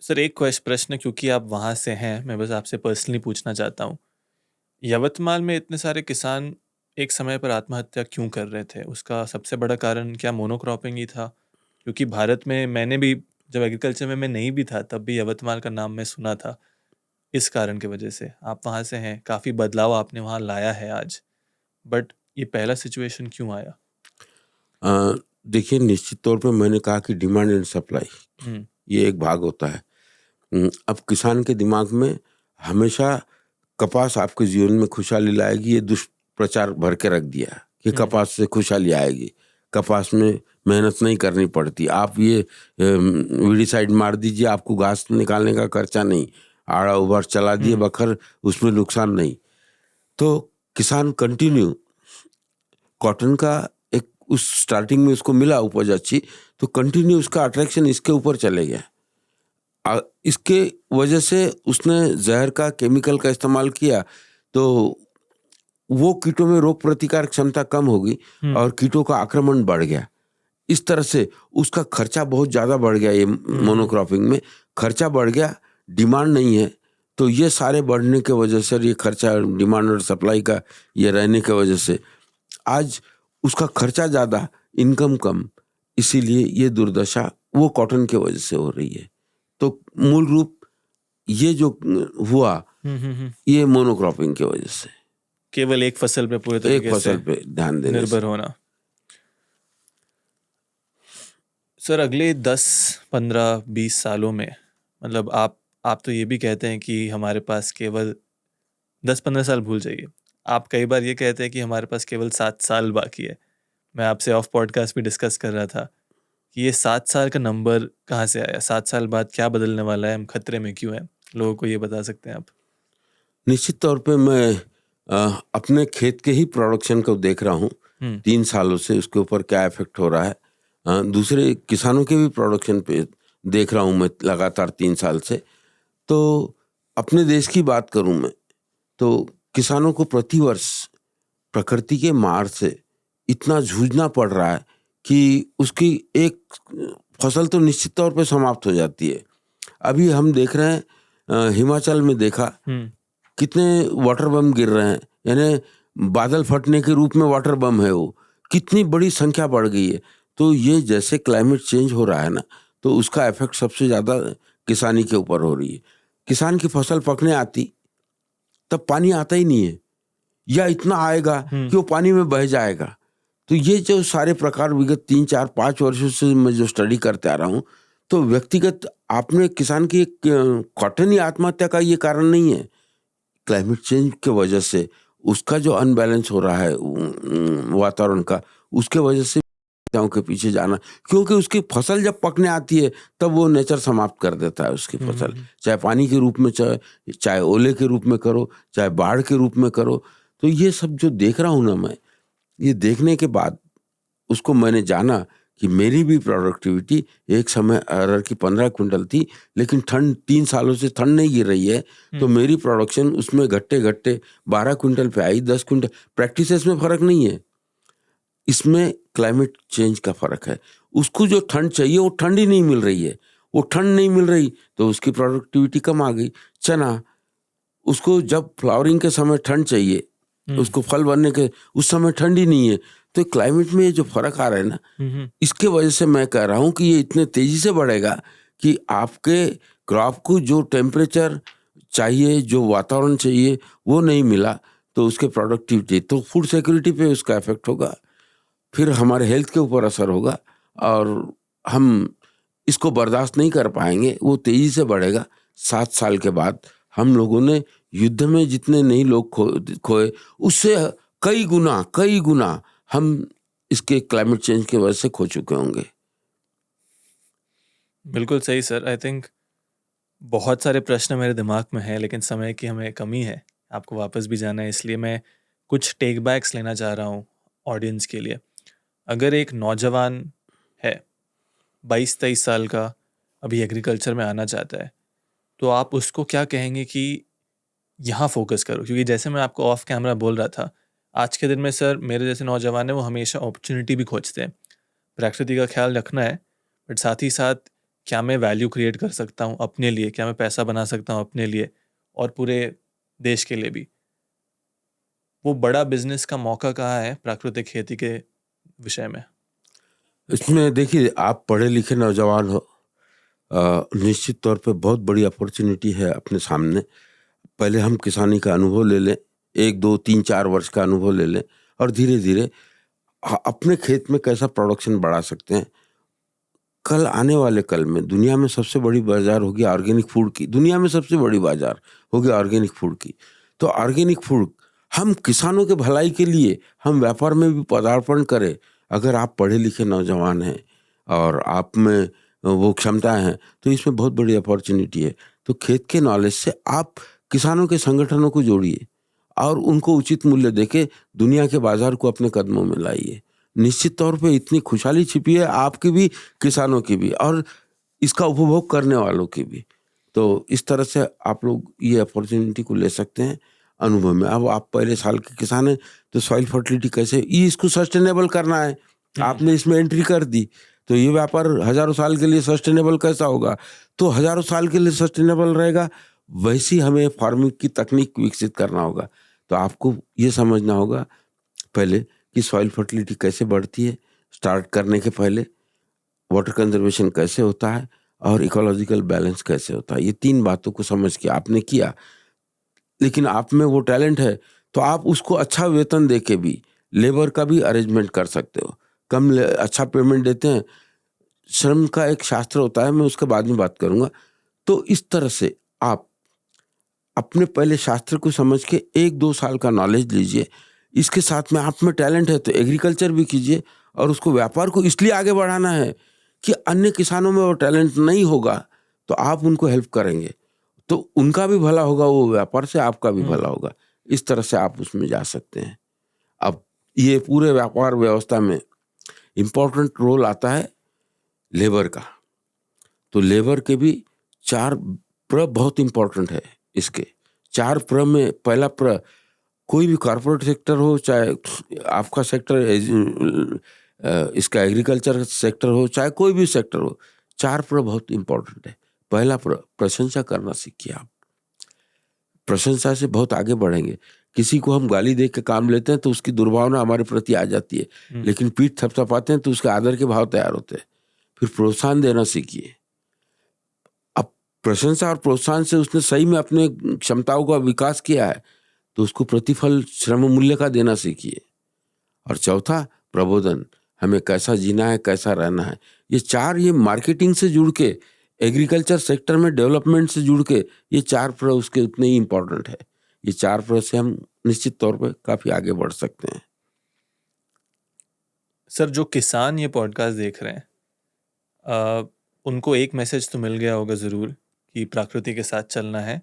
सर एक प्रश्न, क्योंकि आप वहाँ से हैं, मैं बस आपसे पर्सनली पूछना चाहता हूँ, यवतमाल में इतने सारे किसान एक समय पर आत्महत्या क्यों कर रहे थे? उसका सबसे बड़ा कारण क्या मोनोक्रॉपिंग ही था? क्योंकि भारत में, मैंने भी जब एग्रीकल्चर में मैं नहीं भी था तब भी यवतमाल का नाम मैं सुना था, इस कारण की वजह से। आप वहाँ से हैं, काफ़ी बदलाव आपने वहाँ लाया है आज, बट ये पहला सिचुएशन क्यों आया? देखिए, निश्चित तौर पे मैंने कहा कि डिमांड एंड सप्लाई ये एक भाग होता है। अब किसान के दिमाग में हमेशा कपास आपके जीवन में खुशहाली लाएगी, ये दुष्प्रचार भर के रख दिया कि कपास से खुशहाली आएगी, कपास में मेहनत नहीं करनी पड़ती, आप ये वीडिसाइड मार दीजिए, आपको घास निकालने का खर्चा नहीं, आड़ा उबार चला दिए बखर, उसमें नुकसान नहीं। तो किसान कंटिन्यू कॉटन का एक उस स्टार्टिंग में उसको मिला उपज अच्छी, तो कंटिन्यू उसका अट्रैक्शन इसके ऊपर चले गया। इसके वजह से उसने जहर का, केमिकल का इस्तेमाल किया, तो वो कीटों में रोग प्रतिकार क्षमता कम होगी और कीटों का आक्रमण बढ़ गया। इस तरह से उसका खर्चा बहुत ज़्यादा बढ़ गया। ये मोनोक्रॉपिंग में खर्चा बढ़ गया, डिमांड नहीं है, तो ये सारे बढ़ने के वजह से, ये खर्चा, डिमांड और सप्लाई का ये रहने के वजह से आज उसका खर्चा ज़्यादा, इनकम कम, इसीलिए ये दुर्दशा वो कॉटन के वजह से हो रही है। तो मूल रूप ये जो हुआ ये मोनोक्रॉपिंग की वजह से। केवल एक फसल पे पूरे एक तरीके फसल से पे ध्यान देने से। निर्भर होना। सर अगले 10, 15, 20 सालों में मतलब आप तो ये भी कहते हैं कि हमारे पास केवल 10-15 साल भूल जाइए, आप कई बार ये कहते हैं कि हमारे पास केवल 7 साल बाकी है। मैं आपसे ऑफ पॉडकास्ट भी डिस्कस कर रहा था कि ये 7 साल का नंबर कहाँ से आया, 7 साल बाद क्या बदलने वाला है, हम खतरे में क्यों हैं, लोगों को ये बता सकते हैं आप? निश्चित तौर पे मैं अपने खेत के ही प्रोडक्शन को देख रहा हूँ 3 सालों से, उसके ऊपर क्या इफेक्ट हो रहा है। दूसरे किसानों के भी प्रोडक्शन पे देख रहा हूँ मैं लगातार 3 साल से। तो अपने देश की बात करूँ मैं तो किसानों को प्रतिवर्ष प्रकृति के मार से इतना जूझना पड़ रहा है कि उसकी एक फसल तो निश्चित तौर पे समाप्त हो जाती है। अभी हम देख रहे हैं हिमाचल में देखा कितने वाटर बम गिर रहे हैं, यानी बादल फटने के रूप में वाटर बम है, वो कितनी बड़ी संख्या बढ़ गई है। तो ये जैसे क्लाइमेट चेंज हो रहा है ना, तो उसका इफेक्ट सबसे ज़्यादा किसानी के ऊपर हो रही है। किसान की फसल पकने आती तब पानी आता ही नहीं है, या इतना आएगा कि वो पानी में बह जाएगा। तो ये जो सारे प्रकार विगत 3, 4, 5 वर्षों से मैं जो स्टडी करते आ रहा हूँ, तो व्यक्तिगत आपने किसान की कॉटन ही आत्महत्या का ये कारण नहीं है। क्लाइमेट चेंज के वजह से उसका जो अनबैलेंस हो रहा है वातावरण का, उसके वजह से के पीछे जाना, क्योंकि उसकी फसल जब पकने आती है तब वो नेचर समाप्त कर देता है उसकी फसल, चाहे पानी के रूप में, चाहे ओले के रूप में करो, चाहे बाढ़ के रूप में करो। तो ये सब जो देख रहा हूँ ना मैं, ये देखने के बाद उसको मैंने जाना कि मेरी भी प्रोडक्टिविटी एक समय अरहर की 15 क्विंटल थी, लेकिन ठंड 3 सालों से ठंड नहीं गिर रही है, तो मेरी प्रोडक्शन उसमें घट्टे 12 क्विंटल पे आई, 10 क्विंटल। प्रैक्टिसेस में फर्क नहीं है, इसमें क्लाइमेट चेंज का फर्क है। उसको जो ठंड चाहिए वो ठंड ही नहीं मिल रही है, वो ठंड नहीं मिल रही तो उसकी प्रोडक्टिविटी कम आ गई। चना, उसको जब फ्लावरिंग के समय ठंड चाहिए, उसको फल बनने के उस समय ठंड ही नहीं है। तो क्लाइमेट में जो फर्क आ रहा है ना, इसके वजह से मैं कह रहा हूँ कि ये इतने तेजी से बढ़ेगा कि आपके क्रॉप को जो टेम्परेचर चाहिए, जो वातावरण चाहिए, वो नहीं मिला तो उसके प्रोडक्टिविटी, तो फूड सिक्योरिटी पे उसका इफेक्ट होगा, फिर हमारे हेल्थ के ऊपर असर होगा और हम इसको बर्दाश्त नहीं कर पाएंगे। वो तेजी से बढ़ेगा। 7 साल के बाद हम लोगों ने युद्ध में जितने नहीं लोग खोए, उससे कई गुना हम इसके क्लाइमेट चेंज की वजह से खो चुके होंगे। बिल्कुल सही सर। आई थिंक बहुत सारे प्रश्न मेरे दिमाग में हैं, लेकिन समय की हमें कमी है, आपको वापस भी जाना है, इसलिए मैं कुछ टेक बैक्स लेना चाह रहा हूँ ऑडियंस के लिए। अगर एक नौजवान है 22-23 साल का, अभी एग्रीकल्चर में आना चाहता है, तो आप उसको क्या कहेंगे कि यहाँ फोकस करो? क्योंकि जैसे मैं आपको ऑफ कैमरा बोल रहा था, आज के दिन में सर मेरे जैसे नौजवान है वो हमेशा अपॉर्चुनिटी भी खोजते हैं। प्रकृति का ख्याल रखना है, बट साथ ही साथ क्या मैं वैल्यू क्रिएट कर सकता हूँ अपने लिए, क्या मैं पैसा बना सकता हूँ अपने लिए और पूरे देश के लिए भी। वो बड़ा बिजनेस का मौका कहाँ है प्राकृतिक खेती के विषय में? इसमें देखिए, आप पढ़े लिखे नौजवान हो, निश्चित तौर पे बहुत बड़ी अपॉर्चुनिटी है अपने सामने। पहले हम किसानी का अनुभव ले लें, 1, 2, 3, 4 वर्ष का अनुभव ले लें और धीरे धीरे अपने खेत में कैसा प्रोडक्शन बढ़ा सकते हैं। कल आने वाले कल में दुनिया में सबसे बड़ी बाजार होगी ऑर्गेनिक फूड की, दुनिया में सबसे बड़ी बाजार होगी ऑर्गेनिक फूड की। तो ऑर्गेनिक फूड हम किसानों के भलाई के लिए हम व्यापार में भी पदार्पण करें। अगर आप पढ़े लिखे नौजवान हैं और आप में वो क्षमताएं हैं, तो इसमें बहुत बड़ी अपॉर्चुनिटी है। तो खेत के नॉलेज से आप किसानों के संगठनों को जोड़िए और उनको उचित मूल्य देके दुनिया के बाजार को अपने कदमों में लाइए। निश्चित तौर पे इतनी खुशहाली छिपी है आपकी भी, किसानों की भी, और इसका उपभोग करने वालों की भी। तो इस तरह से आप लोग ये अपॉर्चुनिटी को ले सकते हैं अनुभव में। अब आप पहले साल के किसान हैं तो सॉइल फर्टिलिटी कैसे, ये इसको सस्टेनेबल करना है, आपने इसमें एंट्री कर दी, तो ये व्यापार हजारों साल के लिए सस्टेनेबल कैसा होगा? तो हजारों साल के लिए सस्टेनेबल रहेगा, वैसी हमें फार्मिंग की तकनीक विकसित करना होगा। तो आपको ये समझना होगा पहले कि सॉइल फर्टिलिटी कैसे बढ़ती है, स्टार्ट करने के पहले वाटर कंजर्वेशन कैसे होता है और इकोलॉजिकल बैलेंस कैसे होता है। ये 3 बातों को समझ के आपने किया, लेकिन आप में वो टैलेंट है तो आप उसको अच्छा वेतन दे के भी लेबर का भी अरेंजमेंट कर सकते हो, अच्छा पेमेंट देते हैं। श्रम का एक शास्त्र होता है, मैं उसके बाद में बात करूंगा। तो इस तरह से आप अपने पहले शास्त्र को समझ के 1-2 साल का नॉलेज लीजिए। इसके साथ में आप में टैलेंट है तो एग्रीकल्चर भी कीजिए, और उसको व्यापार को इसलिए आगे बढ़ाना है कि अन्य किसानों में वो टैलेंट नहीं होगा तो आप उनको हेल्प करेंगे, तो उनका भी भला होगा, वो व्यापार से आपका भी भला होगा। इस तरह से आप उसमें जा सकते हैं। अब ये पूरे व्यापार व्यवस्था में इम्पोर्टेंट रोल आता है लेबर का। तो लेबर के भी 4 प्र बहुत इम्पोर्टेंट है। इसके 4 प्र में पहला प्र, कोई भी कॉर्पोरेट सेक्टर हो, चाहे आपका सेक्टर इसका एग्रीकल्चर सेक्टर हो, चाहे कोई भी सेक्टर हो, 4 प्र बहुत इम्पोर्टेंट है। पहला प्र, प्रशंसा करना सीखिए आप। प्रशंसा से बहुत आगे बढ़ेंगे। किसी को हम गाली दे के काम लेते हैं तो उसकी दुर्भावना हमारे प्रति आ जाती है, लेकिन पीठ थपथपाते हैं तो उसके आदर के भाव तैयार होते हैं। फिर प्रोत्साहन देना सीखिए। अब प्रशंसा और प्रोत्साहन से उसने सही में अपने क्षमताओं का विकास किया है तो उसको प्रतिफल श्रम मूल्य का देना सीखिए। और चौथा, प्रबोधन, हमें कैसा जीना है, कैसा रहना है। ये 4, ये मार्केटिंग से जुड़ के, एग्रीकल्चर सेक्टर में डेवलपमेंट से जुड़ के, ये 4 प्र उसके उतने ही इम्पोर्टेंट है। ये 4 प्र से हम निश्चित तौर पे काफी आगे बढ़ सकते हैं। सर, जो किसान ये पॉडकास्ट देख रहे हैं, उनको एक मैसेज तो मिल गया होगा ज़रूर कि प्रकृति के साथ चलना है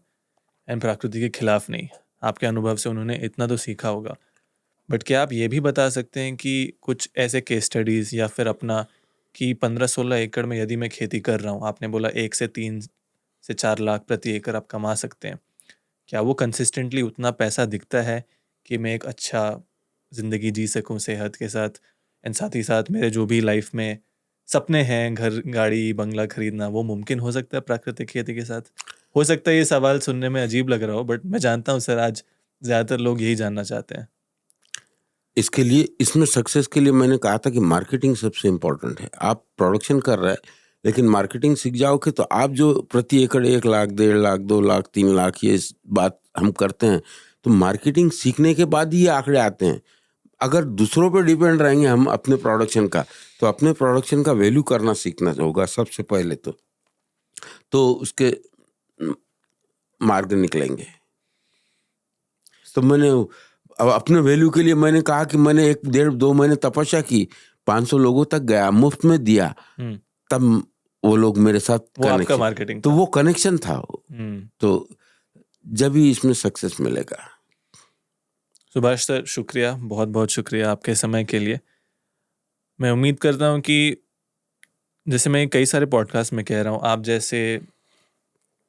एंड प्रकृति के खिलाफ नहीं। आपके अनुभव से उन्होंने इतना तो सीखा होगा, बट क्या आप ये भी बता सकते हैं कि कुछ ऐसे केस स्टडीज़ या फिर अपना कि 15-16 एकड़ में यदि मैं खेती कर रहा हूँ, आपने बोला 1 से 3 से 4 लाख प्रति एकड़ आप कमा सकते हैं, क्या वो कंसिस्टेंटली उतना पैसा दिखता है कि मैं एक अच्छा ज़िंदगी जी सकूँ सेहत के साथ, एंड साथ ही साथ मेरे जो भी लाइफ में सपने हैं, घर, गाड़ी, बंगला खरीदना, वो मुमकिन हो सकता है प्राकृतिक खेती के साथ? हो सकता है ये सवाल सुनने में अजीब लग रहा हो, बट मैं जानता हूँ सर, आज ज़्यादातर लोग यही जानना चाहते हैं। इसके लिए, इसमें सक्सेस के लिए मैंने कहा था कि मार्केटिंग सबसे इम्पोर्टेंट है। आप प्रोडक्शन कर रहे हैं लेकिन मार्केटिंग सीख जाओगे तो आप जो प्रति एकड़ 1 लाख, 1.5 लाख, 2 लाख, 3 लाख, ये बात हम करते हैं, तो मार्केटिंग सीखने के बाद ही ये आंकड़े आते हैं। अगर दूसरों पर डिपेंड रहेंगे हम अपने प्रोडक्शन का, तो अपने प्रोडक्शन का वैल्यू करना सीखना होगा सबसे पहले तो उसके मार्ग निकलेंगे। तो मैंने अब अपने वैल्यू के लिए मैंने कहा कि मैंने 1, 1.5, 2 महीने तपस्या की, 500 लोगों तक गया, मुफ्त में दिया, तब वो लोग मेरे साथ, वो आपका मार्केटिंग तो वो कनेक्शन था। तो जब ही इसमें सक्सेस मिलेगा। सुभाष सर, शुक्रिया, बहुत बहुत शुक्रिया आपके समय के लिए। मैं उम्मीद करता हूँ कि जैसे मैं कई सारे पॉडकास्ट में कह रहा हूँ, आप जैसे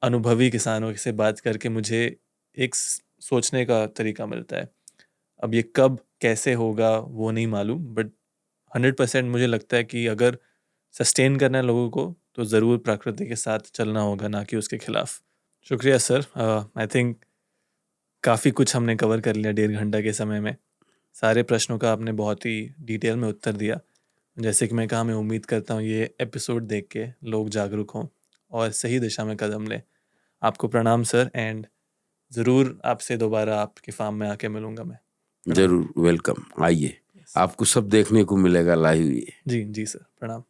अनुभवी किसानों से बात करके मुझे एक सोचने का तरीका मिलता है। अब ये कब कैसे होगा वो नहीं मालूम, बट 100% मुझे लगता है कि अगर सस्टेन करना है लोगों को तो ज़रूर प्रकृति के साथ चलना होगा, ना कि उसके खिलाफ। शुक्रिया सर। आई थिंक काफ़ी कुछ हमने कवर कर लिया 1.5 घंटा के समय में। सारे प्रश्नों का आपने बहुत ही डिटेल में उत्तर दिया। जैसे कि मैं कहा, मैं उम्मीद करता हूँ ये एपिसोड देख के लोग जागरूक हों और सही दिशा में कदम लें। आपको प्रणाम सर, एंड ज़रूर आपसे दोबारा आपके फार्म में आके मिलूँगा मैं। जरूर, वेलकम, आइए, आपको सब देखने को मिलेगा लाइव। जी जी सर, प्रणाम।